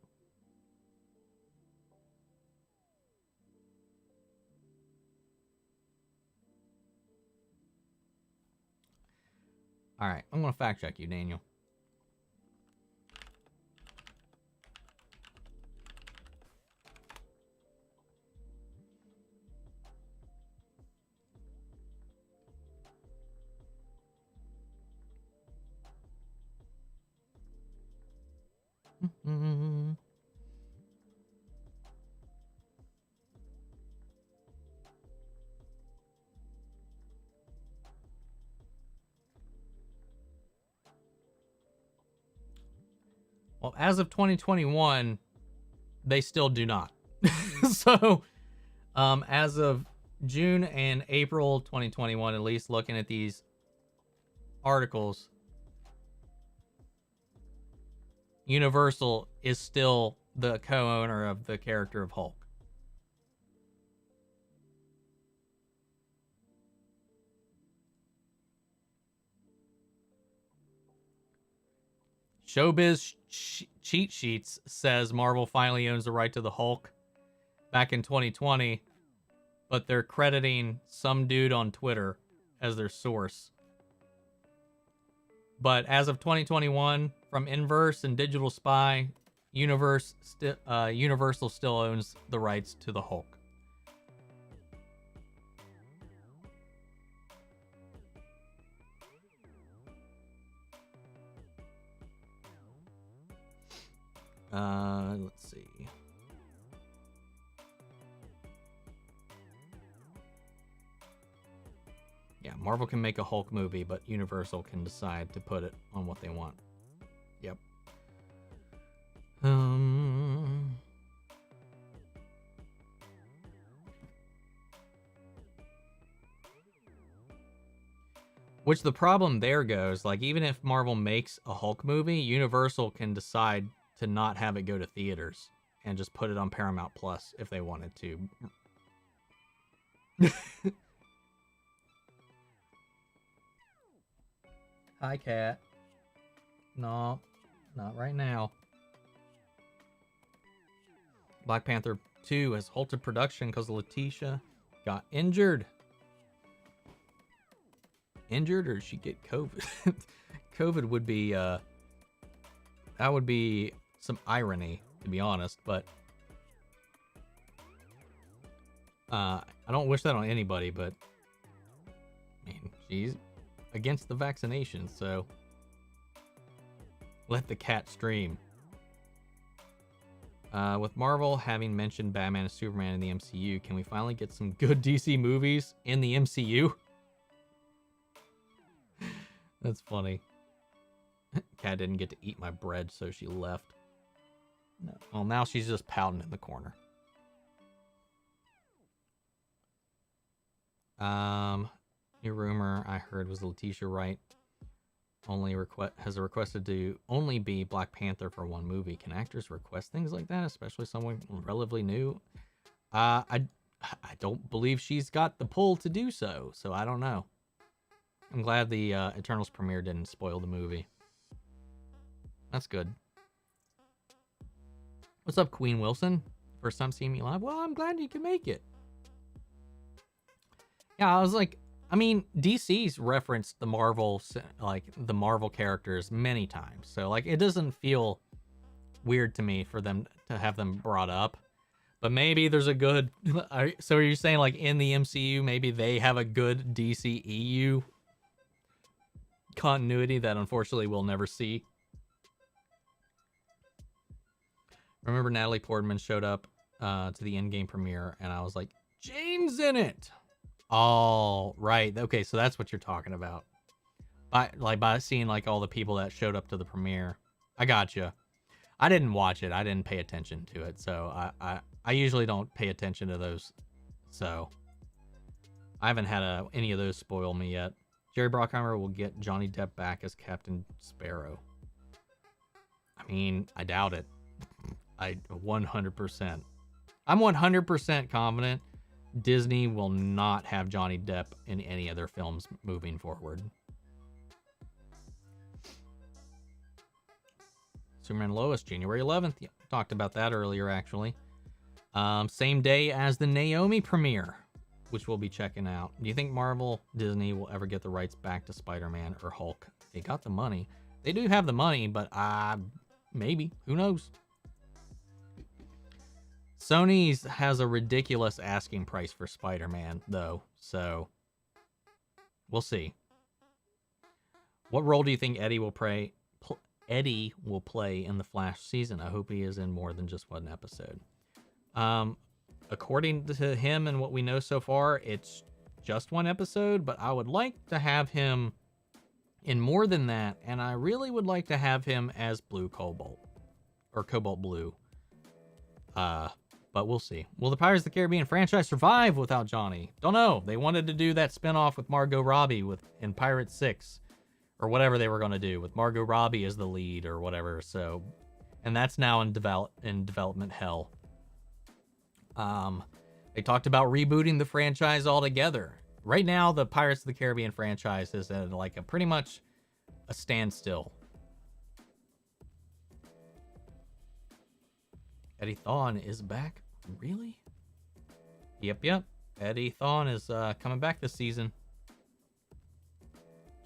All right, I'm gonna fact check you, Daniel. Well, as of 2021, they still do not. So, as of June and April 2021, at least looking at these articles, Universal is still the co-owner of the character of Hulk. Showbiz Cheat Sheets says Marvel finally owns the right to the Hulk back in 2020, but they're crediting some dude on Twitter as their source. But as of 2021, from Inverse and Digital Spy, Universal still owns the rights to the Hulk. Let's see. Yeah, Marvel can make a Hulk movie, but Universal can decide to put it on what they want. Yep. Which the problem there goes, like, even if Marvel makes a Hulk movie, Universal can decide to not have it go to theaters and just put it on Paramount Plus if they wanted to. Hi, cat. No, not right now. Black Panther 2 has halted production because Letitia got injured. Injured, or did she get COVID? COVID would be, that would be some irony, to be honest, but I don't wish that on anybody, but I mean, she's against the vaccination, so let the cat stream. With Marvel having mentioned Batman and Superman in the MCU, can we finally get some good DC movies in the MCU? That's funny. Cat didn't get to eat my bread, so she left. No. Well, now she's just pouting in the corner. New rumor I heard was Letitia Wright has requested to only be Black Panther for one movie. Can actors request things like that, especially someone relatively new? I don't believe she's got the pull to do so, so I don't know. I'm glad the Eternals premiere didn't spoil the movie. That's good. What's up, Queen Wilson? First time seeing me live? Well, I'm glad you can make it. Yeah, I was like, I mean, DC's referenced the Marvel characters many times. So, like, it doesn't feel weird to me for them to have them brought up. But maybe there's a good... So are you saying, like, in the MCU, maybe they have a good DCEU continuity that unfortunately we'll never see? Remember Natalie Portman showed up to the Endgame premiere, and I was like, Jane's in it! Oh, right. Okay, so that's what you're talking about. By seeing, like, all the people that showed up to the premiere. I gotcha. I didn't watch it. I didn't pay attention to it, so I usually don't pay attention to those. So I haven't had any of those spoil me yet. Jerry Bruckheimer will get Johnny Depp back as Captain Sparrow. I mean, I doubt it. 100%. I'm 100% confident Disney will not have Johnny Depp in any of their films moving forward. Superman Lois, January 11th. Yeah, talked about that earlier, actually. Same day as the Naomi premiere, which we'll be checking out. Do you think Marvel Disney will ever get the rights back to Spider-Man or Hulk? They got the money. They do have the money, but maybe. Who knows? Sony's has a ridiculous asking price for Spider-Man, though, so we'll see. What role do you think Eddie will play in the Flash season? I hope he is in more than just one episode. According to him and what we know so far, it's just one episode, but I would like to have him in more than that, and I really would like to have him as Blue Cobalt, or Cobalt Blue. But we'll see. Will the Pirates of the Caribbean franchise survive without Johnny? Don't know. They wanted to do that spinoff with Margot Robbie in Pirates 6, or whatever they were going to do with Margot Robbie as the lead or whatever. So, and that's now in development hell. They talked about rebooting the franchise altogether. Right now, the Pirates of the Caribbean franchise is at like pretty much a standstill. Eddie Thawne is back? Really? Yep. Eddie Thawne is coming back this season.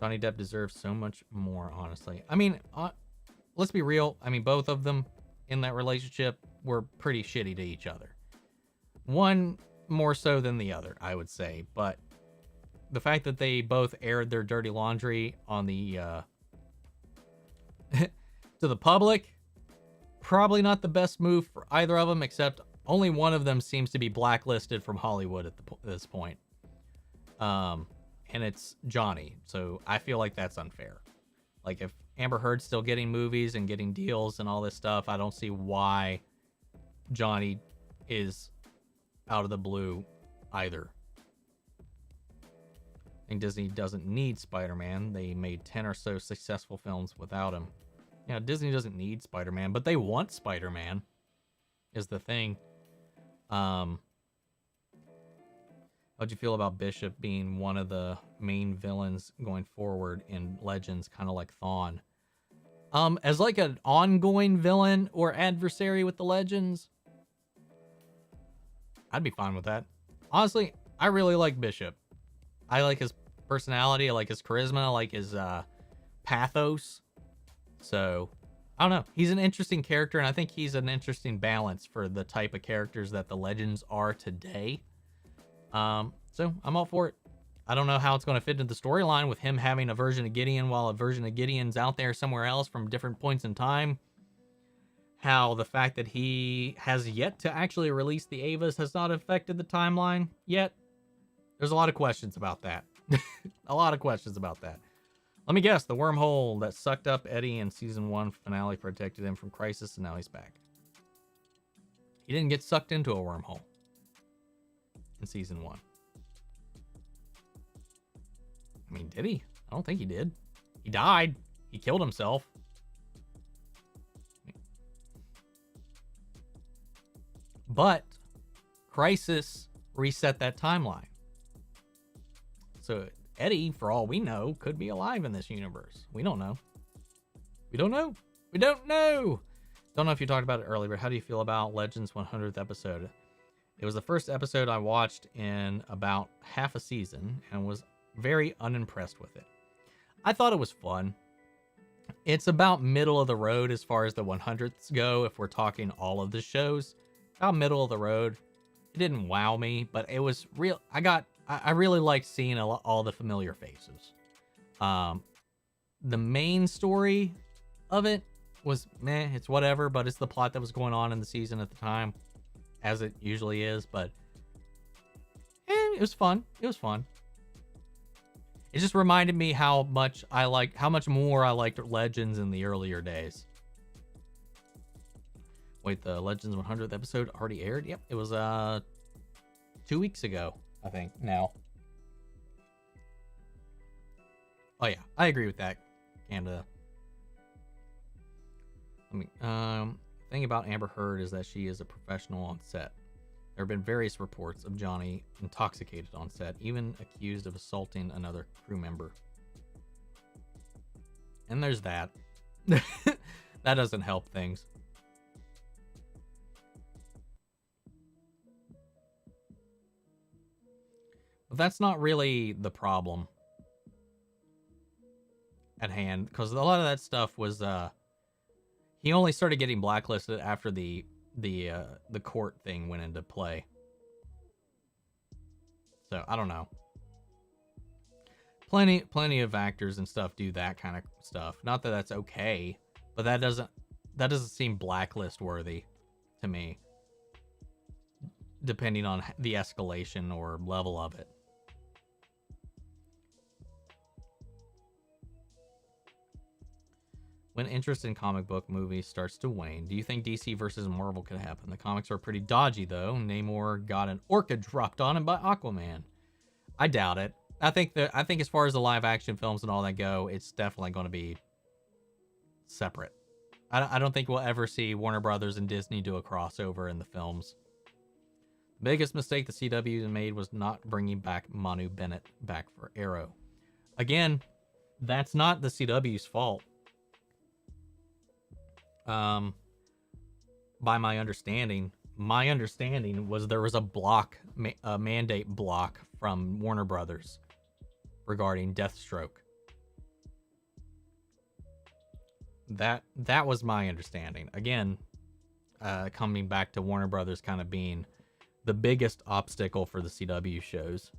Johnny Depp deserves so much more, honestly. I mean, let's be real. I mean, both of them in that relationship were pretty shitty to each other. One more so than the other, I would say. But the fact that they both aired their dirty laundry on the to the public, probably not the best move for either of them, except only one of them seems to be blacklisted from Hollywood at this point. And it's Johnny. So I feel like that's unfair. Like, if Amber Heard's still getting movies and getting deals and all this stuff, I don't see why Johnny is out of the blue either. I think Disney doesn't need Spider-Man. They made 10 or so successful films without him. Yeah, Disney doesn't need Spider-Man, but they want Spider-Man, is the thing. How'd you feel about Bishop being one of the main villains going forward in Legends, kind of like Thawne? As like an ongoing villain or adversary with the Legends, I'd be fine with that. Honestly, I really like Bishop. I like his personality, I like his charisma, I like his pathos. So, I don't know. He's an interesting character, and I think he's an interesting balance for the type of characters that the Legends are today. So, I'm all for it. I don't know how it's going to fit into the storyline with him having a version of Gideon while a version of Gideon's out there somewhere else from different points in time. How the fact that he has yet to actually release the Avas has not affected the timeline yet. There's a lot of questions about that. A lot of questions about that. Let me guess, the wormhole that sucked up Eddie in season 1 finale protected him from Crisis, and now he's back. He didn't get sucked into a wormhole in season 1. I mean, did he? I don't think he did. He died. He killed himself. But Crisis reset that timeline. So Eddie, for all we know, could be alive in this universe. We don't know. We don't know. We don't know. Don't know if you talked about it earlier, but how do you feel about Legends 100th episode? It was the first episode I watched in about half a season and was very unimpressed with it. I thought it was fun. It's about middle of the road as far as the 100ths go, if we're talking all of the shows. About middle of the road. It didn't wow me, but it was real. I really liked seeing all the familiar faces. The main story of it was meh, it's whatever, but it's the plot that was going on in the season at the time, as it usually is. But it was fun. It was fun. It just reminded me how much more I liked Legends in the earlier days. Wait, the Legends 100th episode already aired? Yep, it was 2 weeks ago, I think, now. Oh yeah, I agree with that, Canada. Thing about Amber Heard is that she is a professional on set. There have been various reports of Johnny intoxicated on set, even accused of assaulting another crew member. And there's that. That doesn't help things. But that's not really the problem at hand, because a lot of that stuff was he only started getting blacklisted after the court thing went into play. So I don't know. Plenty of actors and stuff do that kind of stuff. Not that that's okay, but that doesn't seem blacklist worthy to me, depending on the escalation or level of it. When interest in comic book movies starts to wane, do you think DC versus Marvel could happen? The comics are pretty dodgy, though. Namor got an orca dropped on him by Aquaman. I doubt it. I think as far as the live action films and all that go, it's definitely going to be separate. I don't think we'll ever see Warner Brothers and Disney do a crossover in the films. The biggest mistake the CW made was not bringing back Manu Bennett back for Arrow. Again, that's not the CW's fault. By my understanding was there was a mandate block from Warner Brothers regarding Deathstroke. That was my understanding. Again, coming back to Warner Brothers kind of being the biggest obstacle for the CW shows.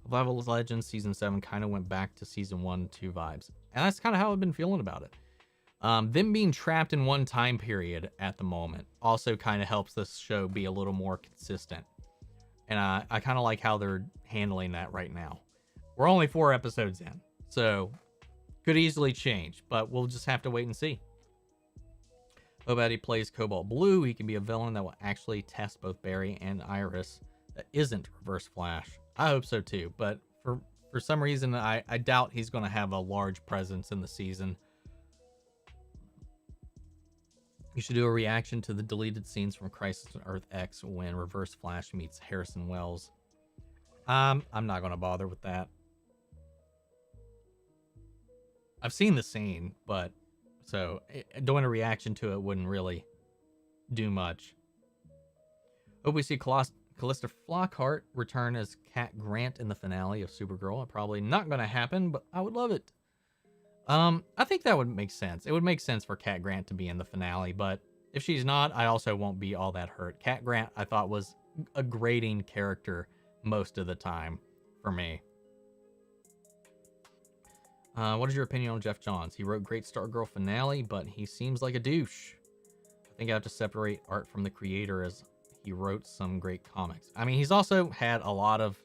Level of Legends Season 7 kind of went back to Season 1, 2 vibes. And that's kind of how I've been feeling about it. Them being trapped in one time period at the moment also kind of helps this show be a little more consistent. And I kind of like how they're handling that right now. We're only 4 episodes in, so could easily change, but we'll just have to wait and see. Hope Eddie plays Cobalt Blue. He can be a villain that will actually test both Barry and Iris that isn't Reverse Flash. I hope so too, but for some reason I doubt he's going to have a large presence in the season. You should do a reaction to the deleted scenes from Crisis on Earth X when Reverse Flash meets Harrison Wells. I'm not going to bother with that. I've seen the scene, but so doing a reaction to it wouldn't really do much. Hope we see Callista Flockhart return as Cat Grant in the finale of Supergirl. Probably not going to happen, but I would love it. I think that would make sense. It would make sense for Cat Grant to be in the finale, but if she's not, I also won't be all that hurt. Cat Grant, I thought, was a grating character most of the time for me. What is your opinion on Jeff Johns? He wrote great Stargirl finale, but he seems like a douche. I think I have to separate art from the creator, as he wrote some great comics. I mean, he's also had a lot of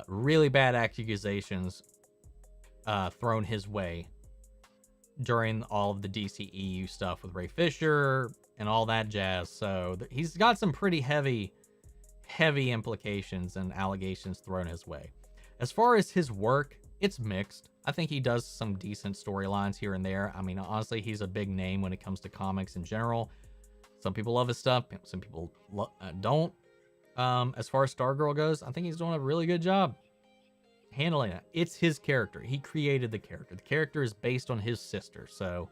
really bad accusations thrown his way during all of the DCEU stuff with Ray Fisher and all that jazz. So he's got some pretty heavy implications and allegations thrown his way. As far as his work, it's mixed. I think he does some decent storylines here and there. I mean, honestly, he's a big name when it comes to comics in general. Some people love his stuff, some people don't. As far as Stargirl goes, I think he's doing a really good job handling it. It's his character. He created the character. The character is based on his sister, so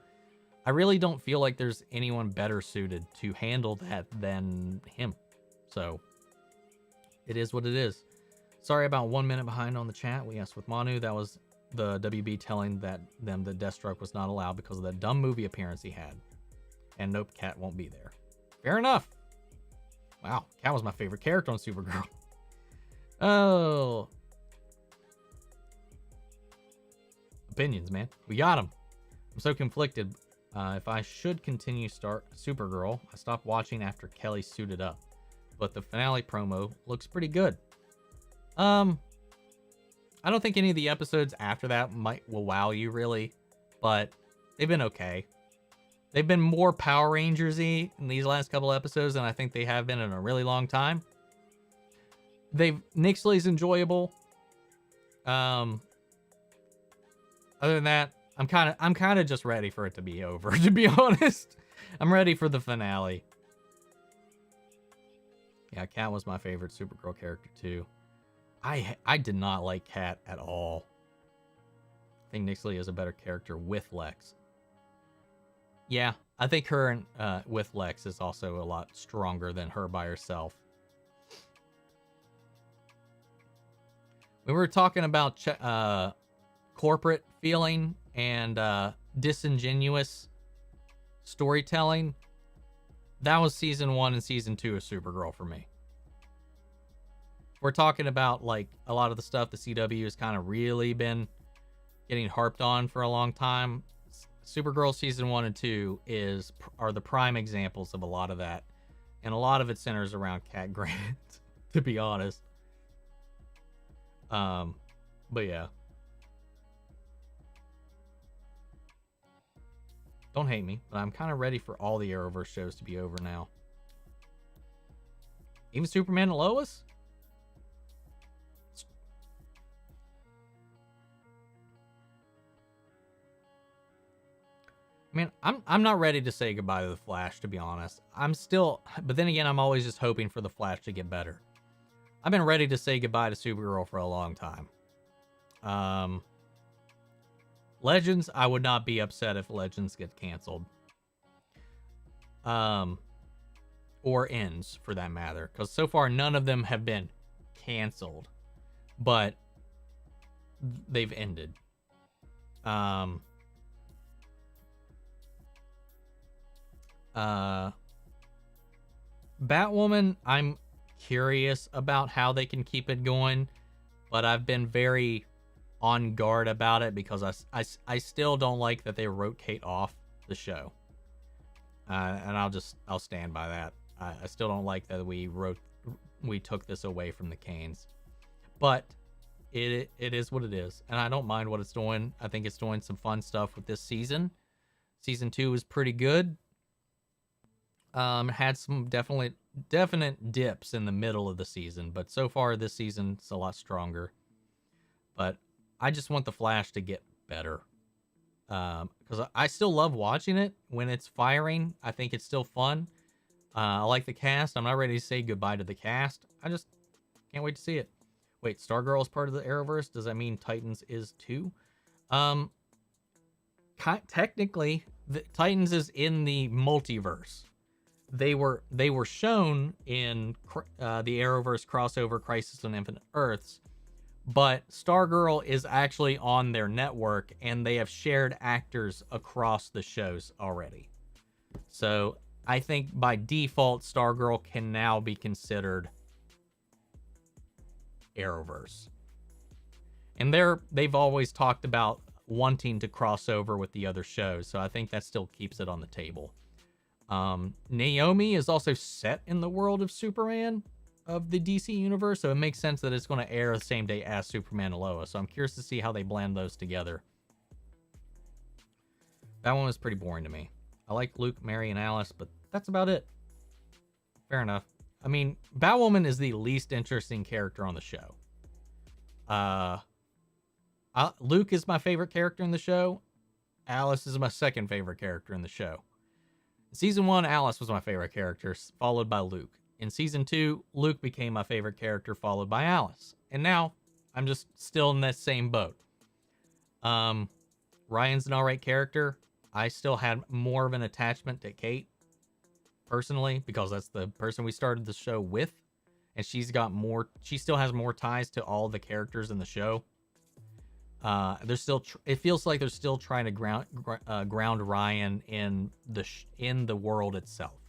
I really don't feel like there's anyone better suited to handle that than him. So it is what it is. Sorry about 1 minute behind on the chat. We asked with Manu. That was the WB telling them that Deathstroke was not allowed because of that dumb movie appearance he had. And nope, Cat won't be there. Fair enough. Wow, Cat was my favorite character on Supergirl. Oh. Opinions, man. We got them. I'm so conflicted. If I should continue start Supergirl, I stopped watching after Kelly suited up. But the finale promo looks pretty good. I don't think any of the episodes after that will wow you really, but they've been okay. They've been more Power Rangers-y in these last couple episodes than I think they have been in a really long time. Nixley's enjoyable. Other than that, I'm kind of just ready for it to be over, to be honest. I'm ready for the finale. Yeah, Cat was my favorite Supergirl character too. I did not like Cat at all. I think Nixley is a better character with Lex. Yeah, I think her and with Lex is also a lot stronger than her by herself. We were talking about corporate feeling and disingenuous storytelling. That was season 1 and season 2 of Supergirl for me. We're talking about like a lot of the stuff the CW has kind of really been getting harped on for a long time. Supergirl season 1 and 2 are the prime examples of a lot of that, and a lot of it centers around Cat Grant, to be honest. But yeah, don't hate me, but I'm kind of ready for all the Arrowverse shows to be over now. Even Superman and Lois. I mean, I'm not ready to say goodbye to the Flash, to be honest. But then again, I'm always just hoping for the Flash to get better. I've been ready to say goodbye to Supergirl for a long time. Legends, I would not be upset if Legends gets canceled. Or ends, for that matter. Because so far, none of them have been canceled. But they've ended. Batwoman, I'm curious about how they can keep it going, but I've been very on guard about it because I still don't like that they wrote Kate off the show. And I'll stand by that. I still don't like that we took this away from the Canes. But it is what it is, and I don't mind what it's doing. I think it's doing some fun stuff with this season. Season 2 is pretty good. Had some definite dips in the middle of the season, but so far this season's a lot stronger. But I just want the Flash to get better, because I still love watching it when it's firing. I think it's still fun. I like the cast. I'm not ready to say goodbye to the cast. I just can't wait to see it. Wait, Stargirl is part of the Arrowverse? Does that mean Titans is too? Technically, the Titans is in the multiverse. They were shown in the Arrowverse crossover Crisis on Infinite Earths, but Stargirl is actually on their network, and they have shared actors across the shows already. So I think by default, Stargirl can now be considered Arrowverse. And they've always talked about wanting to cross over with the other shows, so I think that still keeps it on the table. Naomi is also set in the world of Superman of the DC universe, so it makes sense that it's going to air the same day as Superman and Lois. So I'm curious to see how they blend those together. That one was pretty boring to me. I like Luke, Mary, and Alice, but that's about it. Fair enough. I mean, Batwoman is the least interesting character on the show. Uh, Luke is my favorite character in the show. Alice is my second favorite character in the show. In season 1, Alice was my favorite character, followed by Luke. In season 2, Luke became my favorite character, followed by Alice. And now, I'm just still in that same boat. Ryan's an alright character. I still had more of an attachment to Kate, personally, because that's the person we started the show with. And she still has more ties to all the characters in the show. There's still, it feels like they're still trying to ground Ryan in the world itself.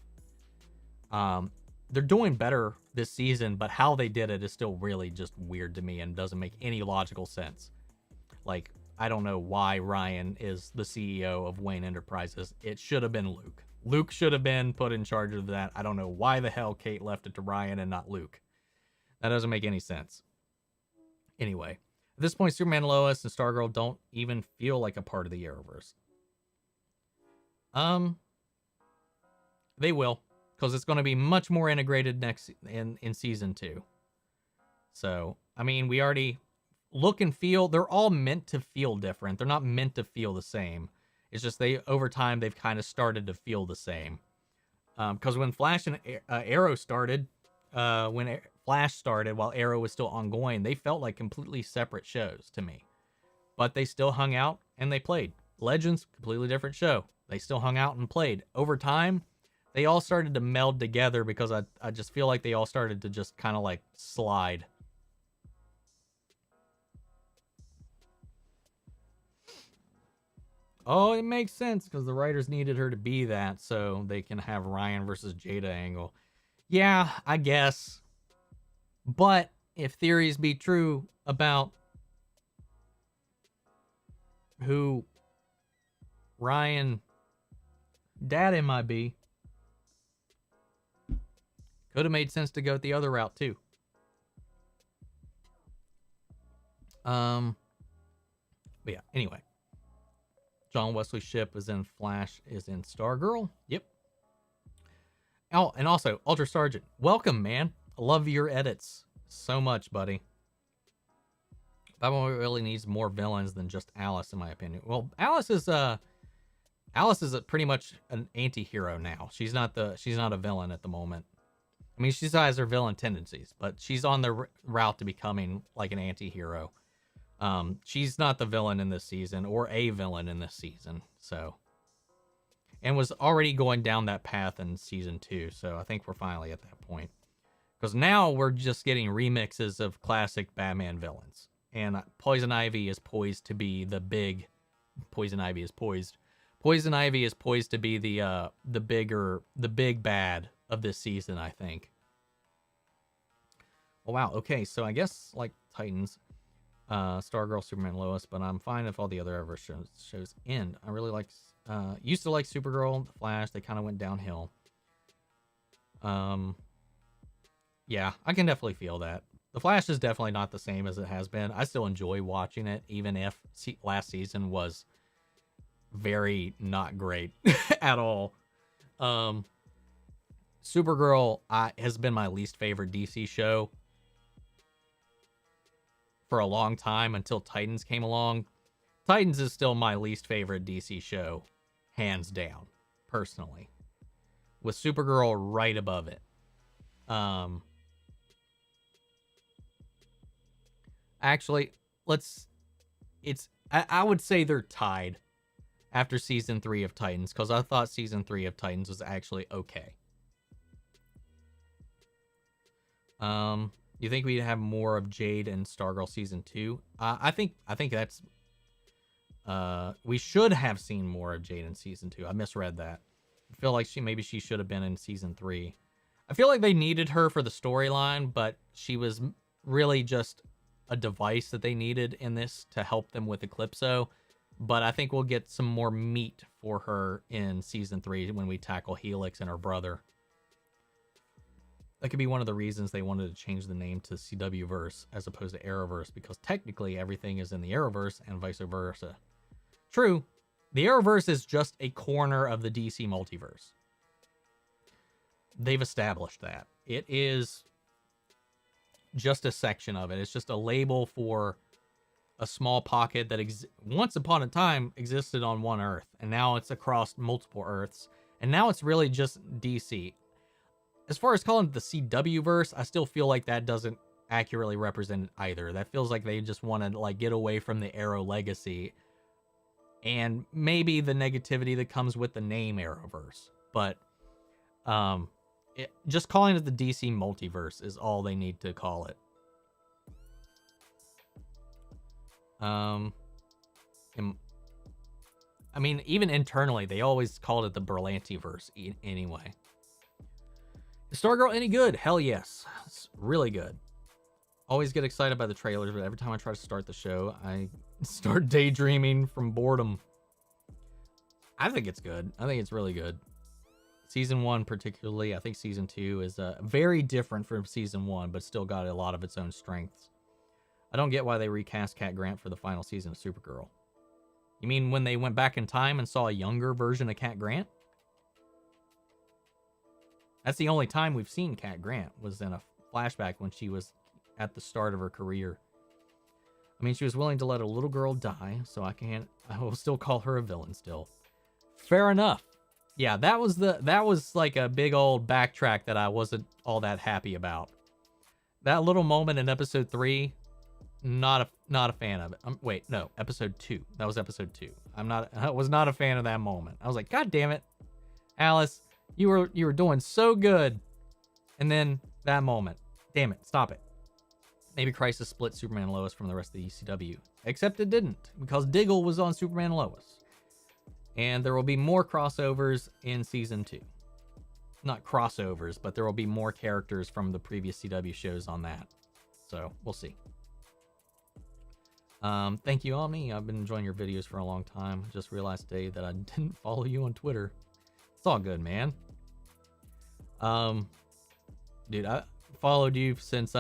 They're doing better this season, but how they did it is still really just weird to me and doesn't make any logical sense. Like, I don't know why Ryan is the CEO of Wayne Enterprises. It should have been Luke. Luke should have been put in charge of that. I don't know why the hell Kate left it to Ryan and not Luke. That doesn't make any sense. Anyway, at this point, Superman, Lois, and Stargirl don't even feel like a part of the Arrowverse. They will, because it's going to be much more integrated next in season 2. So, I mean, we already look and feel, they're all meant to feel different. They're not meant to feel the same. It's just over time, they've kind of started to feel the same. Because when Flash and Arrow started, when Flash started while Arrow was still ongoing, they felt like completely separate shows to me. But they still hung out and they played. Legends, completely different show. They still hung out and played. Over time, they all started to meld together because I just feel like they all started to just kind of like slide. Oh, it makes sense because the writers needed her to be that so they can have Ryan versus Jada angle. Yeah, I guess. But if theories be true about who Ryan Daddy might be, could have made sense to go the other route too. But yeah, anyway. John Wesley Shipp is in Flash, is in Stargirl. Yep. Oh, and also, Ultra Sergeant. Welcome, man. I love your edits so much, buddy. Batman really needs more villains than just Alice, in my opinion. Well, Alice is pretty much an anti-hero now. She's not a villain at the moment. I mean, she still has her villain tendencies, but she's on the route to becoming like an anti-hero. She's not the villain in this season or a villain in this season, so, and was already going down that path in season 2. So I think we're finally at that point, because now we're just getting remixes of classic Batman villains, and Poison Ivy is poised to be the big, Poison Ivy is poised to be the big bad of this season, I think. Oh, wow. Okay. So I guess like Titans, Stargirl, Superman, Lois, but I'm fine if all the other ever shows end. I really used to like Supergirl, The Flash. They kind of went downhill. Yeah, I can definitely feel that. The Flash is definitely not the same as it has been. I still enjoy watching it, even if last season was very not great at all. Supergirl has been my least favorite DC show for a long time until Titans came along. Titans is still my least favorite DC show, hands down, personally, with Supergirl right above it. Actually, I would say they're tied after season 3 of Titans, because I thought season 3 of Titans was actually okay. You think we'd have more of Jade and Stargirl season 2? I think that's we should have seen more of Jade in season 2. I misread that. I feel like maybe she should have been in season 3. I feel like they needed her for the storyline, but she was really just a device that they needed in this to help them with Eclipso. But I think we'll get some more meat for her in season 3 when we tackle Helix and her brother. That could be one of the reasons they wanted to change the name to CWverse as opposed to Arrowverse, because technically everything is in the Arrowverse and vice versa. True, the Arrowverse is just a corner of the DC multiverse. They've established that. It is just a section of it. It's just a label for a small pocket that once upon a time existed on one Earth, and now it's across multiple Earths, and now it's really just DC. As far as calling it the CW verse, I still feel like that doesn't accurately represent it either. That feels like they just want to like get away from the Arrow legacy and maybe the negativity that comes with the name Arrowverse. But just calling it the DC multiverse is all they need to call it. I mean, even internally, they always called it the Berlantiverse anyway. Is Stargirl any good? Hell yes. It's really good. Always get excited by the trailers, but every time I try to start the show, I start daydreaming from boredom. I think it's good. I think it's really good. Season 1 particularly, I think Season 2 is very different from Season 1, but still got a lot of its own strengths. I don't get why they recast Cat Grant for the final season of Supergirl. You mean when they went back in time and saw a younger version of Cat Grant? That's the only time we've seen Cat Grant, was in a flashback when she was at the start of her career. I mean, she was willing to let a little girl die, so I will still call her a villain still. Fair enough. Yeah, that was like a big old backtrack that I wasn't all that happy about. That little moment in episode 3, not a fan of it. Wait, no, episode 2. That was episode 2. I was not a fan of that moment. I was like, God damn it, Alice, you were doing so good, and then that moment, damn it, stop it. Maybe Crisis split Superman and Lois from the rest of the ECW, except it didn't, because Diggle was on Superman and Lois, and there will be more crossovers in season 2. Not crossovers, but there will be more characters from the previous CW shows on that. So we'll see. Thank you, Omni. I've been enjoying your videos for a long time. Just realized today that I didn't follow you on Twitter. It's all good, man. Dude, I followed you since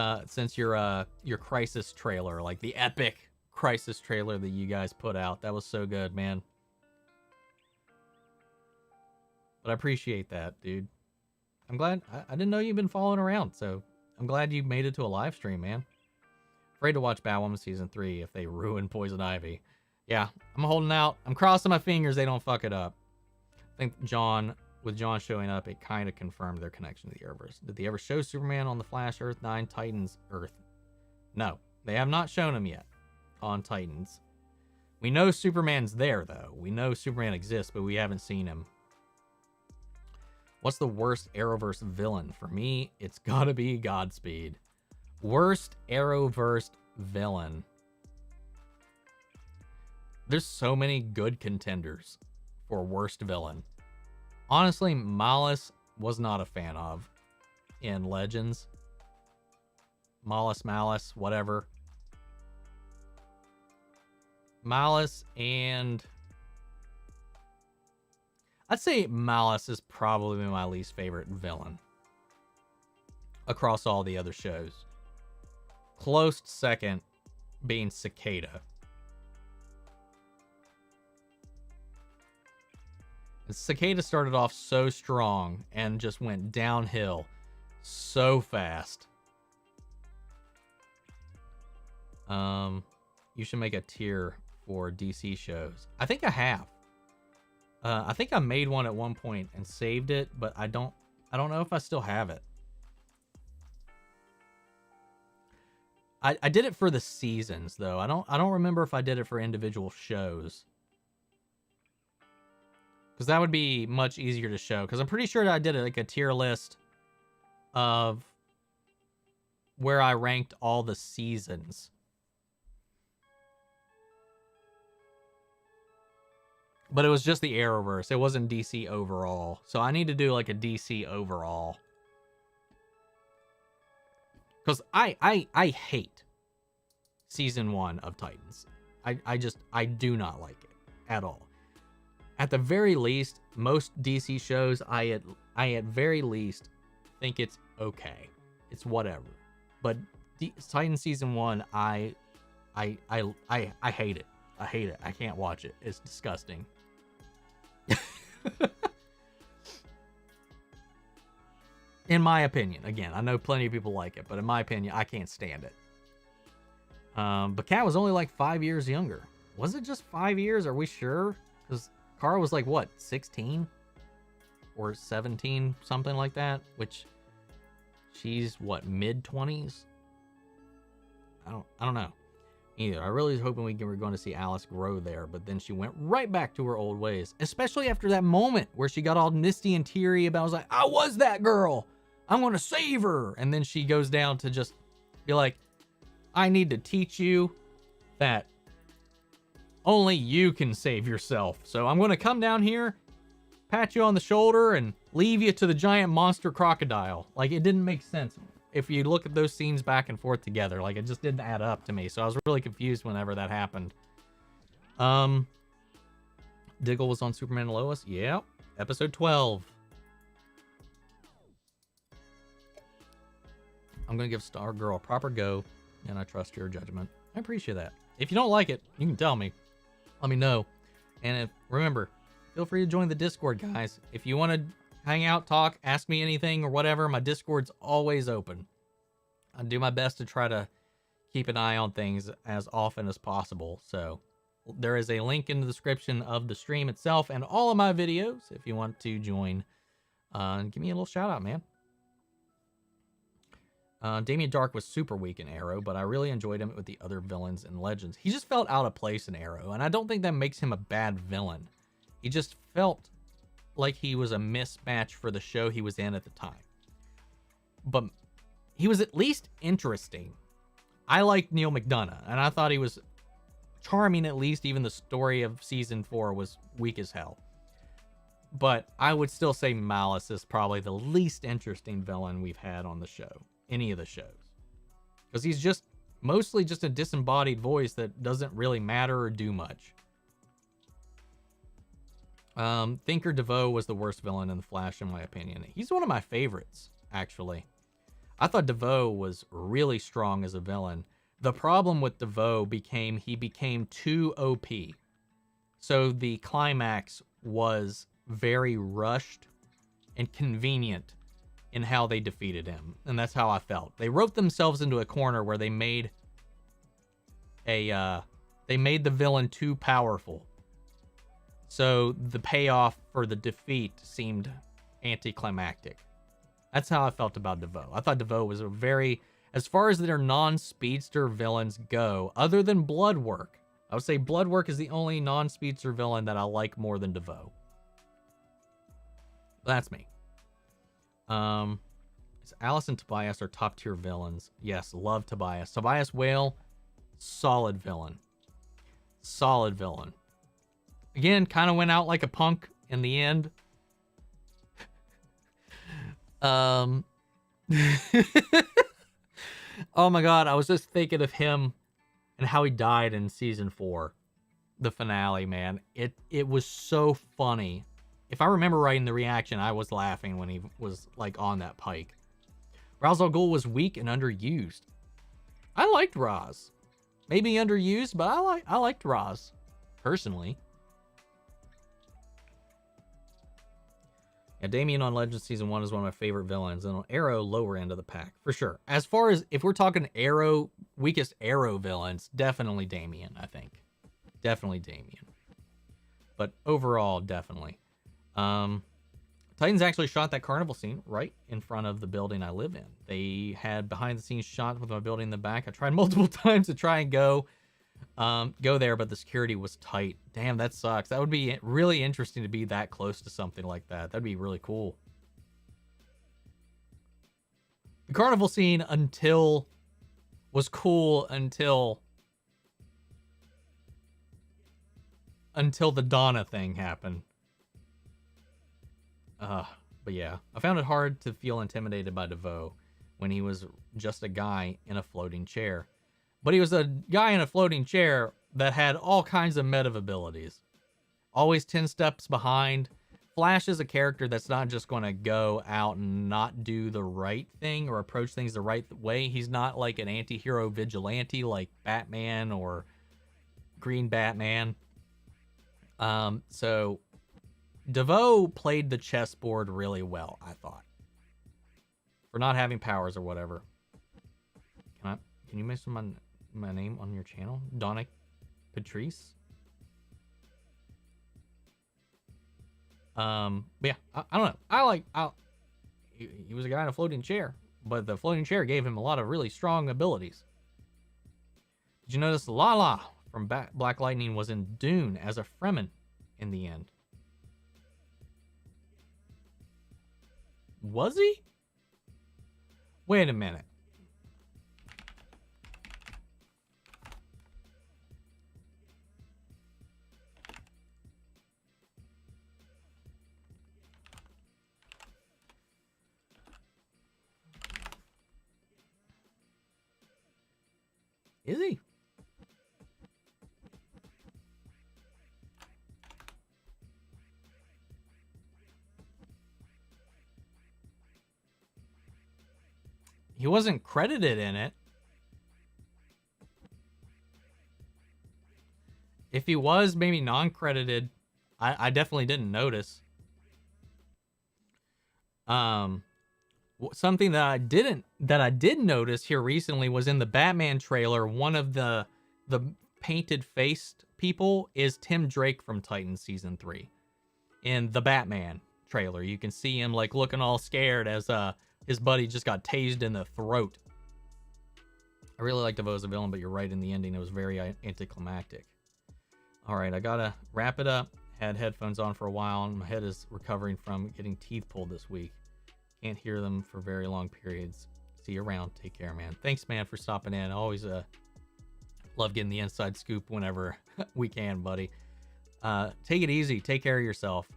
your Crisis trailer, like the epic Crisis trailer that you guys put out. That was so good, man. But I appreciate that, dude. I'm glad. I didn't know you've been following around, so I'm glad you made it to a live stream, man. Afraid to watch Batwoman Season 3 if they ruin Poison Ivy. Yeah, I'm holding out. I'm crossing my fingers they don't fuck it up. I think with John showing up, it kind of confirmed their connection to the Arrowverse. Did they ever show Superman on the Flash Earth 9 Titans Earth? No, they have not shown him yet on Titans. We know Superman's there, though. We know Superman exists, but we haven't seen him. What's the worst Arrowverse villain? For me, it's gotta be Godspeed. Worst Arrowverse villain. There's so many good contenders for worst villain. Honestly, Malice was not a fan of in Legends. Malice, whatever. Malice and... I'd say Malice is probably my least favorite villain across all the other shows. Close second being Cicada. And Cicada started off so strong and just went downhill so fast. You should make a tier for DC shows. I think I have. I think I made one at one point and saved it, but I don't know if I still have it. I did it for the seasons though. I don't remember if I did it for individual shows. Because that would be much easier to show. Because I'm pretty sure that I did like a tier list of where I ranked all the seasons. But it was just the Arrowverse. It wasn't DC overall. So I need to do like a DC overall. Because I hate season 1 of Titans. I do not like it at all. At the very least, most DC shows, I at very least think it's okay. It's whatever. But Titan season 1, I hate it. I hate it. I can't watch it. It's disgusting. In my opinion. Again, I know plenty of people like it, but in my opinion, I can't stand it. But Kat was only like 5 years younger. Was it just 5 years? Are we sure? Because Kara was like, what, 16? Or 17, something like that? Which, she's, what, mid-20s? I don't know. Either. I really was hoping we're going to see Alice grow there, but then she went right back to her old ways. Especially after that moment where she got all misty and teary about, I was like, I was that girl! I'm going to save her! And then she goes down to just be like, I need to teach you that only you can save yourself. So I'm going to come down here, pat you on the shoulder, and leave you to the giant monster crocodile. Like, it didn't make sense. If you look at those scenes back and forth together, like, it just didn't add up to me. So I was really confused whenever that happened. Diggle was on Superman and Lois. Yeah. Episode 12. I'm going to give Stargirl a proper go, and I trust your judgment. I appreciate that. If you don't like it, you can tell me. Let me know. And remember, feel free to join the Discord, guys. If you want to hang out, talk, ask me anything or whatever, my Discord's always open. I do my best to try to keep an eye on things as often as possible. So there is a link in the description of the stream itself and all of my videos if you want to join. And give me a little shout out, man. Damien Dark was super weak in Arrow, but I really enjoyed him with the other villains and Legends. He just felt out of place in Arrow, and I don't think that makes him a bad villain. He just felt like he was a mismatch for the show he was in at the time. But he was at least interesting. I liked Neil McDonough, and I thought he was charming at least, even the story of season 4 was weak as hell. But I would still say Malice is probably the least interesting villain we've had on the show. Any of the shows. Because he's just mostly just a disembodied voice that doesn't really matter or do much. Thinker DeVoe was the worst villain in The Flash, in my opinion. He's one of my favorites, actually. I thought DeVoe was really strong as a villain. The problem with DeVoe became he became too OP. So the climax was very rushed and convenient in how they defeated him. And that's how I felt. They wrote themselves into a corner where they made the villain too powerful. So the payoff for the defeat seemed anticlimactic. That's how I felt about DeVoe. I thought DeVoe was a very, as far as their non-speedster villains go, other than Bloodwork, I would say Bloodwork is the only non-speedster villain that I like more than DeVoe. That's me. Alice and Tobias are top tier villains. Yes, love Tobias. Tobias Whale, solid villain. Solid villain. Again, kind of went out like a punk in the end. Oh my god, I was just thinking of him and how he died in season 4. The finale, man. It was so funny. If I remember right in the reaction, I was laughing when he was like on that pike. Ra's al Ghul was weak and underused. I liked Ra's. Maybe underused, but I liked Ra's personally. Yeah, Damien on Legends Season 1 is one of my favorite villains, and on Arrow, lower end of the pack, for sure. As far as, if we're talking Arrow, weakest Arrow villains, definitely Damien, I think. Definitely Damien. But overall, definitely. Titans actually shot that carnival scene right in front of the building I live in. They had behind-the-scenes shot with my building in the back. I tried multiple times to try and go there, but the security was tight. Damn, that sucks. That would be really interesting to be that close to something like that. That'd be really cool. The carnival scene was cool until the Donna thing happened. But yeah, I found it hard to feel intimidated by DeVoe when he was just a guy in a floating chair. But he was a guy in a floating chair that had all kinds of meta abilities. Always 10 steps behind. Flash is a character that's not just going to go out and not do the right thing or approach things the right way. He's not like an anti-hero vigilante like Batman or Green Batman. So DeVoe played the chessboard really well, I thought. for not having powers or whatever. Can you mention my name on your channel? Donna Patrice? But yeah, I don't know. He was a guy in a floating chair, but the floating chair gave him a lot of really strong abilities. Did you notice Lala from Black Lightning was in Dune as a Fremen in the end? Was he? Wait a minute. Is he? He wasn't credited in it. If he was maybe non-credited, I definitely didn't notice. Something that I did notice here recently was in the Batman trailer. One of the painted faced people is Tim Drake from Titans season 3. In the Batman trailer, you can see him like looking all scared as his buddy just got tased in the throat. I really liked Devoe as a villain, but you're right, in the ending it was very anticlimactic. All right, I gotta wrap it up. Had headphones on for a while, and my head is recovering from getting teeth pulled this week. Can't hear them for very long periods. See you around. Take care, man. Thanks, man, for stopping in. Always love getting the inside scoop whenever we can, buddy. Take it easy. Take care of yourself.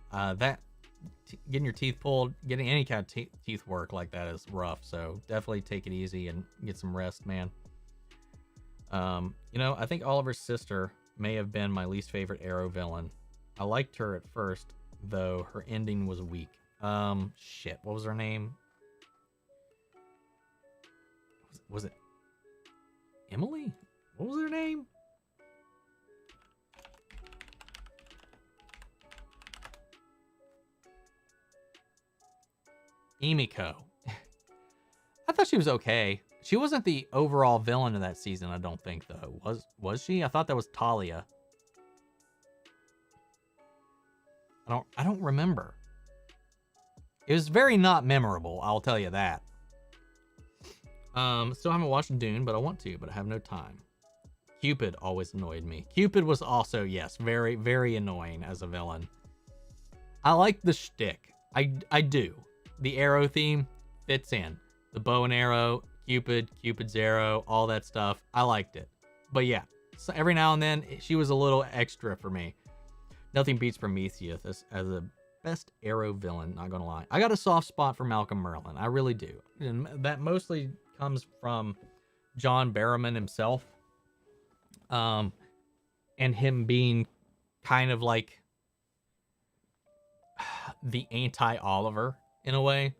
Getting your teeth pulled, getting any kind of teeth work like that is rough. So definitely take it easy and get some rest, man. You know, I think Oliver's sister may have been my least favorite Arrow villain. I liked her at first, though her ending was weak. Shit, what was her name? Was it Emily? What was her name? Emiko. I thought she was okay. She wasn't the overall villain of that season, I don't think, though. Was she? I thought that was Talia. I don't remember. It was very not memorable, I'll tell you that. Still haven't watched Dune, but I want to, but I have no time. Cupid always annoyed me. Cupid was also, yes, very, very annoying as a villain. I like the shtick. I do. The Arrow theme fits in. The bow and arrow, Cupid's arrow, all that stuff. I liked it. But yeah, so every now and then, she was a little extra for me. Nothing beats Prometheus as a best Arrow villain, not gonna lie. I got a soft spot for Malcolm Merlyn. I really do. And that mostly comes from John Barrowman himself. And him being kind of like the anti-Oliver in a way.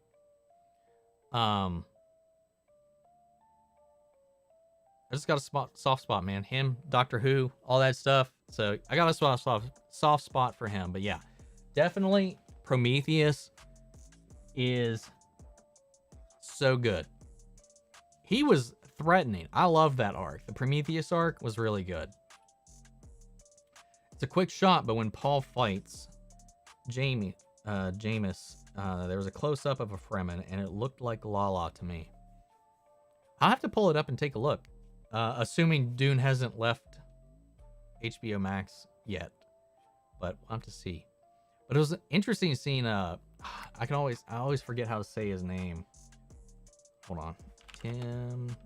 I just got a soft spot, man. Him, Doctor Who, all that stuff. So I got a soft spot for him. But yeah, definitely Prometheus is so good. He was threatening. I love that arc. The Prometheus arc was really good. It's a quick shot, but when Paul fights Jameis, there was a close-up of a Fremen, and it looked like Lala to me. I'll have to pull it up and take a look. Assuming Dune hasn't left HBO Max yet, but we'll have to see. But it was interesting seeing. I always forget how to say his name. Hold on, Tim.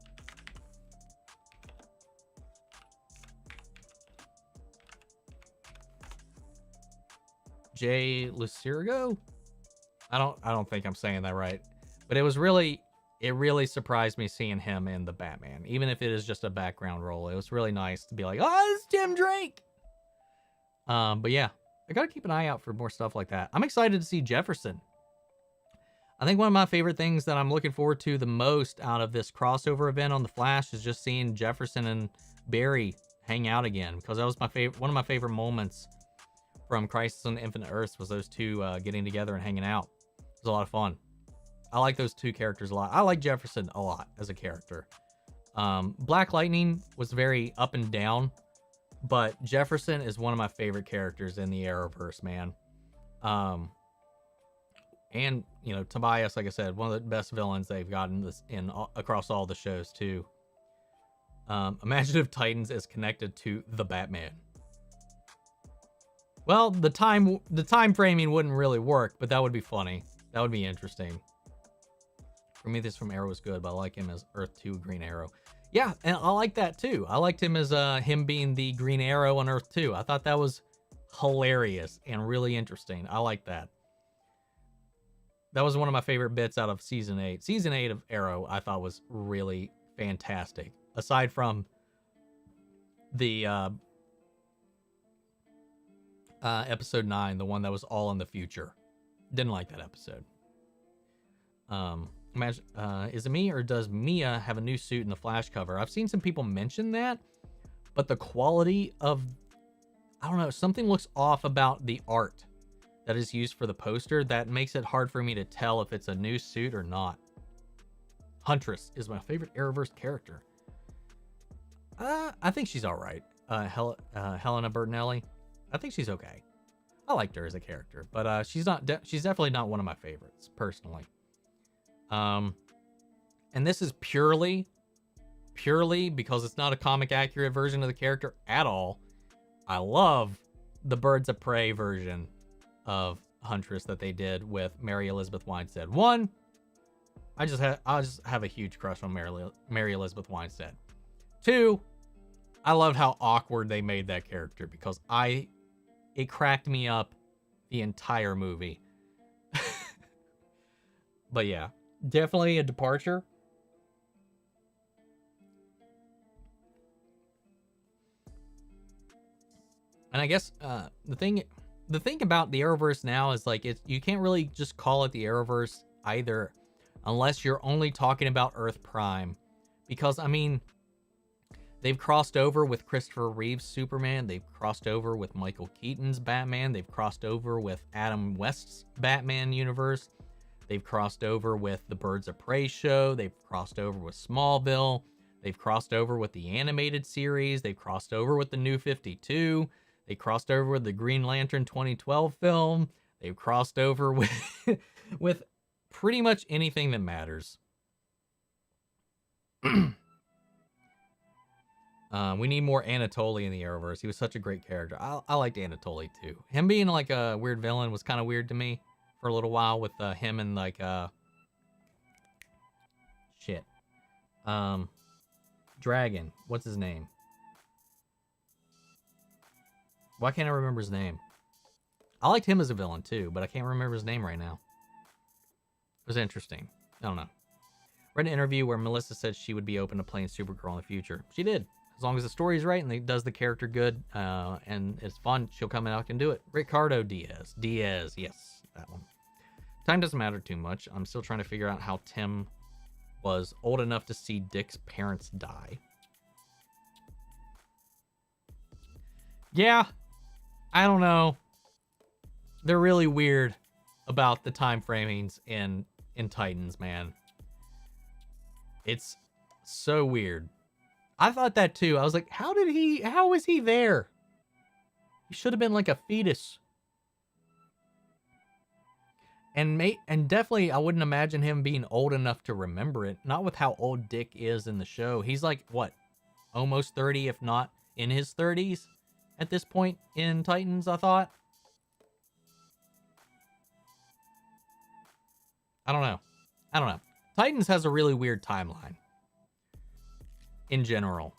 Jay Lucirgo. I don't think I'm saying that right, but it really surprised me seeing him in the Batman, even if it is just a background role. It was really nice to be like, oh, it's Tim Drake. But yeah, I gotta keep an eye out for more stuff like that. I'm excited to see Jefferson. I think one of my favorite things that I'm looking forward to the most out of this crossover event on The Flash is just seeing Jefferson and Barry hang out again, because that was one of my favorite moments from Crisis on Infinite Earths was those two getting together and hanging out. It was a lot of fun. I like those two characters a lot. I like Jefferson a lot as a character. Black Lightning was very up and down, but Jefferson is one of my favorite characters in the Arrowverse, man. And you know, Tobias, like I said, one of the best villains they've gotten this in across all the shows too. Imagine if Titans is connected to the Batman. Well, the time framing wouldn't really work, but that would be funny. That would be interesting. Prometheus from Arrow is good, but I like him as Earth 2 Green Arrow. Yeah, and I like that too. I liked him as him being the Green Arrow on Earth 2. I thought that was hilarious and really interesting. I like that. That was one of my favorite bits out of season 8. Season 8 of Arrow I thought was really fantastic. Aside from the episode 9, the one that was all in the future. Didn't like that episode. Imagine, is it me or does Mia have a new suit in the Flash cover? I've seen some people mention that, but the quality of, I don't know, something looks off about the art that is used for the poster that makes it hard for me to tell if it's a new suit or not. Huntress is my favorite Arrowverse character. I think she's all right. Helena Bertinelli, I think she's okay. I liked her as a character, but she's definitely not one of my favorites personally. And this is purely because it's not a comic accurate version of the character at all. I love the Birds of Prey version of Huntress that they did with Mary Elizabeth Winstead. One, I just have a huge crush on Mary Elizabeth Winstead. Two, I loved how awkward they made that character because it cracked me up the entire movie. But yeah, definitely a departure. And I guess the thing about the Arrowverse now is like you can't really just call it the Arrowverse either, unless you're only talking about Earth Prime, because I mean, they've crossed over with Christopher Reeve's Superman, they've crossed over with Michael Keaton's Batman, they've crossed over with Adam West's Batman universe, they've crossed over with the Birds of Prey show, they've crossed over with Smallville, they've crossed over with the animated series, they've crossed over with the New 52. They crossed over with the Green Lantern 2012 film. They've crossed over with with pretty much anything that matters. We need more Anatoly in the Arrowverse. He was such a great character. I liked Anatoly too. Him being like a weird villain was kind of weird to me for a little while with him and like Dragon. What's his name? Why can't I remember his name? I liked him as a villain too, but I can't remember his name right now. It was interesting. I don't know. Read an interview where Melissa said she would be open to playing Supergirl in the future. She did. As long as the story's right and it does the character good and it's fun, she'll come out and do it. Ricardo Diaz. Yes, that one. Time doesn't matter too much. I'm still trying to figure out how Tim was old enough to see Dick's parents die. Yeah. I don't know. They're really weird about the time framings in Titans, man. It's so weird. I thought that too. I was like, how was he there? He should have been like a fetus. And definitely I wouldn't imagine him being old enough to remember it. Not with how old Dick is in the show. He's like, what? Almost 30, if not in his 30s. At this point in Titans, I thought. I don't know. Titans has a really weird timeline. In general.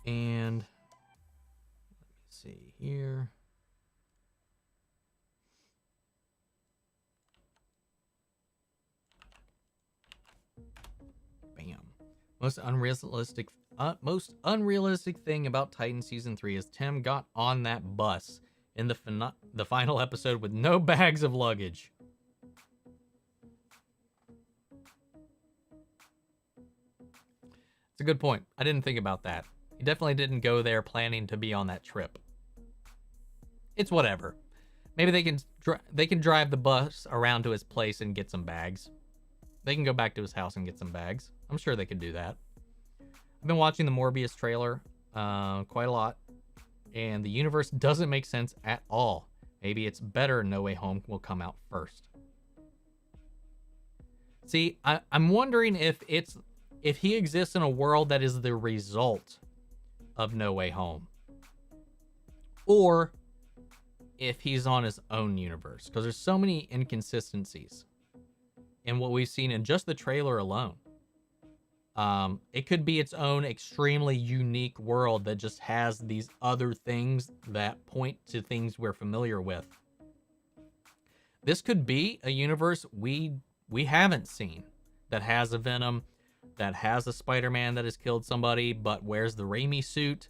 And let me see here. Bam. Most unrealistic thing about Titan season 3 is Tim got on that bus in the final episode with no bags of luggage. It's a good point. I didn't think about that. He definitely didn't go there planning to be on that trip. It's whatever. Maybe they can drive the bus around to his place and get some bags. They can go back to his house and get some bags. I'm sure they could do that. I've been watching the Morbius trailer quite a lot, and the universe doesn't make sense at all. Maybe it's better No Way Home will come out first. See, I'm wondering if he exists in a world that is the result of No Way Home, or if he's on his own universe, because there's so many inconsistencies in what we've seen in just the trailer alone. It could be its own extremely unique world that just has these other things that point to things we're familiar with. This could be a universe we haven't seen, that has a Venom, that has a Spider-Man that has killed somebody but wears the Raimi suit,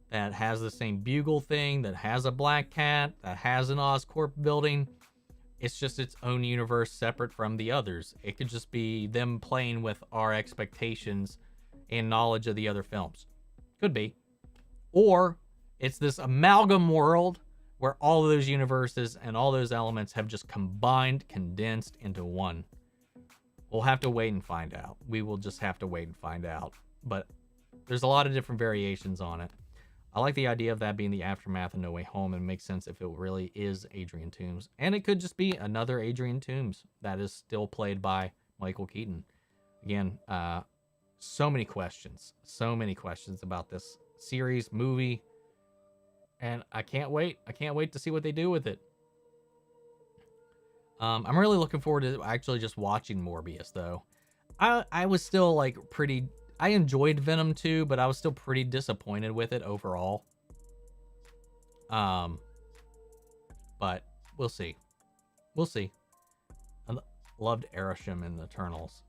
that has the same Bugle thing, that has a Black Cat, that has an Oscorp building. It's just its own universe separate from the others. It could just be them playing with our expectations and knowledge of the other films. Could be. Or it's this amalgam world where all of those universes and all those elements have just combined, condensed into one. We'll have to wait and find out. We will just have to wait and find out. But there's a lot of different variations on it. I like the idea of that being the aftermath of No Way Home, and it makes sense if it really is Adrian Toomes. And it could just be another Adrian Toomes that is still played by Michael Keaton. Again, so many questions about this series, movie, and I can't wait. I can't wait to see what they do with it. I'm really looking forward to actually just watching Morbius, though. I was still like I enjoyed Venom 2, but I was still pretty disappointed with it overall. But we'll see. We'll see. I loved Erisham in the Eternals.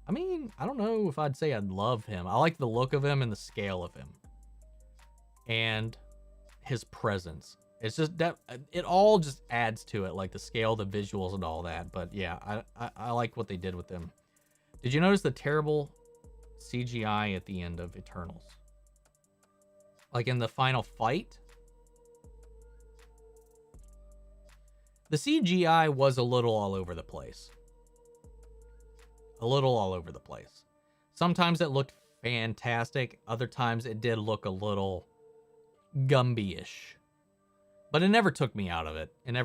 I mean, I don't know if I'd say I'd love him. I like the look of him and the scale of him. And his presence. It's just that it all just adds to it, like the scale, the visuals, and all that. But yeah, I like what they did with them. Did you notice the terrible CGI at the end of Eternals? Like in the final fight, the CGI was a little all over the place. Sometimes it looked fantastic. Other times it did look a little Gumby-ish. But it never took me out of it. No,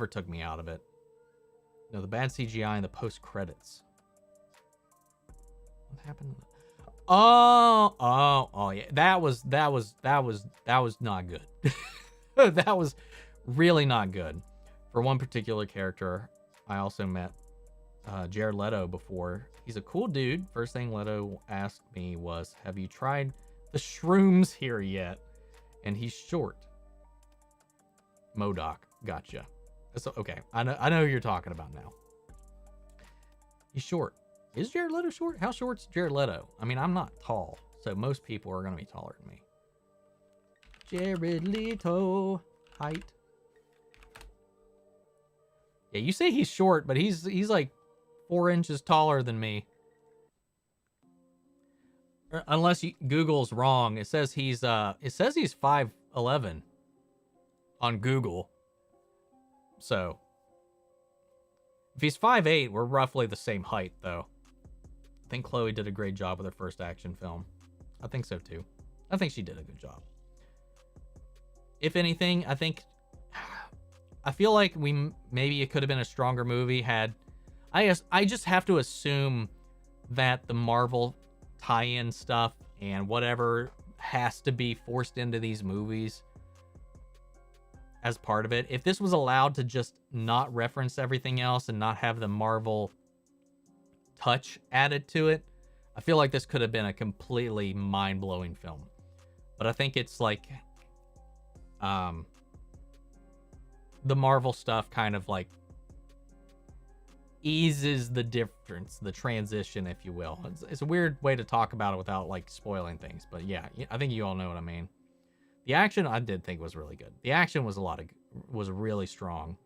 the bad CGI in the post-credits. What happened? Oh, yeah. That was not good. That was really not good. For one particular character, I also met Jared Leto before. He's a cool dude. First thing Leto asked me was, "Have you tried the shrooms here yet?" And he's short. MODOK, gotcha. So, okay, I know who you're talking about now. He's short. Is Jared Leto short? How short's Jared Leto? I mean, I'm not tall, so most people are going to be taller than me. Jared Leto height. Yeah, you say he's short, but he's like 4 inches taller than me. Unless Google's wrong. It says he's 5'11" on Google. So if he's 5'8", we're roughly the same height, though. I think Chloe did a great job with her first action film. I think so too. I think she did a good job. If anything, I feel like maybe it could have been a stronger movie had. I just have to assume that the Marvel tie-in stuff and whatever has to be forced into these movies as part of it. If this was allowed to just not reference everything else and not have the Marvel touch added to it, I feel like this could have been a completely mind-blowing film. But I think it's like the Marvel stuff kind of like eases the difference, the transition, if you will. It's a weird way to talk about it without like spoiling things, but yeah, I think you all know what I mean. The action I did think was really good. The action was was really strong.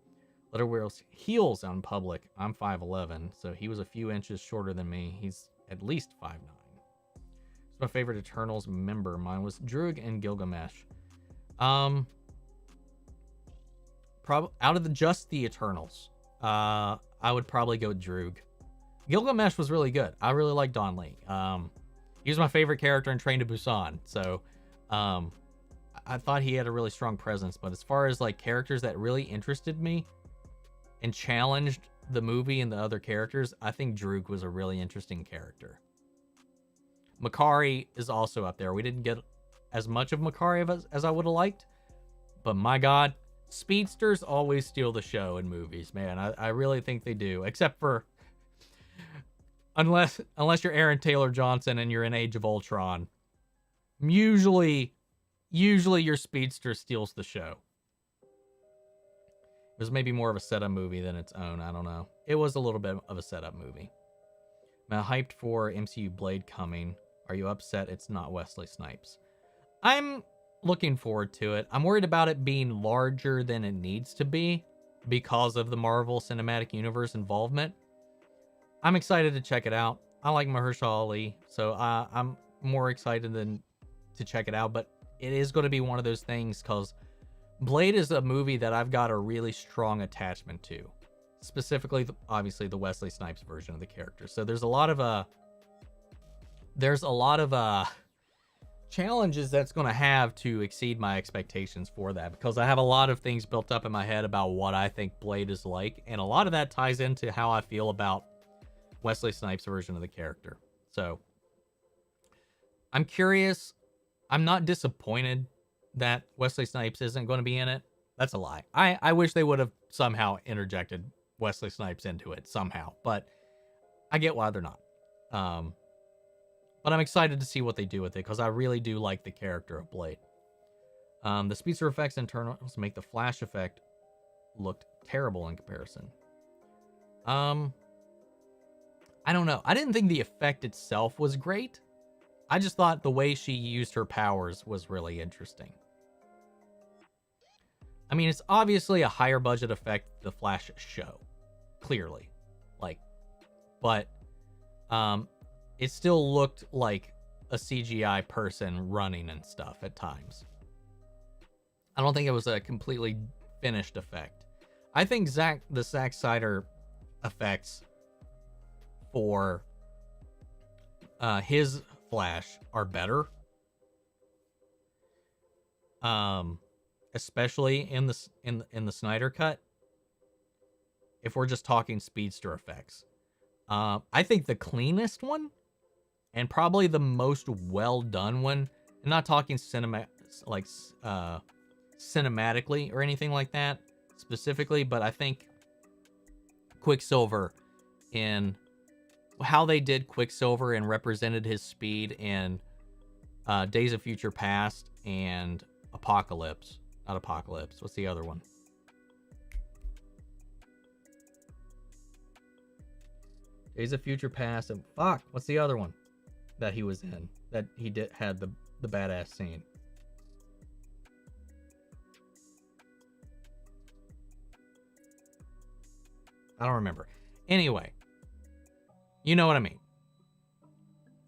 Letter wears heels out in public. I'm 5'11", so he was a few inches shorter than me. He's at least 5'9". It's my favorite Eternals member. Mine was Drug and Gilgamesh. Out of just the Eternals, I would probably go with Drug. Gilgamesh was really good. I really like Don Lee. He was my favorite character in Train to Busan, so I thought he had a really strong presence. But as far as like characters that really interested me and challenged the movie and the other characters, I think Drug was a really interesting character. Makari is also up there. We didn't get as much of Makari as I would have liked, but my God, speedsters always steal the show in movies, man. I really think they do, except for unless you're Aaron Taylor Johnson and you're in Age of Ultron. Usually your speedster steals the show. It was maybe more of a setup movie than its own. I don't know. It was a little bit of a setup movie. I'm hyped for MCU Blade coming. Are you upset it's not Wesley Snipes? I'm looking forward to it. I'm worried about it being larger than it needs to be because of the Marvel Cinematic Universe involvement. I'm excited to check it out. I like Mahershala Ali, so I'm more excited to check it out, but it is going to be one of those things because Blade is a movie that I've got a really strong attachment to. Specifically, obviously, the Wesley Snipes version of the character. So there's a lot of challenges that's going to have to exceed my expectations for that, because I have a lot of things built up in my head about what I think Blade is like, and a lot of that ties into how I feel about Wesley Snipes' version of the character. So I'm curious. I'm not disappointed that Wesley Snipes isn't going to be in it. That's a lie. I wish they would have somehow interjected Wesley Snipes into it somehow, but I get why they're not. But I'm excited to see what they do with it, because I really do like the character of Blade. The speedster effects in Eternals make the flash effect look terrible in comparison. I don't know. I didn't think the effect itself was great. I just thought the way she used her powers was really interesting. I mean, it's obviously a higher budget effect the Flash show, clearly. But it still looked like a CGI person running and stuff at times. I don't think it was a completely finished effect. I think the Zack Snyder effects for his Flash are better, especially in the Snyder cut. If we're just talking speedster effects, I think the cleanest one and probably the most well done one. I'm not talking cinematically or anything like that specifically, but I think Quicksilver, in how they did Quicksilver and represented his speed in Days of Future Past and Apocalypse. Not Apocalypse. What's the other one? Days of Future Past and what's the other one that he was in that he had the badass scene? I don't remember. Anyway, you know what I mean.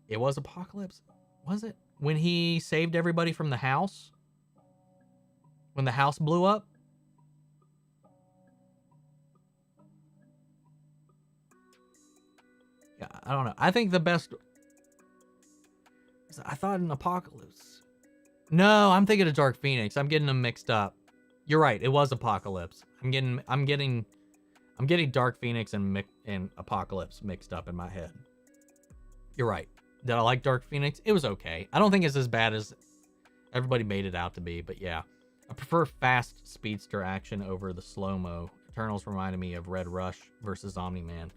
It was Apocalypse, was it? When he saved everybody from the house? When the house blew up? Yeah, I don't know. I think the best... I thought in Apocalypse. No, I'm thinking of Dark Phoenix. I'm getting them mixed up. You're right. It was Apocalypse. I'm getting Dark Phoenix and Apocalypse mixed up in my head. You're right. Did I like Dark Phoenix? It was okay. I don't think it's as bad as everybody made it out to be, but yeah. I prefer fast speedster action over the slow-mo. Eternals reminded me of Red Rush versus Omni-Man.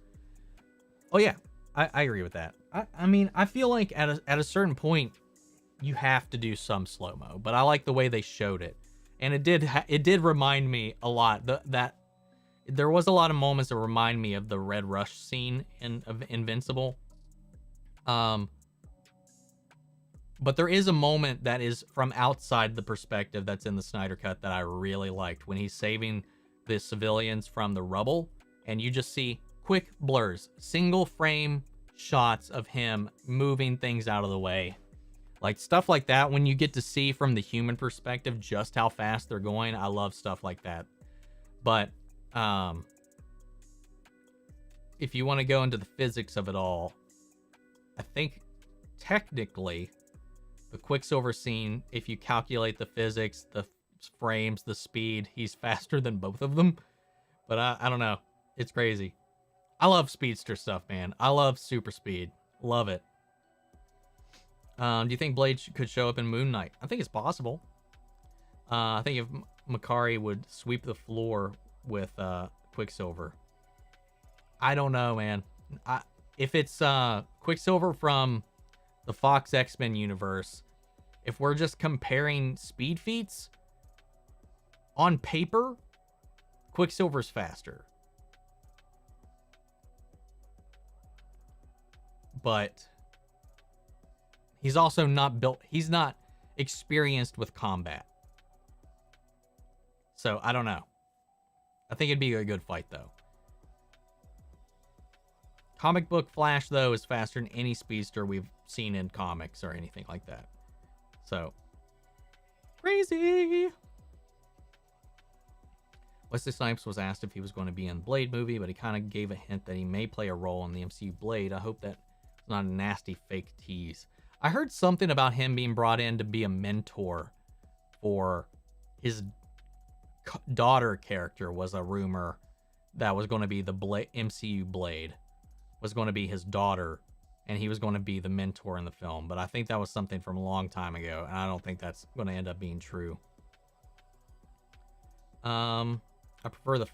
Oh yeah, I agree with that. I mean, I feel like at a certain point, you have to do some slow-mo, but I like the way they showed it. And it did remind me a lot, that There was a lot of moments that remind me of the Red Rush scene of Invincible. But there is a moment that is from outside the perspective that's in the Snyder Cut that I really liked, when he's saving the civilians from the rubble, and you just see quick blurs, single frame shots of him moving things out of the way. Like stuff like that, when you get to see from the human perspective just how fast they're going, I love stuff like that. But if you want to go into the physics of it all, I think technically the Quicksilver scene, if you calculate the physics, the frames, the speed, he's faster than both of them. But I don't know. It's crazy. I love speedster stuff, man. I love super speed. Love it. Do you think Blade could show up in Moon Knight? I think it's possible. I think if Makari would sweep the floor with Quicksilver. I don't know, man. If it's Quicksilver from the Fox X-Men universe, if we're just comparing speed feats, on paper, Quicksilver's faster. But he's also not built, he's not experienced with combat. So, I don't know. I think it'd be a good fight, though. Comic book Flash, though, is faster than any speedster we've seen in comics or anything like that. So, crazy! Wesley Snipes was asked if he was going to be in the Blade movie, but he kind of gave a hint that he may play a role in the MCU Blade. I hope that's not a nasty fake tease. I heard something about him being brought in to be a mentor for his daughter character, was a rumor that was going to be the MCU Blade, was going to be his daughter, and he was going to be the mentor in the film. But I think that was something from a long time ago, and I don't think that's going to end up being true. I prefer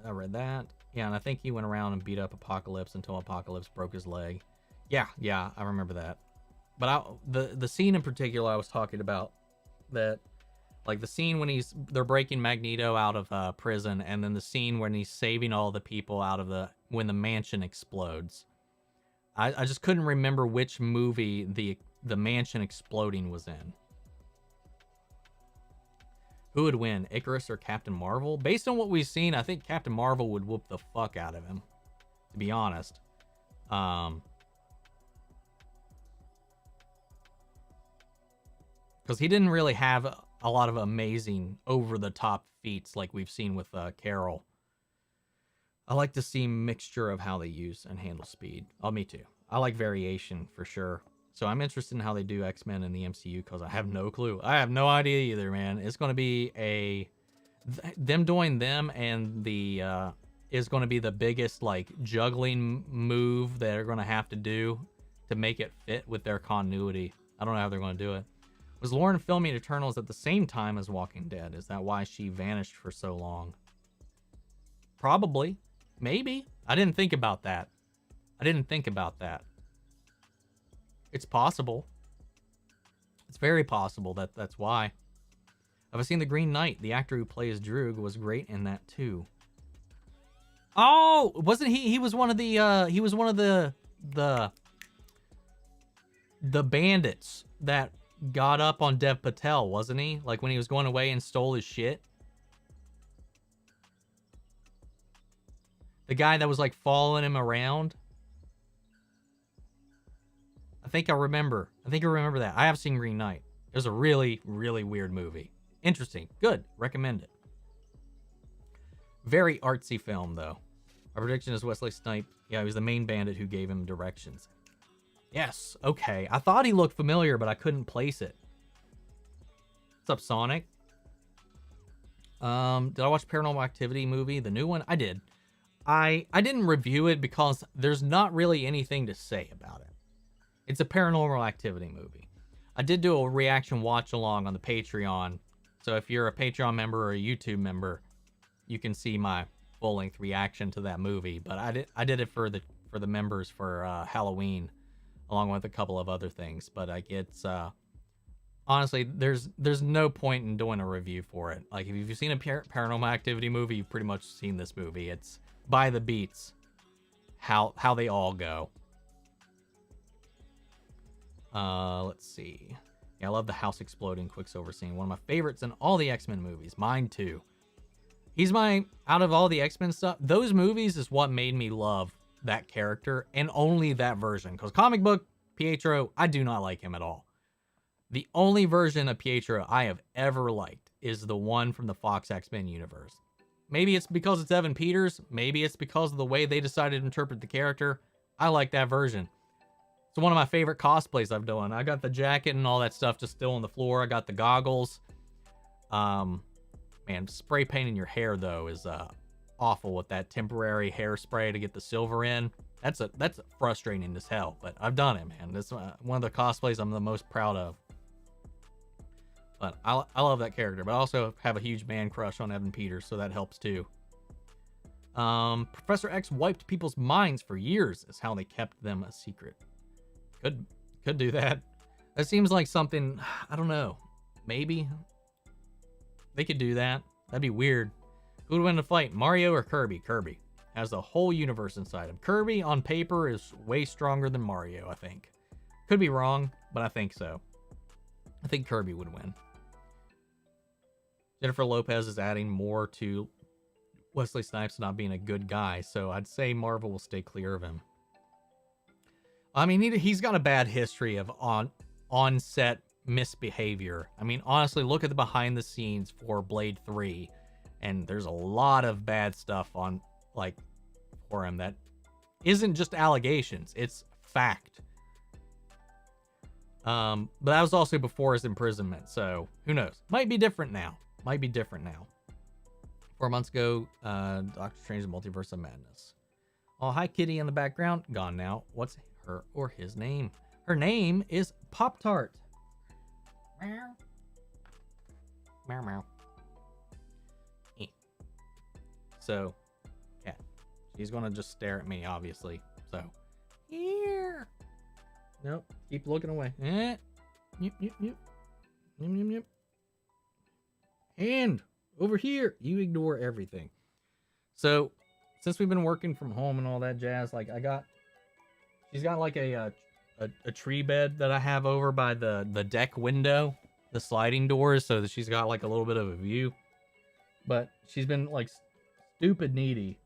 I read that. Yeah, and I think he went around and beat up Apocalypse until Apocalypse broke his leg. Yeah, I remember that. But the scene in particular I was talking about, that, like the scene when they're breaking Magneto out of prison, and then the scene when he's saving all the people out of when the mansion explodes. I just couldn't remember which movie the mansion exploding was in. Who would win, Icarus or Captain Marvel? Based on what we've seen, I think Captain Marvel would whoop the fuck out of him, to be honest. Because he didn't really have a lot of amazing over-the-top feats like we've seen with Carol. I like to see mixture of how they use and handle speed. Oh, me too. I like variation for sure. So I'm interested in how they do X-Men in the MCU, because I have no clue. I have no idea either, man. It's going to be them doing them, and is going to be the biggest like juggling move that they're going to have to do to make it fit with their continuity. I don't know how they're going to do it. Was Lauren filming Eternals at the same time as Walking Dead? Is that why she vanished for so long? Probably. Maybe. I didn't think about that. It's possible. It's very possible that's why. Have I seen The Green Knight? The actor who plays Droog was great in that too. Oh, wasn't he? He was one of the bandits that got up on Dev Patel, wasn't he? Like when he was going away and stole his shit. The guy that was like following him around. I think I remember that. I have seen Green Knight. It was a really, really weird movie. Interesting. Good. Recommend it. Very artsy film, though. Our prediction is Wesley Snipes. Yeah, he was the main bandit who gave him directions. Yes. Okay. I thought he looked familiar, but I couldn't place it. What's up, Sonic? Did I watch Paranormal Activity movie? The new one? I did. I didn't review it because there's not really anything to say about it. It's a Paranormal Activity movie. I did do a reaction watch along on the Patreon. So if you're a Patreon member or a YouTube member, you can see my full-length reaction to that movie. But I did it for the members for Halloween, along with a couple of other things. But like it's honestly, there's no point in doing a review for it. Like, if you've seen a Paranormal Activity movie, you've pretty much seen this movie. It's by the beats, how they all go. Let's see. Yeah, I love the house exploding Quicksilver scene. One of my favorites in all the X-Men movies. Mine too. He's my, out of all the X-Men stuff, those movies is what made me love that character, and only that version. Because comic book Pietro, I do not like him at all. The only version of Pietro I have ever liked is the one from the Fox X-Men universe. Maybe it's because it's Evan Peters. Maybe it's because of the way they decided to interpret the character. I like that version. It's one of my favorite cosplays I've done. I got the jacket and all that stuff just still on the floor. I got the goggles. Man, spray painting your hair, though, is awful with that temporary hairspray to get the silver in. That's frustrating as hell, but I've done it, man. This one of the cosplays I'm the most proud of. But I love that character, but I also have a huge man crush on Evan Peters, so that helps too. Professor X wiped people's minds for years is how they kept them a secret. Could do that. That seems like something, I don't know. Maybe they could do that. That'd be weird. Who would win the fight, Mario or Kirby? Kirby has the whole universe inside him. Kirby on paper is way stronger than Mario, I think. Could be wrong, but I think so. I think Kirby would win. Jennifer Lopez is adding more to Wesley Snipes not being a good guy, so I'd say Marvel will stay clear of him. I mean, he's got a bad history of on-set misbehavior. I mean, honestly, look at the behind the scenes for Blade 3, and there's a lot of bad stuff on, like, for him that isn't just allegations, it's fact. But that was also before his imprisonment, so who knows? Might be different now. 4 months ago, Doctor Strange's Multiverse of Madness. Oh, hi, Kitty in the background. Gone now. What's her or his name? Her name is Pop-Tart. Meow. Meow, meow. So, yeah. She's going to just stare at me, obviously. So, here. Nope. Keep looking away. Yep, yep, yep. Yep, yep, yep. And over here, you ignore everything. So, since we've been working from home and all that jazz, like she's got like a tree bed that I have over by the deck window, the sliding doors, so that she's got like a little bit of a view. But she's been like stupid needy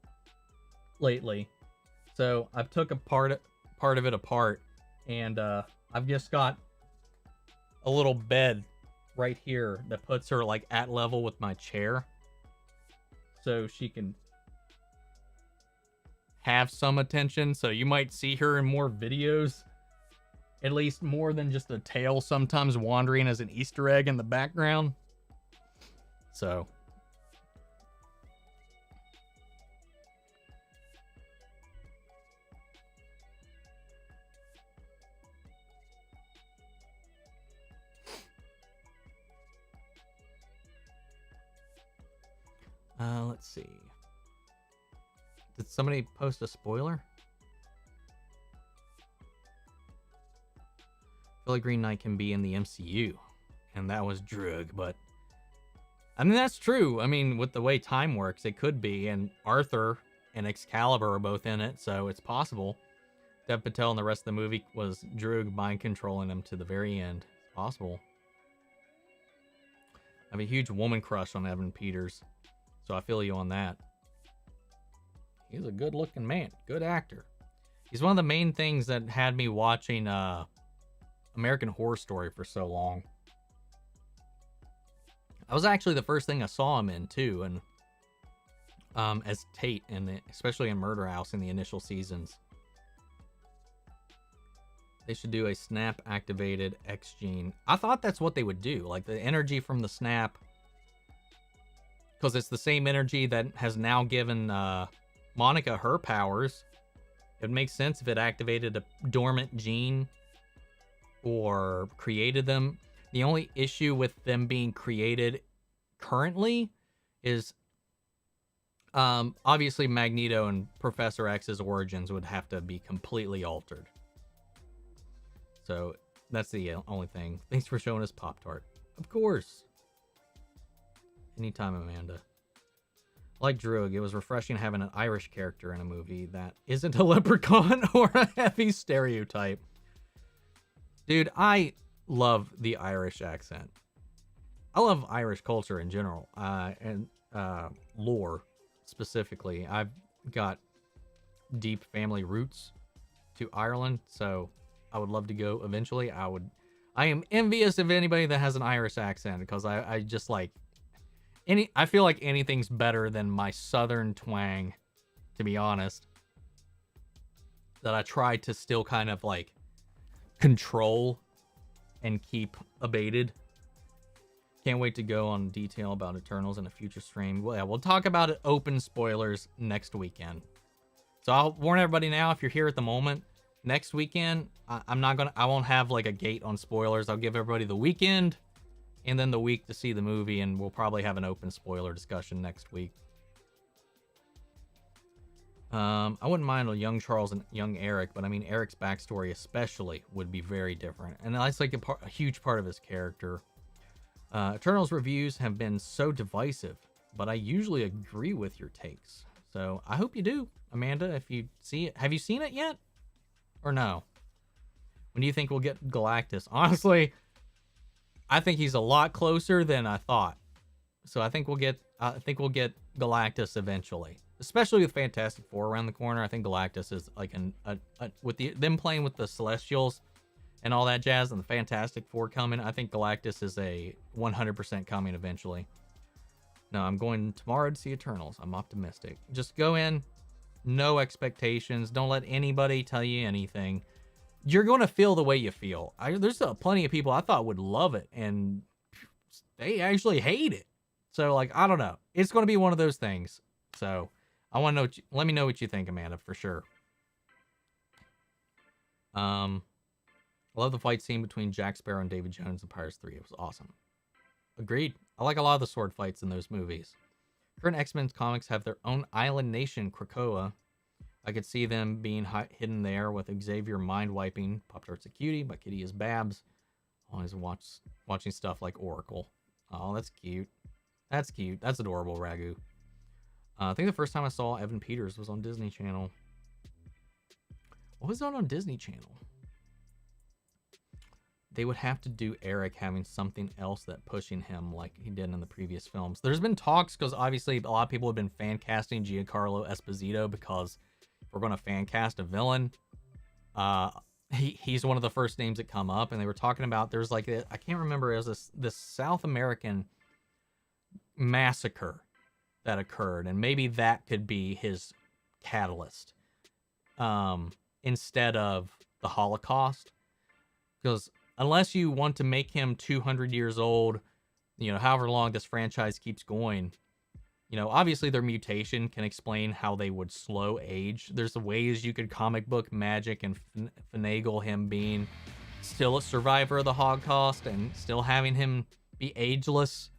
lately, so I've took a part of it apart, and I've just got a little bed right here that puts her like at level with my chair, so she can have some attention. So you might see her in more videos, at least more than just a tail sometimes wandering as an Easter egg in the background. So let's see. Did somebody post a spoiler? I feel like Green Knight can be in the MCU, and that was Drug, but I mean, that's true. I mean, with the way time works, it could be, and Arthur and Excalibur are both in it, so it's possible. Dev Patel and the rest of the movie was Drug mind controlling him to the very end. It's possible. I have a huge woman crush on Evan Peters, so I feel you on that. He's a good-looking man, good actor. He's one of the main things that had me watching American Horror Story for so long. That was actually the first thing I saw him in too, and as Tate, especially in Murder House in the initial seasons. They should do a snap-activated X gene. I thought that's what they would do, like the energy from the snap, because it's the same energy that has now given Monica her powers. It would make sense if it activated a dormant gene or created them. The only issue with them being created currently is obviously Magneto and Professor X's origins would have to be completely altered. So That's the only thing. Thanks for showing us Pop-Tart. Of course. Anytime, Amanda. Like Droog, it was refreshing having an Irish character in a movie that isn't a leprechaun or a heavy stereotype. Dude, I love the Irish accent. I love Irish culture in general, and lore specifically. I've got deep family roots to Ireland, so I would love to go eventually. I am envious of anybody that has an Irish accent, because I just like I feel like anything's better than my southern twang, to be honest, that I try to still kind of like control and keep abated. Can't wait to go on detail about Eternals in a future stream. Well, yeah, we'll talk about it, open spoilers, next weekend. So I'll warn everybody now, if you're here at the moment, next weekend, I won't have like a gate on spoilers. I'll give everybody the weekend and then the week to see the movie, and we'll probably have an open spoiler discussion next week. I wouldn't mind a young Charles and young Eric, but I mean, Eric's backstory especially would be very different. And that's like a huge part of his character. Eternals reviews have been so divisive, but I usually agree with your takes. So I hope you do, Amanda, if you see it. Have you seen it yet? Or no? When do you think we'll get Galactus? Honestly, I think he's a lot closer than I thought. So I think we'll get Galactus eventually. Especially with Fantastic Four around the corner. I think Galactus is like with them playing with the Celestials and all that jazz, and the Fantastic Four coming, I think Galactus is a 100% coming eventually. No, I'm going tomorrow to see Eternals. I'm optimistic. Just go in, no expectations. Don't let anybody tell you anything. You're going to feel the way you feel. There's plenty of people I thought would love it, and they actually hate it. So, like, I don't know. It's going to be one of those things. So, I want to know. Let me know what you think, Amanda, for sure. I love the fight scene between Jack Sparrow and David Jones in Pirates 3. It was awesome. Agreed. I like a lot of the sword fights in those movies. Current X-Men comics have their own island nation, Krakoa. I could see them being hidden there with Xavier mind-wiping Pop-Tart's a Cutie, but Kitty is Babs. Always watching stuff like Oracle. Oh, that's cute. That's cute. That's adorable, Ragu. I think the first time I saw Evan Peters was on Disney Channel. What was on Disney Channel? They would have to do Eric having something else that pushing him like he did in the previous films. There's been talks, because obviously a lot of people have been fan casting Giancarlo Esposito, because if we're going to fan cast a villain, he's one of the first names that come up. And they were talking about, there's like, I can't remember, it was this South American massacre that occurred, and maybe that could be his catalyst instead of the Holocaust. Because unless you want to make him 200 years old, you know, however long this franchise keeps going, you know, obviously their mutation can explain how they would slow age. There's ways you could comic book magic and finagle him being still a survivor of the Holocaust and still having him be ageless.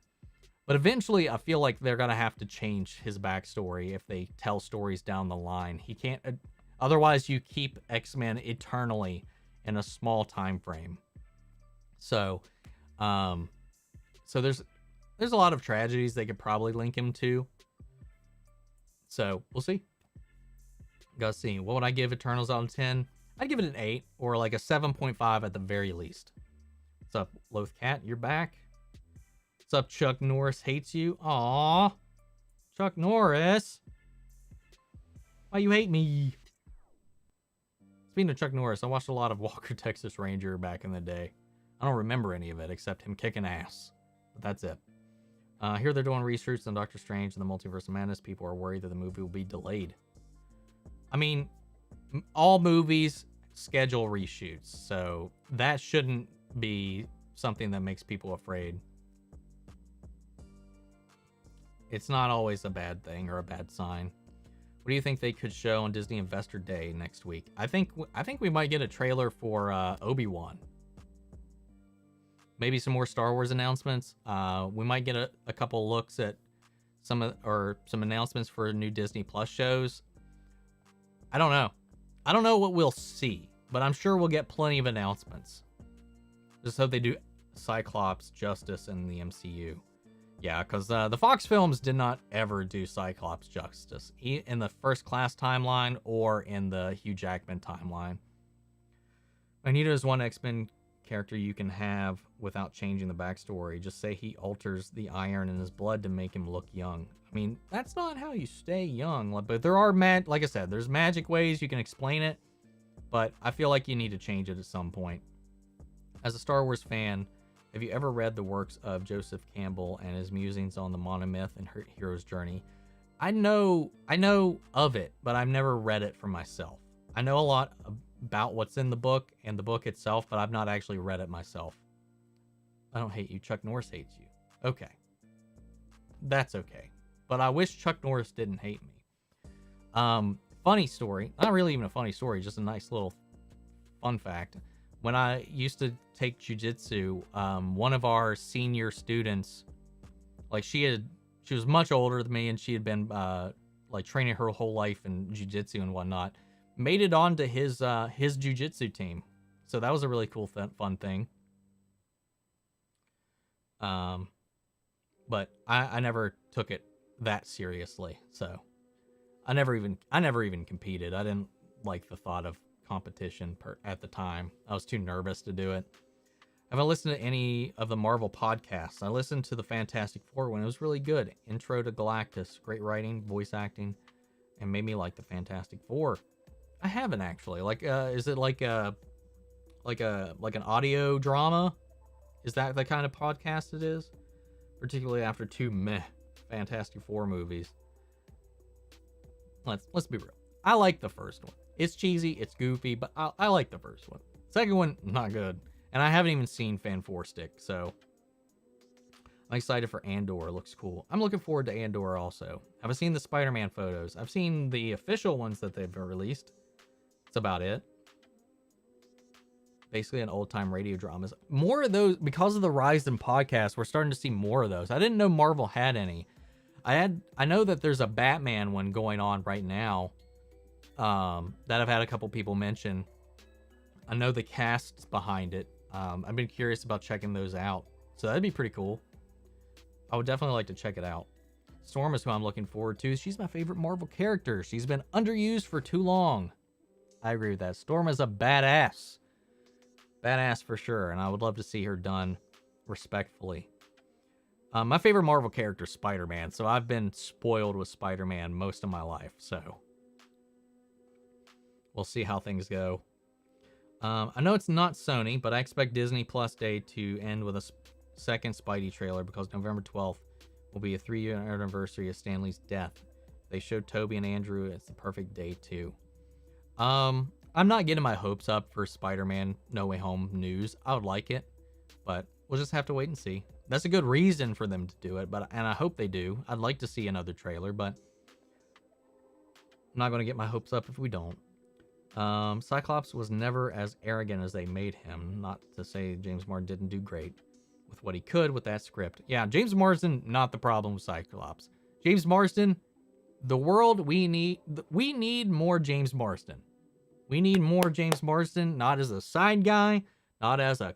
But eventually I feel like they're going to have to change his backstory if they tell stories down the line. He can't, otherwise you keep X-Men eternally in a small time frame. So, there's a lot of tragedies they could probably link him to. So we'll see. Gotta see. What would I give Eternals out of 10? I'd give it an 8 or like a 7.5 at the very least. What's up, Loath Cat? You're back. What's up, Chuck Norris hates you? Aw, Chuck Norris. Why you hate me? Speaking of Chuck Norris, I watched a lot of Walker, Texas Ranger back in the day. I don't remember any of it except him kicking ass. But that's it. Here they're doing research on Doctor Strange and the Multiverse of Madness. People are worried that the movie will be delayed. I mean, all movies schedule reshoots, so that shouldn't be something that makes people afraid. It's not always a bad thing or a bad sign. What do you think they could show on Disney Investor Day next week? I think we might get a trailer for Obi-Wan. Maybe some more Star Wars announcements. We might get a couple looks at some announcements for new Disney Plus shows. I don't know. I don't know what we'll see, but I'm sure we'll get plenty of announcements. Just hope they do Cyclops justice in the MCU. Yeah, because the Fox films did not ever do Cyclops justice in the First Class timeline or in the Hugh Jackman timeline. Magneto is one X-Men character you can have without changing the backstory. Just say he alters the iron in his blood to make him look young. I mean, that's not how you stay young. But there are, like I said, there's magic ways you can explain it. But I feel like you need to change it at some point. As a Star Wars fan, have you ever read the works of Joseph Campbell and his musings on the monomyth and her hero's journey? I know of it, but I've never read it for myself. I know a lot about what's in the book and the book itself, but I've not actually read it myself. I don't hate you. Chuck Norris hates you. Okay. That's okay. But I wish Chuck Norris didn't hate me. Funny story. Not really even a funny story, just a nice little fun fact. When I used to take jiu-jitsu, one of our senior students, like she was much older than me, and she had been like training her whole life in jiu-jitsu and whatnot, made it onto his jiu-jitsu team. So that was a really cool fun thing. But I never took it that seriously. So I never even competed. I didn't like the thought of competition at the time. I was too nervous to do it. I haven't listened to any of the Marvel podcasts. I listened to the Fantastic Four one. It was really good. Intro to Galactus, great writing, voice acting, and made me like the Fantastic Four. I haven't actually. Like, is it like an audio drama? Is that the kind of podcast it is? Particularly after two Fantastic Four movies. Let's be real. I like the first one. It's cheesy, it's goofy, but I like the first one. Second one, not good. And I haven't even seen Fan 4 Stick, so I'm excited for Andor. It looks cool. I'm looking forward to Andor also. Have I seen the Spider-Man photos? I've seen the official ones that they've released. That's about it. Basically an old-time radio dramas. More of those, because of the rise in podcasts, we're starting to see more of those. I didn't know Marvel had any. I know that there's a Batman one going on right now. That I've had a couple people mention. I know the cast's behind it. I've been curious about checking those out. So that'd be pretty cool. I would definitely like to check it out. Storm is who I'm looking forward to. She's my favorite Marvel character. She's been underused for too long. I agree with that. Storm is a badass. Badass for sure. And I would love to see her done respectfully. My favorite Marvel character is Spider-Man. So I've been spoiled with Spider-Man most of my life. So we'll see how things go. I know it's not Sony, but I expect Disney Plus Day to end with a second Spidey trailer because November 12th will be a 3-year anniversary of Stan Lee's death. They showed Toby and Andrew. It's the perfect day too. I'm not getting my hopes up for Spider-Man No Way Home news. I would like it, but we'll just have to wait and see. That's a good reason for them to do it, and I hope they do. I'd like to see another trailer, but I'm not going to get my hopes up if we don't. Cyclops was never as arrogant as they made him. Not to say James Marsden didn't do great with what he could with that script. Yeah, James Marsden, not the problem with Cyclops. James Marsden, the world, we need more James Marsden. We need more James Marsden, not as a side guy, not as a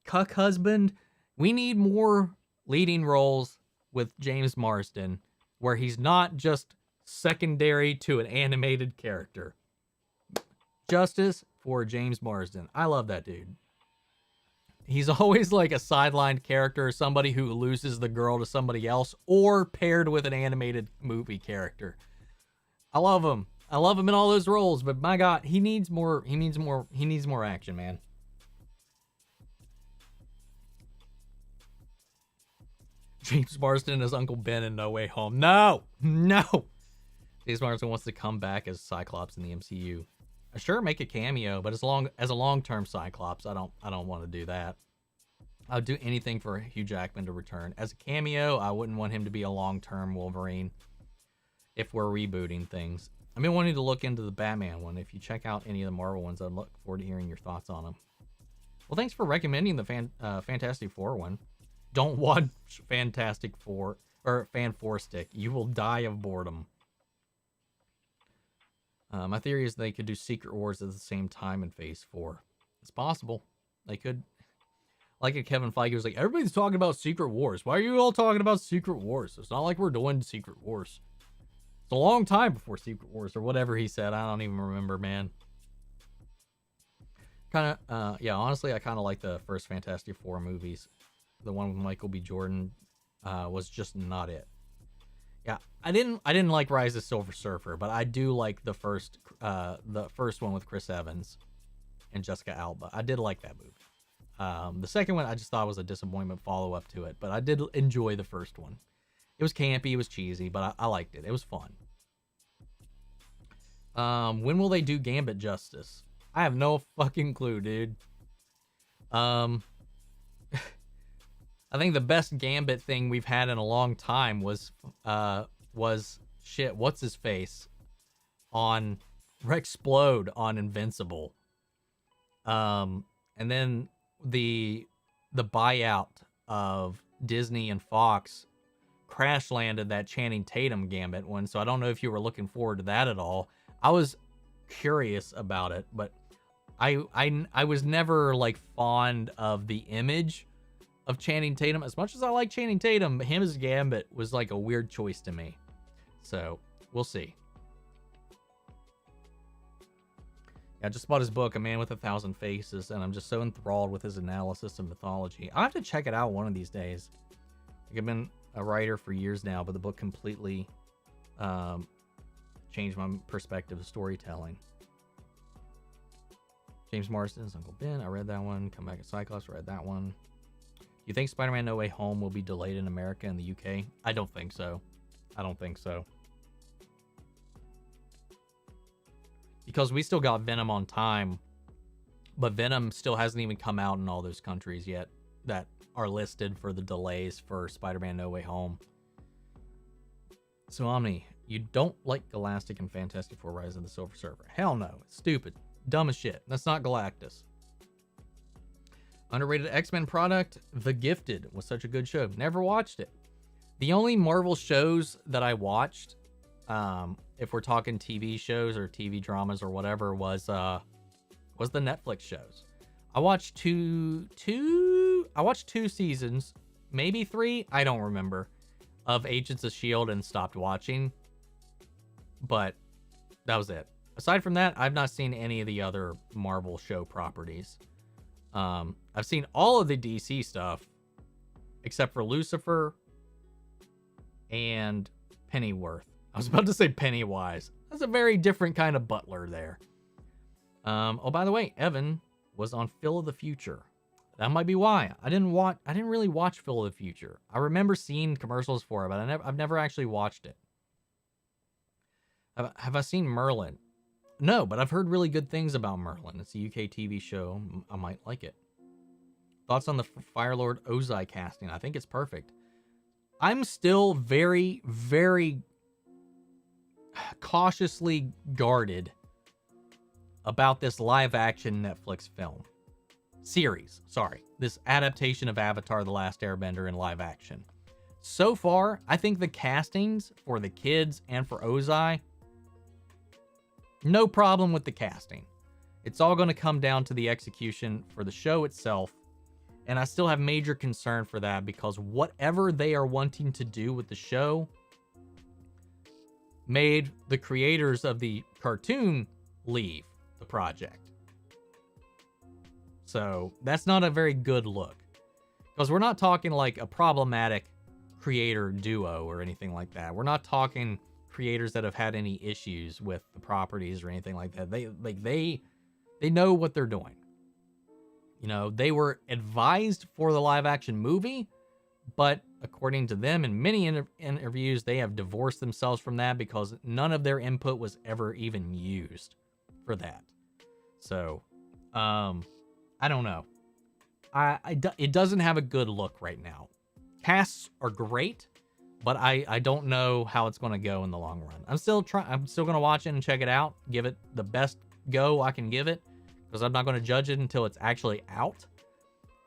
cuck husband. We need more leading roles with James Marsden where he's not just secondary to an animated character. Justice for James Marsden. I love that dude. He's always like a sidelined character, somebody who loses the girl to somebody else, or paired with an animated movie character. I love him. I love him in all those roles, but my God, he needs more action, man. James Marsden as Uncle Ben in No Way Home. No. James Marsden wants to come back as Cyclops in the MCU. Sure, make a cameo, but as a long-term Cyclops, I don't want to do that. I would do anything for Hugh Jackman to return. As a cameo, I wouldn't want him to be a long-term Wolverine if we're rebooting things. I've been wanting to look into the Batman one. If you check out any of the Marvel ones, I'd look forward to hearing your thoughts on them. Well, thanks for recommending the Fantastic Four one. Don't watch Fantastic Four or Fan 4 Stick. You will die of boredom. My theory is they could do Secret Wars at the same time in Phase 4. It's possible. They could. Like a Kevin Feige was like, everybody's talking about Secret Wars. Why are you all talking about Secret Wars? It's not like we're doing Secret Wars. It's a long time before Secret Wars or whatever he said. I don't even remember, man. Yeah, honestly, I kind of like the first Fantastic Four movies. The one with Michael B. Jordan was just not it. Yeah, I didn't like Rise of Silver Surfer, but I do like the first one with Chris Evans and Jessica Alba. I did like that movie. The second one I just thought was a disappointment follow-up to it, but I did enjoy the first one. It was campy, it was cheesy, but I liked it. It was fun. When will they do Gambit justice? I have no fucking clue, dude. I think the best Gambit thing we've had in a long time was shit, what's his face on Rexplode on Invincible. And then the buyout of Disney and Fox crash landed that Channing Tatum Gambit one, so I don't know if you were looking forward to that at all. I was curious about it, but I was never like fond of the image of Channing Tatum. As much as I like Channing Tatum, him as Gambit was like a weird choice to me. So we'll see. I just bought his book, A Man with a Thousand Faces, and I'm just so enthralled with his analysis of mythology. I'll have to check it out one of these days. I've been a writer for years now, but the book completely changed my perspective of storytelling. James Marsden's Uncle Ben, I read that one. Come Back at Cyclops, read that one. Do you think Spider-Man No Way Home will be delayed in America and the UK? I don't think so. I don't think so. Because we still got Venom on time, but Venom still hasn't even come out in all those countries yet that are listed for the delays for Spider-Man No Way Home. So Omni, you don't like Galactic and Fantastic Four Rise of the Silver Surfer? Hell no. It's stupid. Dumb as shit. That's not Galactus. Underrated X-Men product, The Gifted was such a good show. Never watched it. The only Marvel shows that I watched, if we're talking TV shows or TV dramas or whatever, was the Netflix shows. I watched two seasons, maybe 3, I don't remember, of Agents of S.H.I.E.L.D. and stopped watching. But that was it. Aside from that, I've not seen any of the other Marvel show properties. I've seen all of the DC stuff, except for Lucifer and Pennyworth. I was about to say Pennywise. That's a very different kind of butler there. Oh, by the way, Evan was on Phil of the Future. That might be why. I didn't really watch Phil of the Future. I remember seeing commercials for it, but I've never actually watched it. Have I seen Merlin? No, but I've heard really good things about Merlin. It's a UK TV show. I might like it. Thoughts on the Firelord Ozai casting? I think it's perfect. I'm still very, very cautiously guarded about this live-action Netflix film. Series, sorry. This adaptation of Avatar: The Last Airbender in live action. So far, I think the castings for the kids and for Ozai, no problem with the casting. It's all going to come down to the execution for the show itself. And I still have major concern for that because whatever they are wanting to do with the show made the creators of the cartoon leave the project. So that's not a very good look. Because we're not talking like a problematic creator duo or anything like that. We're not talking creators that have had any issues with the properties or anything like that. They know what they're doing. You know, they were advised for the live action movie, but according to them in many interviews, they have divorced themselves from that because none of their input was ever even used for that. So, I don't know. It doesn't have a good look right now. Casts are great, but I don't know how it's going to go in the long run. I'm still going to watch it and check it out, give it the best go I can give it, because I'm not going to judge it until it's actually out.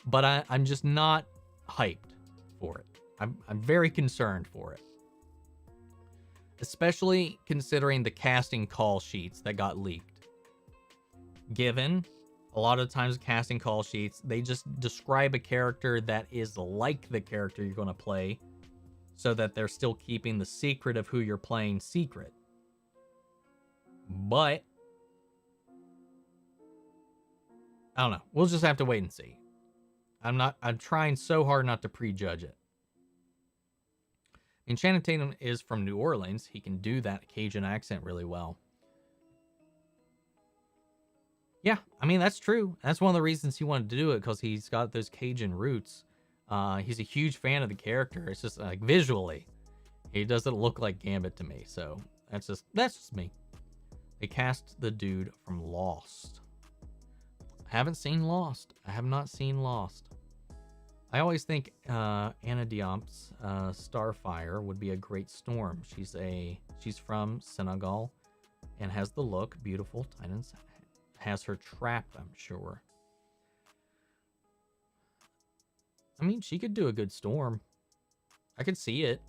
But I'm just not hyped for it. I'm very concerned for it. Especially considering the casting call sheets that got leaked. Given A lot of times casting call sheets, they just describe a character that is like the character you're going to play, so that they're still keeping the secret of who you're playing secret. But I don't know. We'll just have to wait and see. I'm trying so hard not to prejudge it. And Channing Tatum is from New Orleans. He can do that Cajun accent really well. Yeah, I mean, that's true. That's one of the reasons he wanted to do it, because he's got those Cajun roots. He's a huge fan of the character. It's just like visually, he doesn't look like Gambit to me. So that's just me. They cast the dude from Lost. Haven't seen Lost. I have not seen Lost. I always think Anna Diop's Starfire would be a great Storm. She's from Senegal and has the look, beautiful. Titans has her trapped, I'm sure. I mean, she could do a good Storm. I could see it.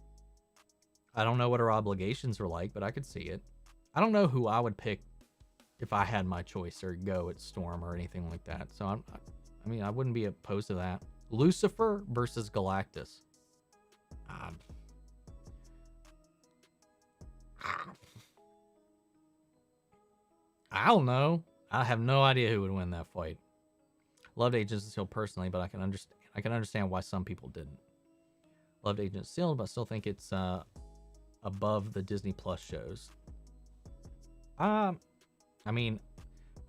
I don't know what her obligations were like, but I could see it. I don't know who I would pick if I had my choice or go at Storm or anything like that. So I mean, I wouldn't be opposed to that. Lucifer versus Galactus. I don't know. I have no idea who would win that fight. Loved Agents of S.H.I.E.L.D. personally, but I can understand why some people didn't. Loved Agents of S.H.I.E.L.D., but I still think it's above the Disney Plus shows. I mean,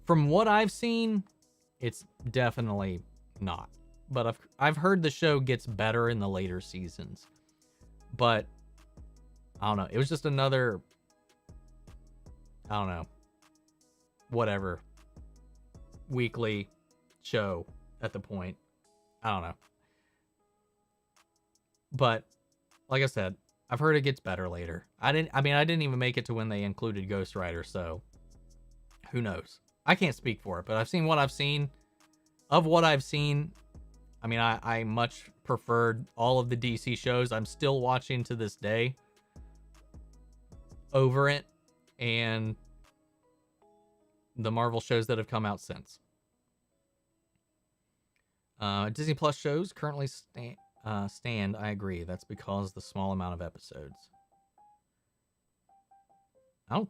from what I've seen, it's definitely not. But I've heard the show gets better in the later seasons. But I don't know. It was just another, I don't know, whatever, weekly show at the point. I don't know. But like I said, I've heard it gets better later. I didn't even make it to when they included Ghost Rider, so who knows? I can't speak for it, but I've seen what I've seen. Of what I've seen, I mean, I much preferred all of the DC shows. I'm still watching to this day over it, and the Marvel shows that have come out since. Disney Plus shows currently stand. I agree. That's because the small amount of episodes. I don't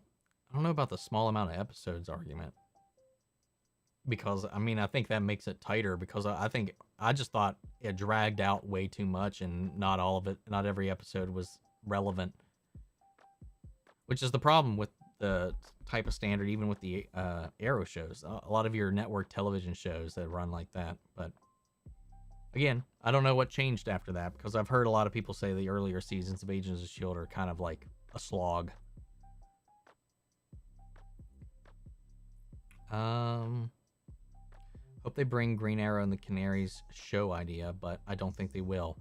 know about the small amount of episodes argument. Because, I mean, I think that makes it tighter, because I just thought it dragged out way too much, and not every episode was relevant. Which is the problem with the type of standard, even with the Arrow shows. A lot of your network television shows that run like that. But again, I don't know what changed after that, because I've heard a lot of people say the earlier seasons of Agents of S.H.I.E.L.D. are kind of like a slog. Hope they bring Green Arrow and the Canaries show idea, but I don't think they will.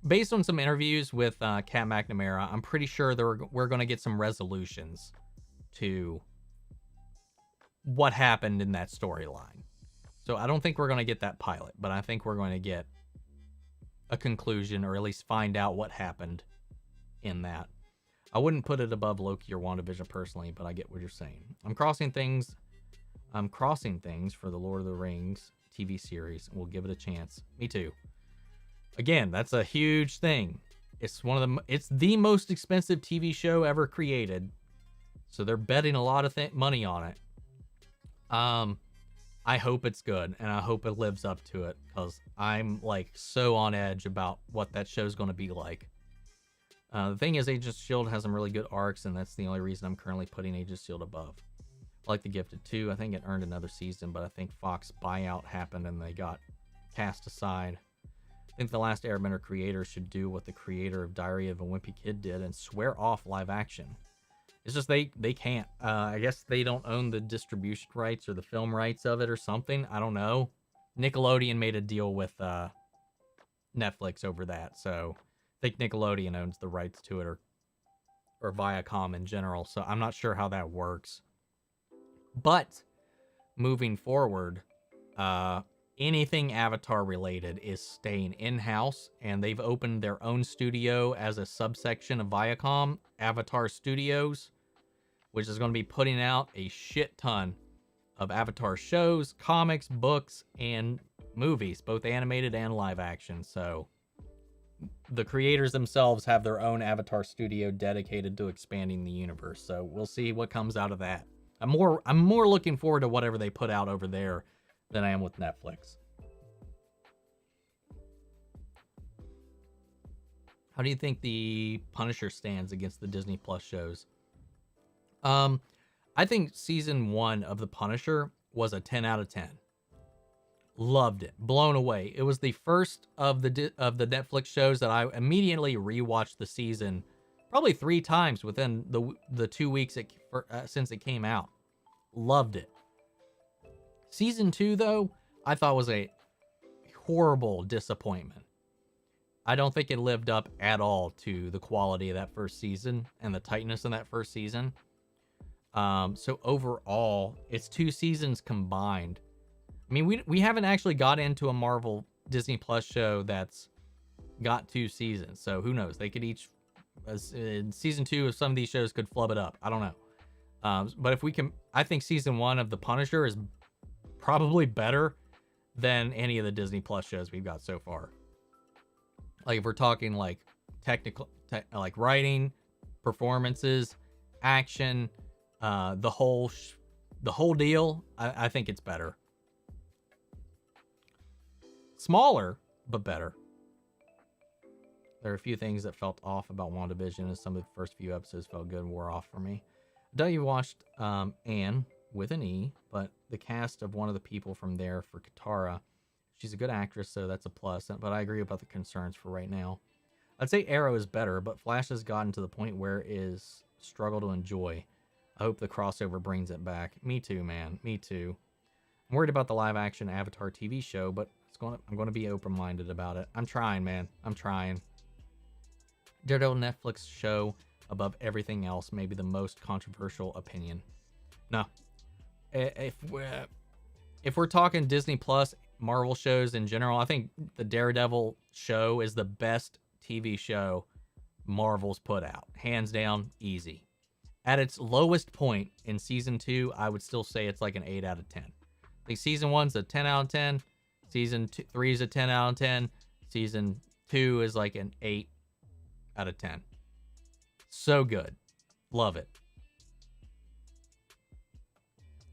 Based on some interviews with Kat McNamara, I'm pretty sure we're going to get some resolutions to what happened in that storyline. So I don't think we're going to get that pilot, but I think we're going to get a conclusion, or at least find out what happened in that. I wouldn't put it above Loki or WandaVision personally, but I get what you're saying. I'm crossing things for the Lord of the Rings TV series, and we'll give it a chance. Me too. Again, that's a huge thing. It's the most expensive TV show ever created, so they're betting a lot of money on it. I hope it's good, and I hope it lives up to it, because I'm like so on edge about what that show's going to be like. The thing is, Agents of S.H.I.E.L.D. has some really good arcs, and that's the only reason I'm currently putting Agents of S.H.I.E.L.D. above. Like The Gifted 2, I think it earned another season, but I think Fox buyout happened and they got cast aside. I think The Last Airbender creator should do what the creator of Diary of a Wimpy Kid did and swear off live action. It's just they can't. I guess they don't own the distribution rights or the film rights of it or something. I don't know. Nickelodeon made a deal with Netflix over that, so I think Nickelodeon owns the rights to it, or Viacom in general, so I'm not sure how that works. But moving forward, anything Avatar related is staying in-house, and they've opened their own studio as a subsection of Viacom, Avatar Studios, which is going to be putting out a shit ton of Avatar shows, comics, books, and movies, both animated and live action. So the creators themselves have their own Avatar studio dedicated to expanding the universe. So we'll see what comes out of that. I'm more looking forward to whatever they put out over there than I am with Netflix. How do you think the Punisher stands against the Disney Plus shows? I think season 1 of the Punisher was a 10 out of 10. Loved it, blown away. It was the first of the Netflix shows that I immediately rewatched the season, probably 3 times within the 2 weeks since it came out. Loved it. Season 2, though, I thought was a horrible disappointment. I don't think it lived up at all to the quality of that first season and the tightness in that first season. So overall, it's 2 seasons combined. I mean, we haven't actually got into a Marvel Disney Plus show that's got 2 seasons. So who knows? They could each, in season 2 of some of these shows could flub it up. I don't know. But if we can, I think season 1 of The Punisher is probably better than any of the Disney Plus shows we've got so far. Like if we're talking like technical, like writing, performances, action, the whole deal, I think it's better. Smaller, but better. There are a few things that felt off about WandaVision, as some of the first few episodes felt good and wore off for me. I know you watched Anne with an E, but the cast of one of the people from there for Katara, she's a good actress, so that's a plus. But I agree about the concerns for right now. I'd say Arrow is better, but Flash has gotten to the point where it is struggle to enjoy. I hope the crossover brings it back. Me too, man. Me too. I'm worried about the live-action Avatar TV show, but I'm going to be open-minded about it. I'm trying, man. I'm trying. Daredevil Netflix show above everything else, maybe the most controversial opinion. No. If we're talking Disney Plus, Marvel shows in general, I think the Daredevil show is the best TV show Marvel's put out. Hands down, easy. At its lowest point in season 2, I would still say it's like an 8 out of 10. I think season 1's a 10 out of 10. Season 3 is a 10 out of 10. Season 2 is like an 8 out of 10. So good. Love it.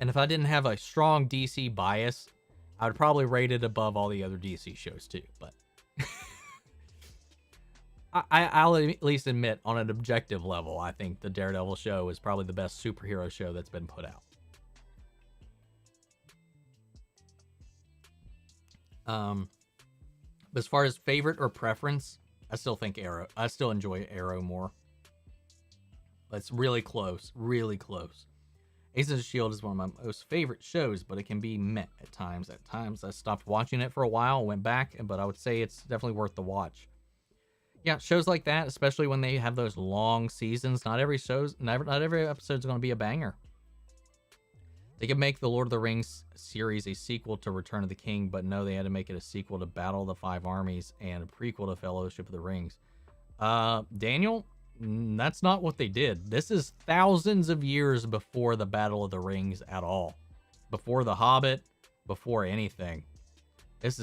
And if I didn't have a strong DC bias, I would probably rate it above all the other DC shows too. But I'll at least admit, on an objective level, I think the Daredevil show is probably the best superhero show that's been put out. But as far as favorite or preference, I still think Arrow. I still enjoy Arrow more. It's really close, really close. Agents of S.H.I.E.L.D. is one of my most favorite shows, but it can be meh at times. At times, I stopped watching it for a while, went back, but I would say it's definitely worth the watch. Yeah, shows like that, especially when they have those long seasons. Not every episode is going to be a banger. They could make the Lord of the Rings series a sequel to Return of the King, but no, they had to make it a sequel to Battle of the Five Armies and a prequel to Fellowship of the Rings. Daniel, that's not what they did. This is thousands of years before the Battle of the Rings at all. Before The Hobbit, before anything. This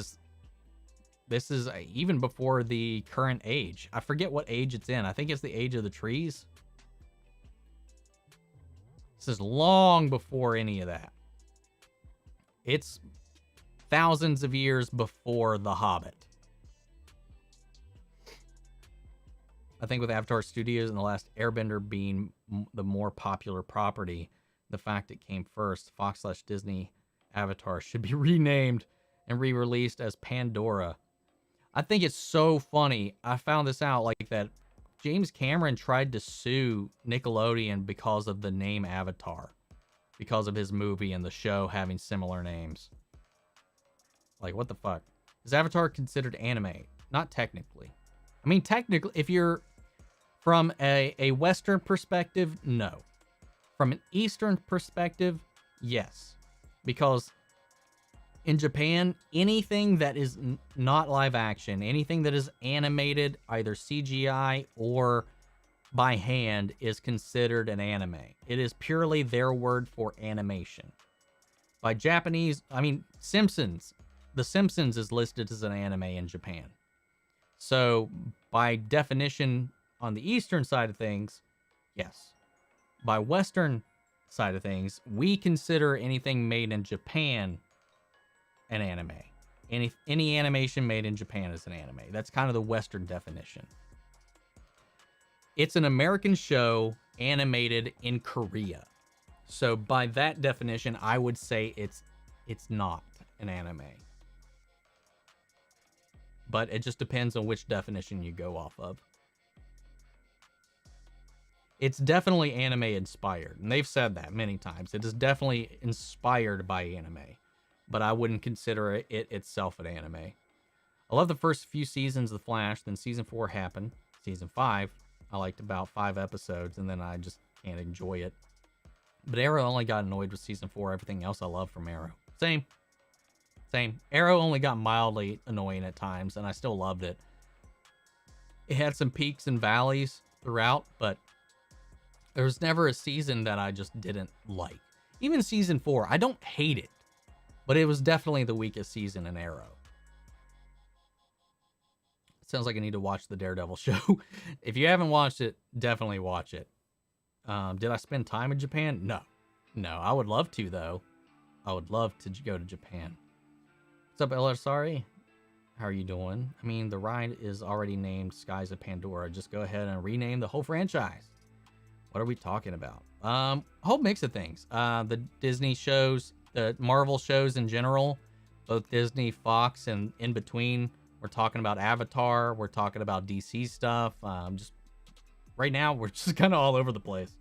is even before the current age. I forget what age it's in. I think it's the Age of the Trees. This is long before any of that. It's thousands of years before The Hobbit. I think with Avatar Studios and The Last Airbender being the more popular property, the fact it came first, Fox/Disney Avatar should be renamed and re-released as Pandora. I think it's so funny. I found this out, like, that James Cameron tried to sue Nickelodeon because of the name Avatar, because of his movie and the show having similar names. Like, what the fuck? Is Avatar considered anime? Not technically. I mean, technically, if you're from a Western perspective, no. From an Eastern perspective, yes. Because in Japan, anything that is not live action, anything that is animated, either CGI or by hand, is considered an anime. It is purely their word for animation. By Japanese, I mean Simpsons. The Simpsons is listed as an anime in Japan. So by definition, on the Eastern side of things, yes. By Western side of things, we consider anything made in Japan an anime. Any animation made in Japan is an anime. That's kind of the Western definition. It's an American show animated in Korea. So by that definition, I would say it's not an anime. But it just depends on which definition you go off of. It's definitely anime inspired, and they've said that many times. It is definitely inspired by anime, but I wouldn't consider it itself an anime. I love the first few seasons of The Flash, then season 4 happened. Season 5, I liked about 5 episodes, and then I just can't enjoy it. But Arrow only got annoyed with season 4. Everything else I love from Arrow. Same. Arrow only got mildly annoying at times, and I still loved it. It had some peaks and valleys throughout, but there was never a season that I just didn't like. Even season 4, I don't hate it, but it was definitely the weakest season in Arrow. Sounds like I need to watch the Daredevil show. If you haven't watched it, definitely watch it. Did I spend time in Japan? No. I would love to, though. I would love to go to Japan. What's up, LSRE? How are you doing? I mean, the ride is already named Skies of Pandora. Just go ahead and rename the whole franchise. What are we talking about? A whole mix of things. The Disney shows, the Marvel shows in general, both Disney, Fox, and in between. We're talking about Avatar. We're talking about DC stuff. Just right now, we're just kind of all over the place.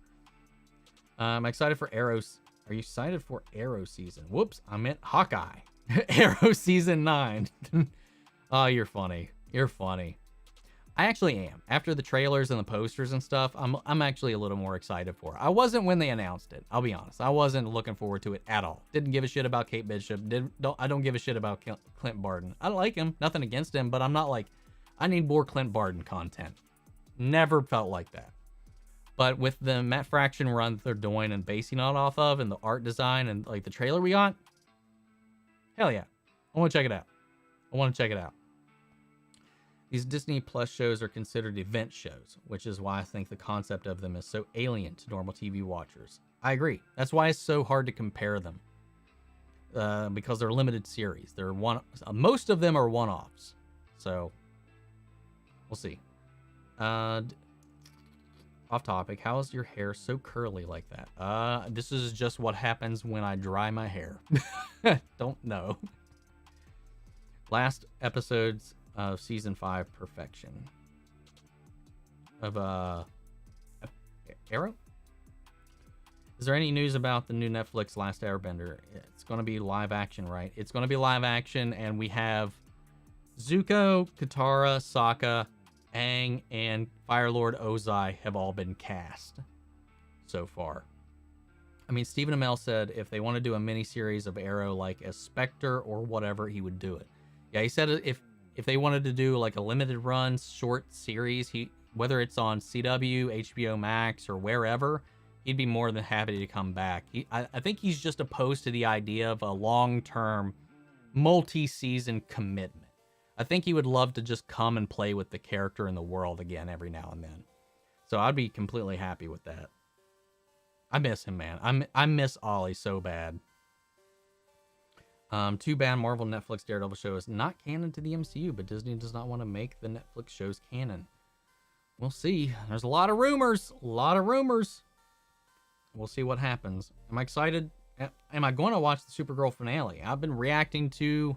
I'm excited for Arrows. Are you excited for Arrow season? Whoops, I meant Hawkeye. Arrow season 9. Oh, you're funny. You're funny. I actually am. After the trailers and the posters and stuff, I'm actually a little more excited for it. I wasn't when they announced it. I'll be honest. I wasn't looking forward to it at all. Didn't give a shit about Kate Bishop. I don't give a shit about Clint Barton. I like him. Nothing against him, but I'm not like, I need more Clint Barton content. Never felt like that. But with the Matt Fraction run that they're doing and basing it off of, and the art design and like the trailer we got, hell yeah. I want to check it out. These Disney Plus shows are considered event shows, which is why I think the concept of them is so alien to normal TV watchers. I agree. That's why it's so hard to compare them. Because they're limited series. Most of them are one-offs. So, we'll see. Off topic, how is your hair so curly like that? This is just what happens when I dry my hair. Don't know. Last episodes of season 5 perfection of Arrow. Is there any news about the new Netflix Last Airbender? It's going to be live action, right? It's going to be live action, and we have Zuko, Katara, Sokka, Aang, and Firelord Ozai have all been cast so far. I mean, Stephen Amell said if they want to do a mini-series of Arrow, like as Spectre or whatever, he would do it. Yeah, he said if they wanted to do like a limited run short series, whether it's on CW, HBO Max, or wherever, he'd be more than happy to come back. I think he's just opposed to the idea of a long-term, multi-season commitment. I think he would love to just come and play with the character in the world again every now and then. So I'd be completely happy with that. I miss him, man. I miss Ollie so bad. Too bad Marvel Netflix Daredevil show is not canon to the MCU, but Disney does not want to make the Netflix shows canon. We'll see. There's a lot of rumors. We'll see what happens. Am I excited? Am I going to watch the Supergirl finale? I've been reacting to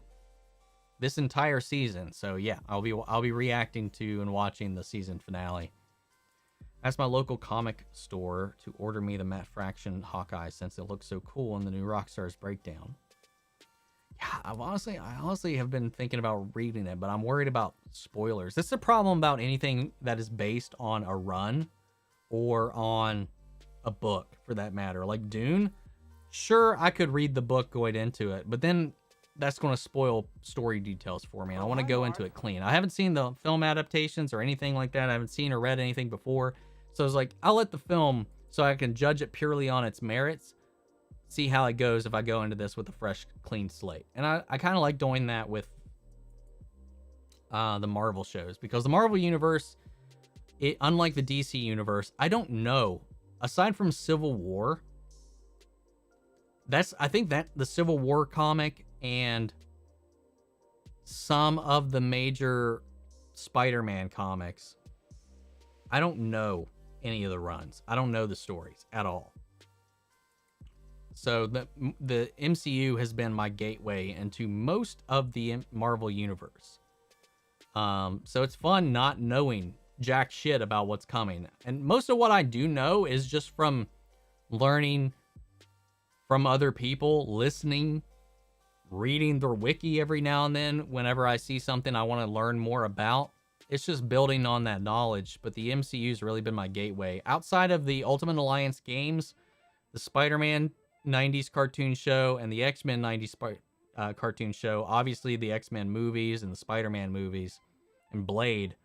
this entire season, so yeah, I'll be reacting to and watching the season finale. Ask my local comic store to order me the Matt Fraction Hawkeye since it looks so cool in the new Rockstars breakdown. Yeah, I honestly have been thinking about reading it, but I'm worried about spoilers. That's the problem about anything that is based on a run or on a book, for that matter. Like Dune, sure, I could read the book going into it, but then that's going to spoil story details for me. And I want to go into it clean. I haven't seen the film adaptations or anything like that. I haven't seen or read anything before. So I was like, I'll let the film so I can judge it purely on its merits. see how it goes if I go into this with a fresh, clean slate. And I kind of like doing that with the Marvel shows, because the Marvel universe, unlike the DC universe, I don't know, aside from Civil War, I think that the Civil War comic and some of the major Spider-Man comics, I don't know any of the runs. I don't know the stories at all. So the MCU has been my gateway into most of the Marvel universe. So it's fun not knowing jack shit about what's coming. And most of what I do know is just from learning from other people, listening, reading their wiki every now and then whenever I see something I want to learn more about. It's just building on that knowledge. But the MCU's really been my gateway. Outside of the Ultimate Alliance games, the Spider-Man 90s cartoon show, and the X-Men 90s cartoon show, obviously the X-Men movies and the Spider-Man movies, and Blade,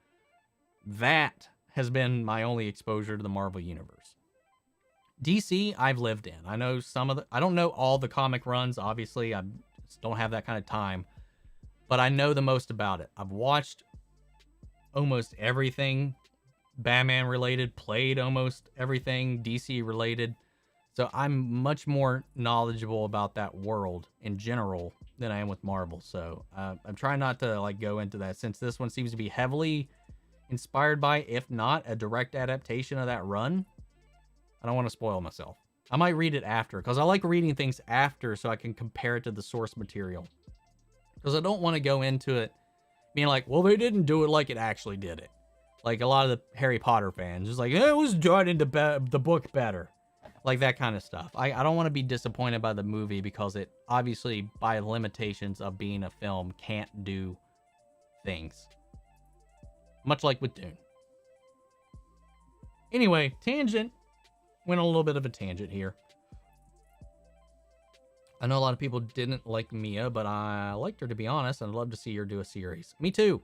that has been my only exposure to the Marvel universe. DC, I've lived in. I know I don't know all the comic runs, obviously. I just don't have that kind of time. But I know the most about it. I've watched almost everything Batman related, played almost everything DC related. So I'm much more knowledgeable about that world in general than I am with Marvel. So I'm trying not to like go into that, since this one seems to be heavily inspired by, if not a direct adaptation of that run. I don't want to spoil myself. I might read it after, because I like reading things after so I can compare it to the source material. Because I don't want to go into it being like, well, they didn't do it like it actually did it. Like a lot of the Harry Potter fans, it's like, it was done in the book better. Like that kind of stuff. I don't want to be disappointed by the movie, because it obviously, by limitations of being a film, can't do things. Much like with Dune. Anyway, tangent. Went on a little bit of a tangent here. I know a lot of people didn't like Mia, but I liked her, to be honest, and I'd love to see her do a series. Me too.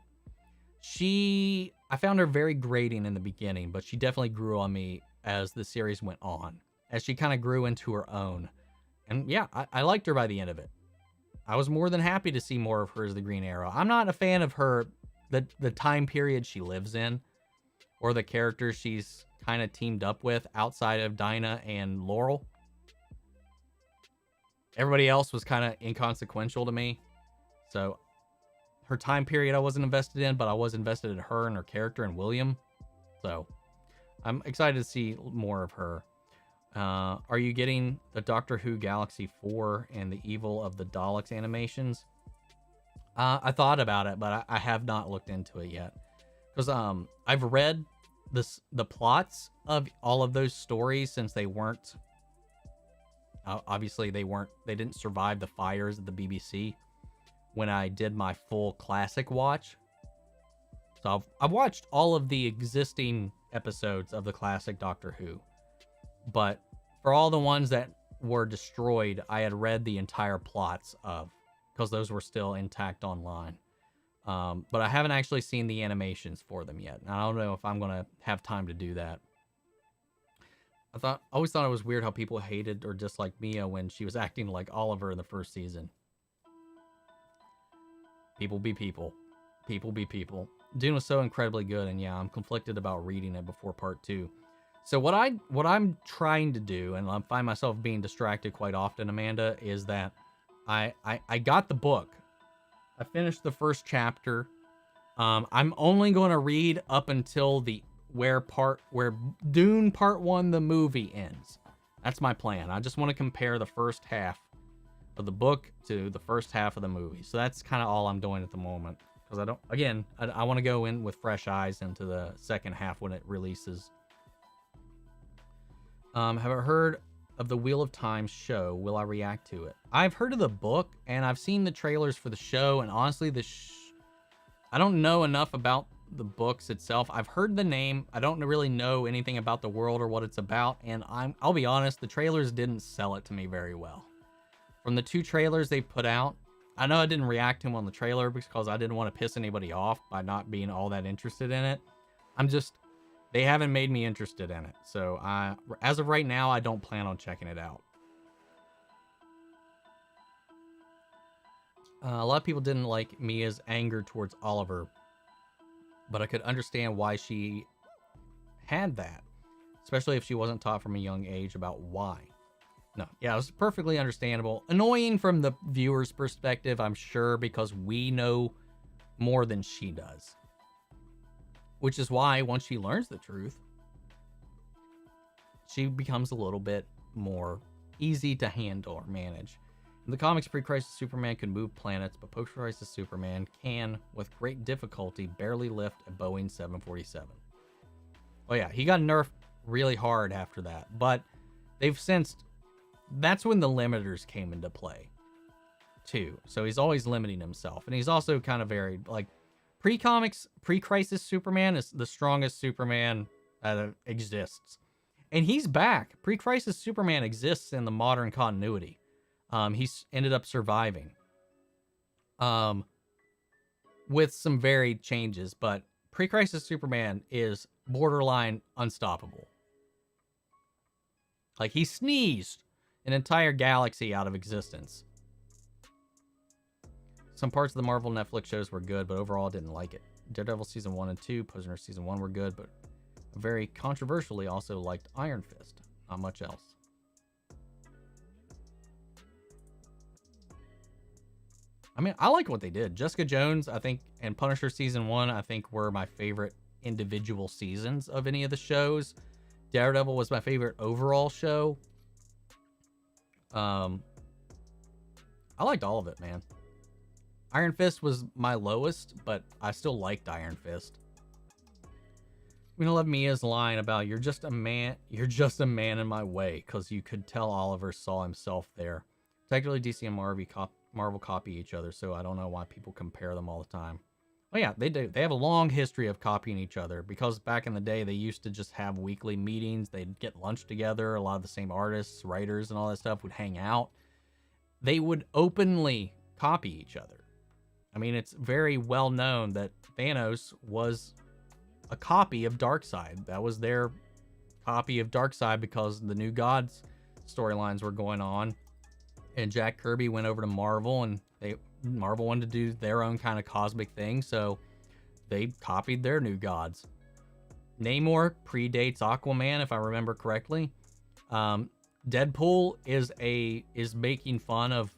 I found her very grating in the beginning, but she definitely grew on me as the series went on, as she kind of grew into her own. And yeah, I liked her by the end of it. I was more than happy to see more of her as the Green Arrow. I'm not a fan of her, the time period she lives in, or the characters she's kind of teamed up with outside of Dinah and Laurel. Everybody else was kind of inconsequential to me. So her time period I wasn't invested in, but I was invested in her and her character and William. So I'm excited to see more of her. Are you getting the Doctor Who Galaxy 4 and the Evil of the Daleks animations? I thought about it, but I have not looked into it yet. Because I've read the plots of all of those stories, since they weren't... obviously, they didn't survive the fires of the BBC when I did my full classic watch. So I've watched all of the existing episodes of the classic Doctor Who. But for all the ones that were destroyed, I had read the entire plots of, because those were still intact online. But I haven't actually seen the animations for them yet. I don't know if I'm going to have time to do that. I always thought it was weird how people hated or disliked Mia when she was acting like Oliver in the first season. People be people. People be people. Dune was so incredibly good, and yeah, I'm conflicted about reading it before part 2. So what I'm trying to do, and I find myself being distracted quite often, Amanda, is that I got the book. I finished the first chapter. I'm only going to read up until where Dune Part 1, the movie, ends. That's my plan. I just want to compare the first half of the book to the first half of the movie. So that's kind of all I'm doing at the moment. Because I want to go in with fresh eyes into the second half when it releases. Have I heard of the Wheel of Time show? Will I react to it? I've heard of the book, and I've seen the trailers for the show, and honestly, I don't know enough about the books itself. I've heard the name. I don't really know anything about the world or what it's about, and I'll be honest, the trailers didn't sell it to me very well. From the 2 trailers they put out, I know I didn't react to them on the trailer because I didn't want to piss anybody off by not being all that interested in it. They haven't made me interested in it. So as of right now, I don't plan on checking it out. A lot of people didn't like Mia's anger towards Oliver, but I could understand why she had that, especially if she wasn't taught from a young age about why. No, yeah, it was perfectly understandable. Annoying from the viewer's perspective, I'm sure, because we know more than she does. Which is why once she learns the truth, she becomes a little bit more easy to handle or manage. In the comics, pre-crisis Superman could move planets, but post-crisis Superman can, with great difficulty, barely lift a Boeing 747. Oh yeah, he got nerfed really hard after that, but they've since... That's when the limiters came into play, too. So he's always limiting himself, and he's also kind of varied. Like, pre-comics, pre-crisis Superman is the strongest Superman that exists. And he's back. Pre-crisis Superman exists in the modern continuity. He's ended up surviving. With some varied changes, but pre-crisis Superman is borderline unstoppable. Like, he sneezed an entire galaxy out of existence. Some parts of the Marvel Netflix shows were good, but overall I didn't like it. Daredevil Season 1 and 2, Prisoner Season 1 were good, but very controversially also liked Iron Fist. Not much else. I mean, I like what they did. Jessica Jones, I think, and Punisher Season 1, I think, were my favorite individual seasons of any of the shows. Daredevil was my favorite overall show. I liked all of it, man. Iron Fist was my lowest, but I still liked Iron Fist. I'm gonna love Mia's line about you're just a man in my way, because you could tell Oliver saw himself there. Technically, DC and Marvel copy each other, so I don't know why people compare them all the time. Oh yeah, they do. They have a long history of copying each other, because back in the day, they used to just have weekly meetings. They'd get lunch together. A lot of the same artists, writers, and all that stuff would hang out. They would openly copy each other. I mean, it's very well known that Thanos was a copy of Darkseid. That was their copy of Darkseid because the New Gods storylines were going on. And Jack Kirby went over to Marvel, and Marvel wanted to do their own kind of cosmic thing, so they copied their New Gods. Namor predates Aquaman, if I remember correctly. Deadpool is making fun of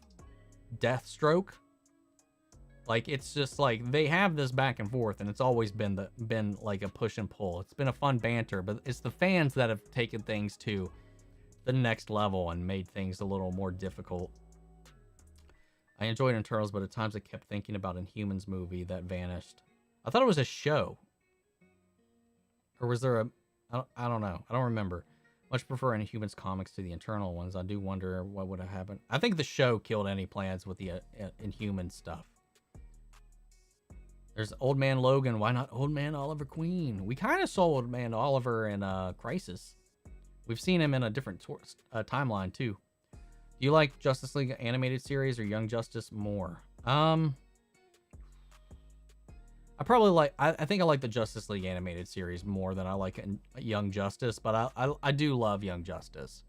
Deathstroke. Like, it's just like they have this back and forth, and it's always been like a push and pull. It's been a fun banter, but it's the fans that have taken things to the next level and made things a little more difficult. I enjoyed Eternals, but at times I kept thinking about Inhumans movie that vanished. I thought it was a show. Or was there I don't know. I don't remember. Much prefer Inhumans comics to the Eternal ones. I do wonder what would have happened. I think the show killed any plans with the Inhuman stuff. There's Old Man Logan. Why not Old Man Oliver Queen? We kind of saw Old Man Oliver in Crisis. We've seen him in a different timeline, too. Do you like Justice League animated series or Young Justice more? I probably like... I think I like the Justice League animated series more than I like Young Justice, but I do love Young Justice.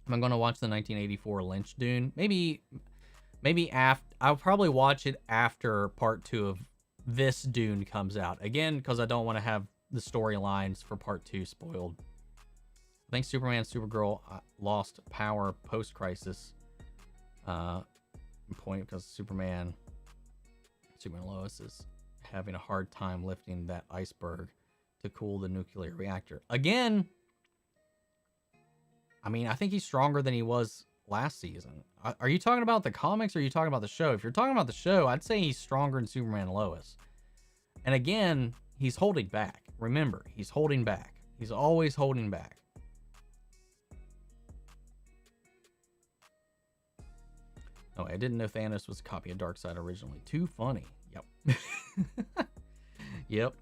I'm going to watch the 1984 Lynch Dune. Maybe after... I'll probably watch it after part 2 of this Dune comes out. Again, because I don't want to have the storylines for part 2 spoiled. I think Superman and Supergirl lost power post-crisis. Point because Superman Lois is having a hard time lifting that iceberg to cool the nuclear reactor. Again, I mean, I think he's stronger than he was last season. Are you talking about the comics or are you talking about the show? If you're talking about the show, I'd say he's stronger than Superman and Lois. And again, he's holding back. Remember, he's holding back. He's always holding back. Oh, I didn't know Thanos was a copy of Darkseid originally. Too funny. Yep. Yep.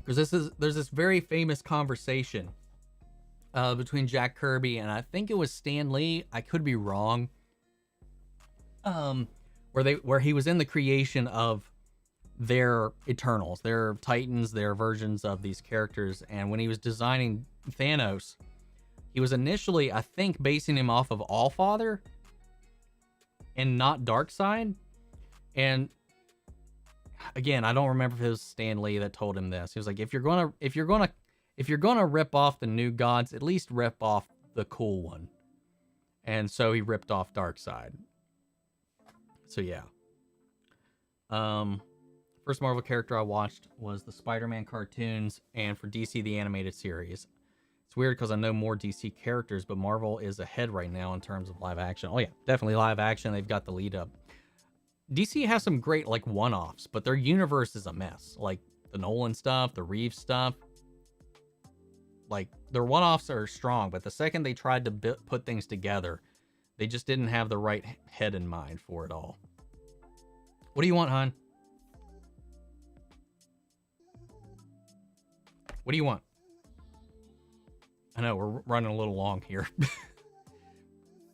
Because there's this very famous conversation between Jack Kirby and I think it was Stan Lee. I could be wrong. Where he was in the creation of their Eternals, their Titans, their versions of these characters, and when he was designing Thanos, he was initially, I think, basing him off of Allfather. and not Darkseid. And again, I don't remember if it was Stan Lee that told him this. He was like, if you're gonna rip off the new gods, at least rip off the cool one. And so he ripped off Darkseid. So yeah. First Marvel character I watched was the Spider-Man cartoons, and for DC the animated series. It's weird because I know more DC characters, but Marvel is ahead right now in terms of live action. Oh yeah, definitely live action. They've got the lead up. DC has some great like one-offs, but their universe is a mess. Like the Nolan stuff, the Reeves stuff. Like their one-offs are strong, but the second they tried to put things together, they just didn't have the right head in mind for it all. What do you want, hon? What do you want? I know we're running a little long here.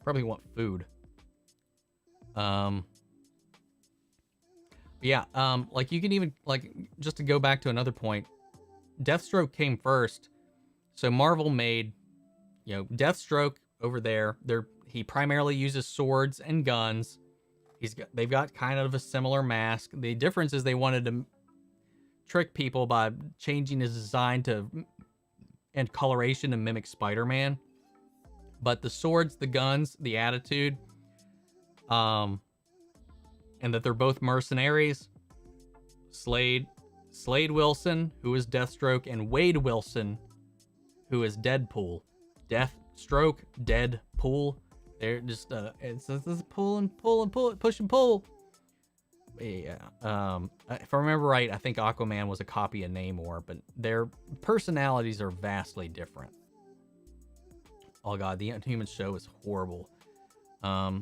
Probably want food. Yeah, like you can even, like, just to go back to another point, Deathstroke came first. So Marvel made, you know, Deathstroke over there. He primarily uses swords and guns. They've got kind of a similar mask. The difference is they wanted to trick people by changing his design and coloration to mimic Spider-Man. But the swords, the guns, the attitude, and that they're both mercenaries. Slade Wilson, who is Deathstroke, and Wade Wilson, who is Deadpool. Deathstroke, Deadpool. They're just it's pull and pull and pull, push and pull. Yeah. If I remember right, I think Aquaman was a copy of Namor, but their personalities are vastly different. Oh god, the Inhuman show is horrible. But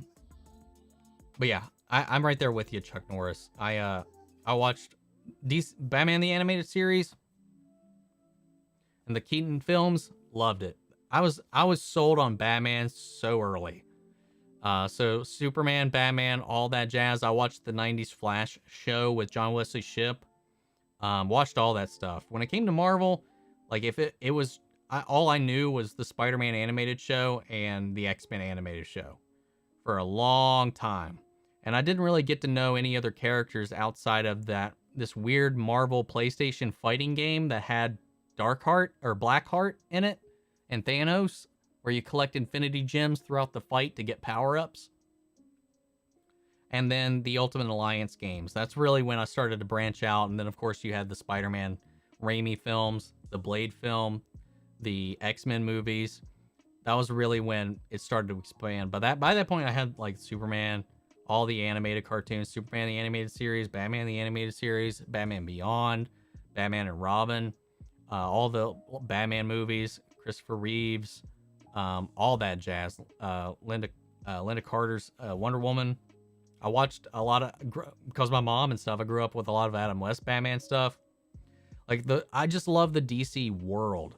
yeah, I'm right there with you, Chuck Norris. I watched Batman the Animated Series and the Keaton films, loved it. I was sold on Batman so early. So Superman, Batman, all that jazz. I watched the 90s Flash show with John Wesley Shipp. Watched all that stuff. When it came to Marvel, like if it was, all I knew was the Spider-Man animated show and the X-Men animated show for a long time. And I didn't really get to know any other characters outside of this weird Marvel PlayStation fighting game that had Darkheart or Blackheart in it and Thanos, where you collect Infinity Gems throughout the fight to get power-ups. And then the Ultimate Alliance games. That's really when I started to branch out. And then, of course, you had the Spider-Man Raimi films, the Blade film, the X-Men movies. That was really when it started to expand. But by that point, I had, like, Superman, all the animated cartoons, Superman the Animated Series, Batman the Animated Series, Batman Beyond, Batman and Robin, all the Batman movies, Christopher Reeves, all that jazz. Linda Carter's Wonder Woman. I watched a lot of, because my mom and stuff, I grew up with a lot of Adam West Batman stuff. Like I just love the DC world.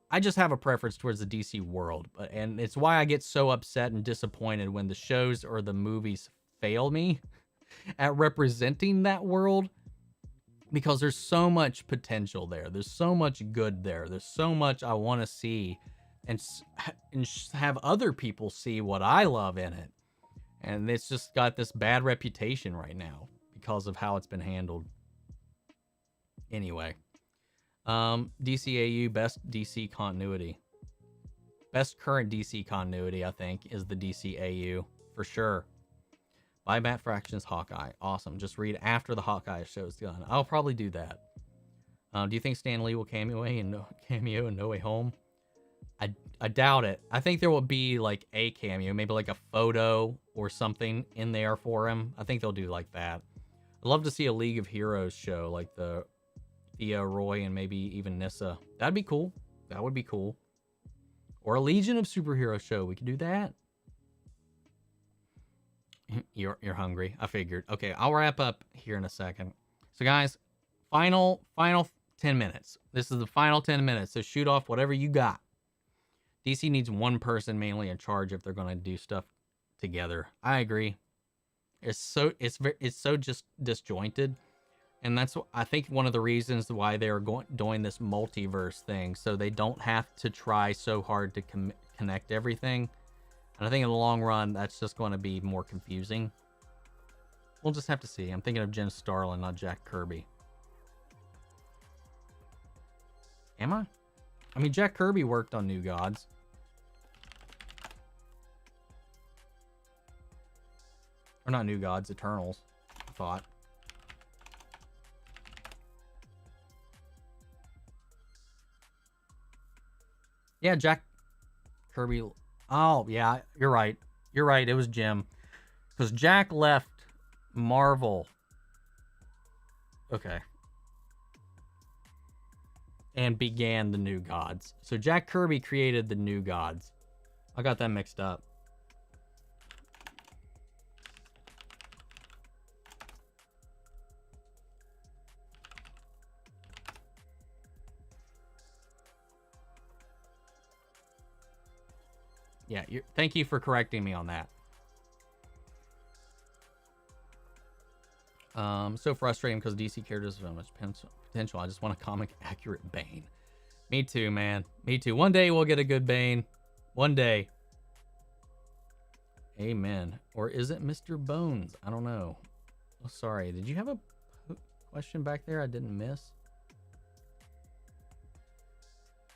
I just have a preference towards the DC world, and it's why I get so upset and disappointed when the shows or the movies fail me at representing that world, because there's so much potential there. There's so much good there. There's so much I want to see and have other people see what I love in it. And it's just got this bad reputation right now because of how it's been handled. Anyway, DCAU, best DC continuity. Best current DC continuity, I think, is the DCAU for sure. By Matt Fraction's Hawkeye. Awesome. Just read after the Hawkeye show's done. I'll probably do that. Do you think Stan Lee will cameo in No Way Home? I doubt it. I think there will be like a cameo, maybe like a photo or something in there for him. I think they'll do like that. I'd love to see a League of Heroes show, like the Thea, Roy, and maybe even Nyssa. That'd be cool. That would be cool. Or a Legion of Superheroes show. We could do that. You're hungry. I figured. Okay, I'll wrap up here in a second. So guys, final 10 minutes. This is the final 10 minutes. So shoot off whatever you got. DC needs one person mainly in charge if they're going to do stuff together. I agree. It's so just disjointed, and that's I think one of the reasons why they're doing this multiverse thing, so they don't have to try so hard to connect everything. And I think in the long run, that's just going to be more confusing. We'll just have to see. I'm thinking of Jen Starlin, not Jack Kirby. Am I? I mean, Jack Kirby worked on New Gods. Or not New Gods, Eternals, I thought. Yeah, Jack Kirby. Oh, yeah, you're right. You're right. It was Jim. Because Jack left Marvel. Okay. And began the New Gods. So Jack Kirby created the New Gods. I got that mixed up. Yeah, thank you for correcting me on that. So frustrating because DC characters have so much potential. I just want a comic accurate Bane. Me too, man. Me too. One day we'll get a good Bane. One day. Amen. Or is it Mr. Bones? I don't know. Oh, sorry. Did you have a question back there I didn't miss?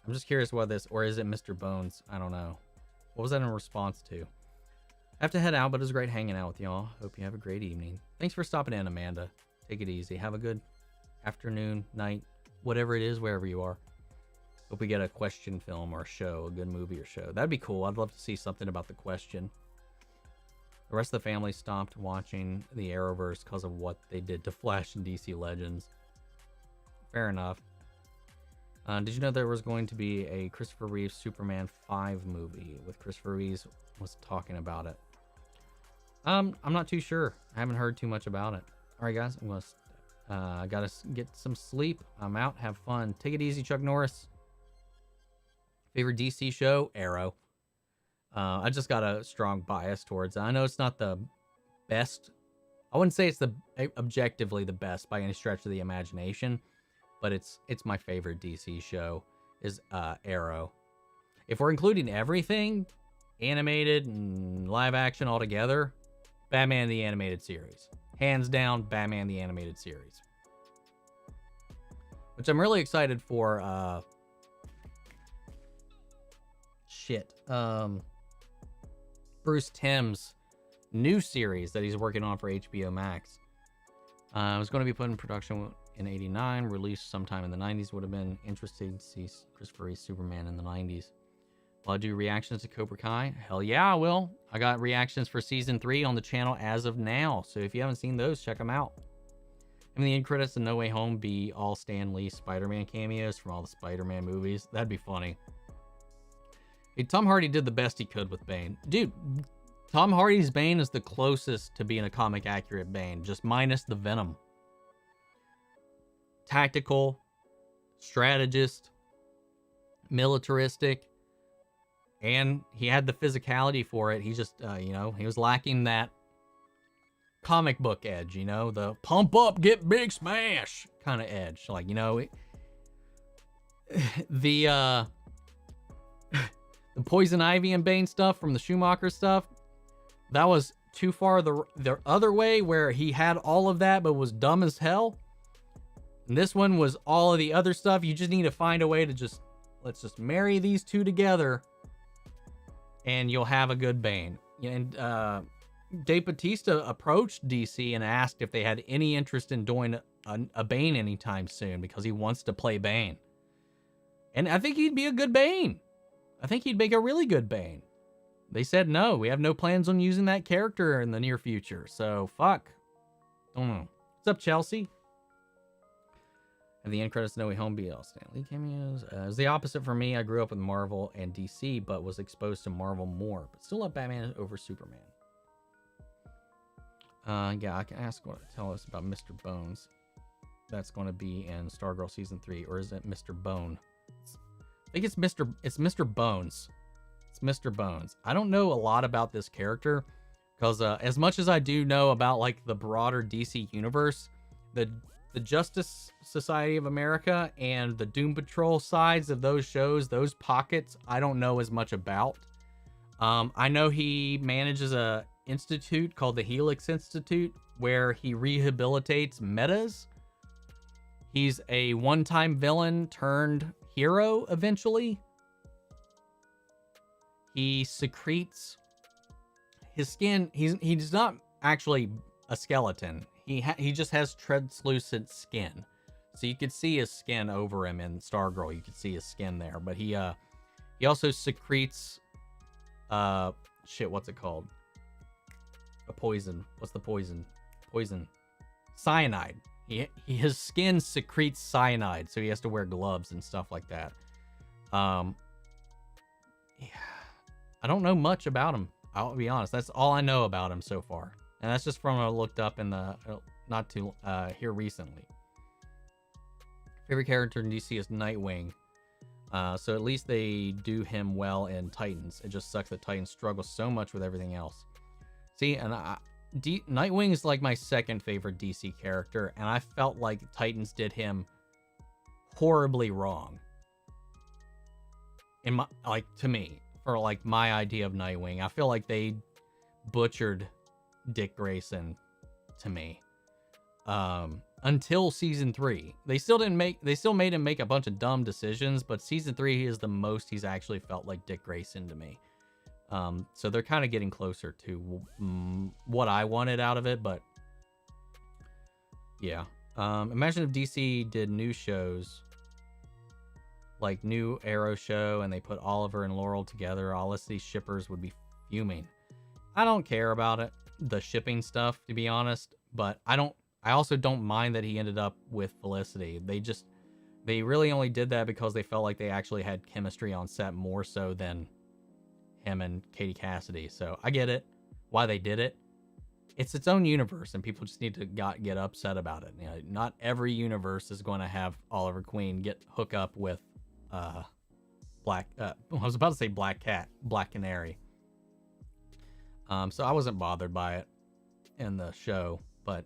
I'm just curious what this, or is it Mr. Bones? I don't know. What was that in response to? I have to head out, but it was great hanging out with y'all. Hope you have a great evening. Thanks for stopping in, Amanda. Take it easy. Have a good afternoon, night, whatever it is, wherever you are. Hope we get a question film or a show, a good movie or show. That'd be cool. I'd love to see something about the Question. The rest of the family stopped watching the Arrowverse because of what they did to Flash and DC Legends. Fair enough. Did you know there was going to be a Christopher Reeve Superman 5 movie with Christopher Reeve was talking about it? I'm not too sure. I haven't heard too much about it. All right, guys, I'm gonna gotta get some sleep. I'm out. Have fun. Take it easy, Chuck Norris. Favorite DC show? Arrow. I just got a strong bias towards it. I know it's not the best. I wouldn't say it's the objectively the best by any stretch of the imagination, but it's my favorite DC show is Arrow. If we're including everything, animated and live action all together, Batman the Animated Series. Hands down, Batman the Animated Series. Which I'm really excited for. Bruce Timm's new series that he's working on for HBO Max. It was going to be put in production in '89, released sometime in the '90s. Would have been interesting to see Christopher Reeve Superman in the '90s. Will I do reactions to Cobra Kai? Hell yeah, I will. I got reactions for season 3 on the channel as of now, so if you haven't seen those, check them out. And the end credits of No Way Home be all Stan Lee Spider-Man cameos from all the Spider-Man movies. That'd be funny. Hey, Tom Hardy did the best he could with Bane. Dude, Tom Hardy's Bane is the closest to being a comic accurate Bane, just minus the venom. Tactical, strategist, militaristic, and he had the physicality for it. He just, he was lacking that comic book edge, the pump up, get big, smash kind of edge. Like, the Poison Ivy and Bane stuff from the Schumacher stuff, that was too far the other way where he had all of that but was dumb as hell. And this one was all of the other stuff. You just need to find a way to let's just marry these two together and you'll have a good Bane. And Dave Bautista approached DC and asked if they had any interest in doing a Bane anytime soon because he wants to play Bane. And I think he'd be a good Bane. I think he'd make a really good Bane. They said no, we have no plans on using that character in the near future. So, fuck. Don't know. What's up, Chelsea? And the end credits No Way Home be all Stan Lee cameos. It's the opposite for me. I grew up with Marvel and DC, but was exposed to Marvel more. But still love Batman over Superman. Yeah, I can tell us about Mr. Bones. That's going to be in Stargirl Season 3. Or is it Mr. Bone? I think it's Mr. Bones. It's Mr. Bones. I don't know a lot about this character because as much as I do know about like the broader DC universe, the Justice Society of America and the Doom Patrol sides of those shows, those pockets, I don't know as much about. I know he manages a institute called the Helix Institute where he rehabilitates metas. He's a one-time villain turned hero eventually. He secretes his skin. He's not actually a skeleton. He just has translucent skin. So you could see his skin over him in Stargirl. You could see his skin there. But he also secretes what's it called? A poison. What's the poison? Cyanide. His skin secretes cyanide, so he has to wear gloves and stuff like that. Yeah, I don't know much about him. I'll be honest. That's all I know about him so far, and that's just from what I looked up in the here recently. Favorite character in DC is Nightwing. So at least they do him well in Titans. It just sucks that Titans struggle so much with everything else. See, and Nightwing is like my second favorite DC character, and I felt like Titans did him horribly wrong. To me, for like my idea of Nightwing, I feel like they butchered Dick Grayson to me. Until season 3, they still made him make a bunch of dumb decisions, but season 3 is the most he's actually felt like Dick Grayson to me. So they're kind of getting closer to what I wanted out of it, but yeah. Imagine if DC did new shows, like new Arrow show, and they put Oliver and Laurel together. All of these shippers would be fuming. I don't care about it, the shipping stuff, to be honest, but I also don't mind that he ended up with Felicity. They really only did that because they felt like they actually had chemistry on set more so than him and Katie Cassidy. So I get it, why they did it. It's its own universe, and people just need to get upset about it. You know, not every universe is going to have Oliver Queen hook up with Black Canary. So I wasn't bothered by it in the show, but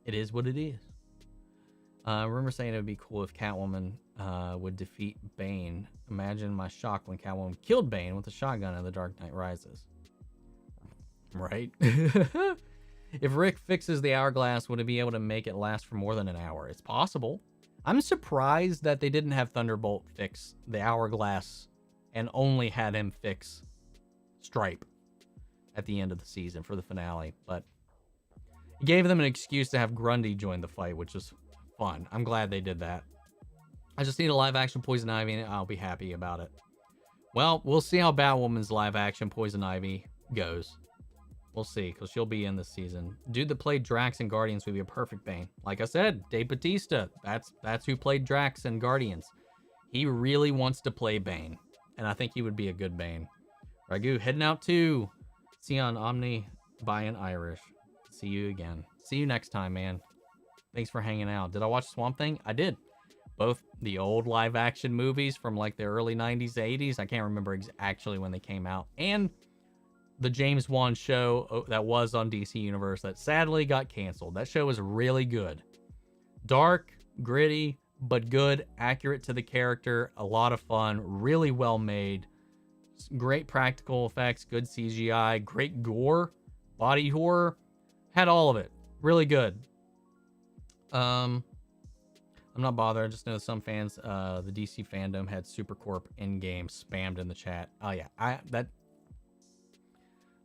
it is what it is. Rumor saying it would be cool if Catwoman would defeat Bane. Imagine my shock when Catwoman killed Bane with a shotgun in The Dark Knight Rises. Right? If Rick fixes the hourglass, would it be able to make it last for more than an hour? It's possible. I'm surprised that they didn't have Thunderbolt fix the hourglass and only had him fix Stripe at the end of the season for the finale. But it gave them an excuse to have Grundy join the fight, which is fun. I'm glad they did that. I just need a live-action Poison Ivy, and I'll be happy about it. Well, we'll see how Batwoman's live-action Poison Ivy goes. We'll see, because she'll be in this season. Dude that played Drax in Guardians would be a perfect Bane. Like I said, Dave Bautista. That's who played Drax in Guardians. He really wants to play Bane, and I think he would be a good Bane. Ragu, heading out to see on Omni buying Irish. See you again. See you next time, man. Thanks for hanging out. Did I watch Swamp Thing? I did. Both the old live action movies from like the early 90s, 80s. I can't remember actually when they came out. And the James Wan show that was on DC Universe that sadly got canceled. That show was really good. Dark, gritty, but good. Accurate to the character. A lot of fun. Really well made. Great practical effects. Good CGI. Great gore. Body horror. Had all of it. Really good. I'm not bothered. I just know some fans, the DC fandom had Supercorp in-game spammed in the chat. Oh yeah,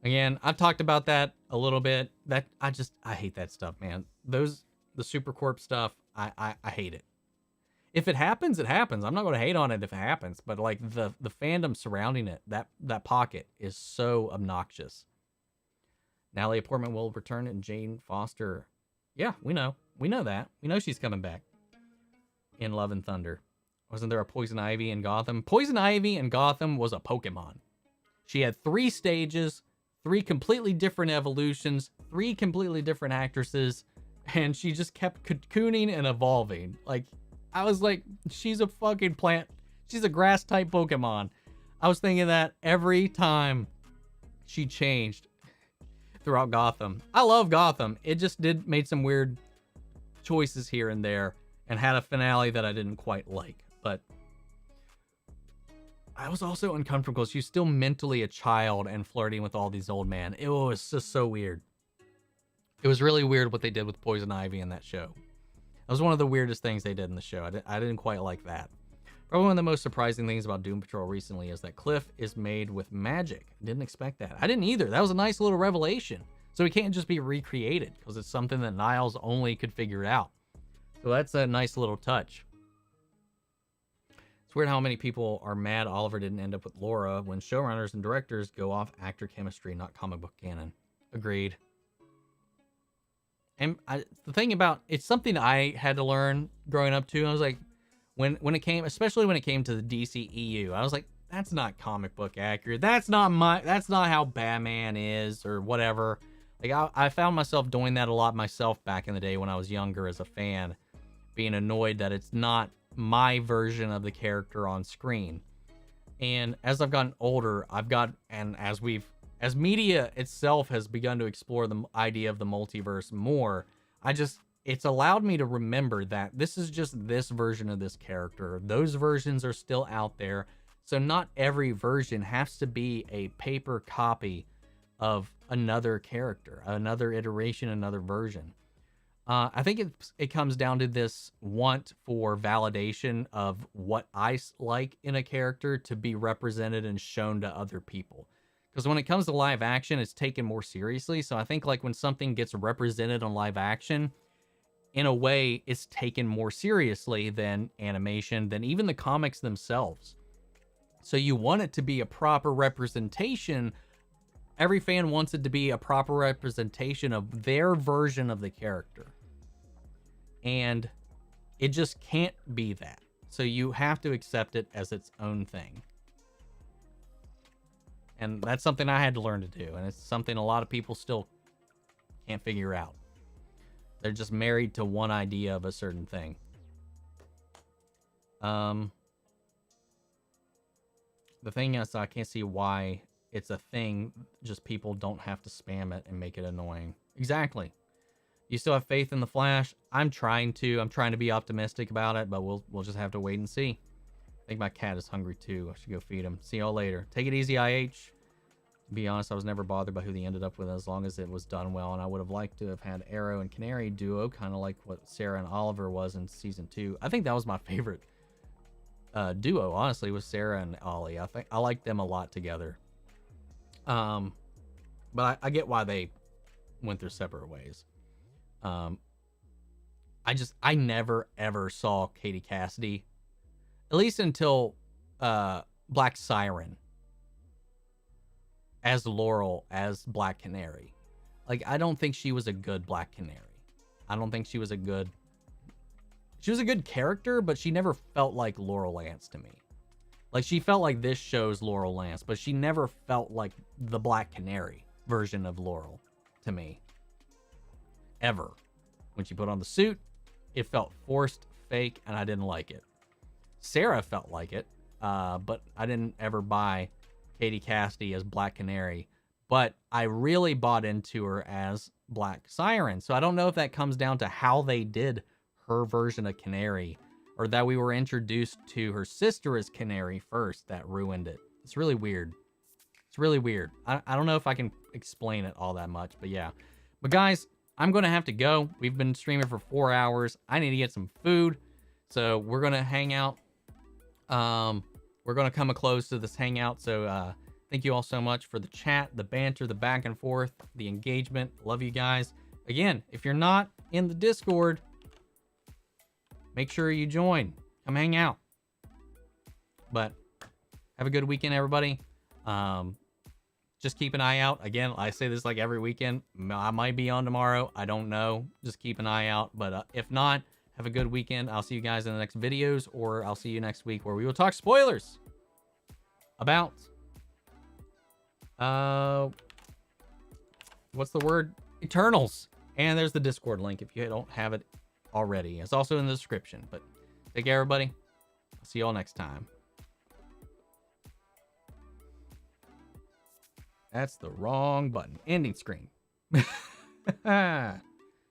again, I've talked about that a little bit. I hate that stuff, man. The Supercorp stuff, I hate it. If it happens, it happens. I'm not going to hate on it if it happens, but like the fandom surrounding it, that pocket is so obnoxious. Natalie Portman will return, and Jane Foster. Yeah, we know that. We know she's coming back in Love and Thunder. Wasn't there a Poison Ivy in Gotham? Poison Ivy in Gotham was a Pokemon. She had 3 stages, 3 completely different evolutions, 3 completely different actresses, and she just kept cocooning and evolving. Like, I was like, she's a fucking plant. She's a grass-type Pokemon. I was thinking that every time she changed throughout Gotham. I love Gotham. It just made some weird choices here and there and had a finale that I didn't quite like. But I was also uncomfortable because she's still mentally a child and flirting with all these old men. It was just so weird. It was really weird what they did with Poison Ivy in that show. That was one of the weirdest things they did in the show. I didn't quite like that. Probably one of the most surprising things about Doom Patrol recently is that Cliff is made with magic. Didn't expect that. I didn't either. That was a nice little revelation. So he can't just be recreated because it's something that Niles only could figure out. So that's a nice little touch. It's weird how many people are mad Oliver didn't end up with Laura when showrunners and directors go off actor chemistry, not comic book canon. Agreed. And the thing about it's something I had to learn growing up too. I was like, when it came, especially when it came to the DCEU, I was like, that's not comic book accurate. That's not how Batman is or whatever. Like I found myself doing that a lot myself back in the day when I was younger as a fan, being annoyed that it's not my version of the character on screen. And as I've gotten older, as media itself has begun to explore the idea of the multiverse more, it's allowed me to remember that this is just this version of this character. Those versions are still out there. So not every version has to be a paper copy of another character, another iteration, another version. I think it comes down to this want for validation of what I like in a character to be represented and shown to other people. Because when it comes to live action, it's taken more seriously. So I think like when something gets represented on live action, in a way, it's taken more seriously than animation, than even the comics themselves. So you want it to be a proper representation. Every fan wants it to be a proper representation of their version of the character. And it just can't be that. So you have to accept it as its own thing. And that's something I had to learn to do. And it's something a lot of people still can't figure out. They're just married to one idea of a certain thing. The thing is, I can't see why it's a thing. Just people don't have to spam it and make it annoying. Exactly. You still have faith in the Flash? I'm trying to be optimistic about it, but we'll just have to wait and see. I think my cat is hungry too. I should go feed him. See y'all later. Take it easy, IH. To be honest, I was never bothered by who they ended up with as long as it was done well, and I would have liked to have had Arrow and Canary duo, kind of like what Sarah and Oliver was in season 2. I think that was my favorite duo, honestly, was Sarah and Ollie. I like them a lot together. But I get why they went their separate ways. I never ever saw Katie Cassidy, at least until Black Siren, as Laurel, as Black Canary. Like, I don't think she was a good Black Canary. I don't think she was a good character, but she never felt like Laurel Lance to me. Like, she felt like this show's Laurel Lance, but she never felt like the Black Canary version of Laurel to me. Ever. When she put on the suit, it felt forced, fake, and I didn't like it. Sarah felt like it, but I didn't ever buy Katie Cassidy as Black Canary. But I really bought into her as Black Siren. So I don't know if that comes down to how they did her version of Canary, or that we were introduced to her sister as Canary first that ruined it. It's really weird. It's really weird. I don't know if I can explain it all that much, but yeah. But guys, I'm going to have to go. We've been streaming for 4 hours. I need to get some food. So we're going to hang out. We're going to come a close to this hangout. So thank you all so much for the chat, the banter, the back and forth, the engagement. Love you guys. Again, if you're not in the Discord, make sure you join. Come hang out. But have a good weekend, everybody. Just keep an eye out. Again, I say this like every weekend. I might be on tomorrow. I don't know. Just keep an eye out. But if not, have a good weekend. I'll see you guys in the next videos, or I'll see you next week where we will talk spoilers about what's the word? Eternals. And there's the Discord link if you don't have it already. It's also in the description. But take care, everybody. I'll see you all next time. That's the wrong button. Ending screen.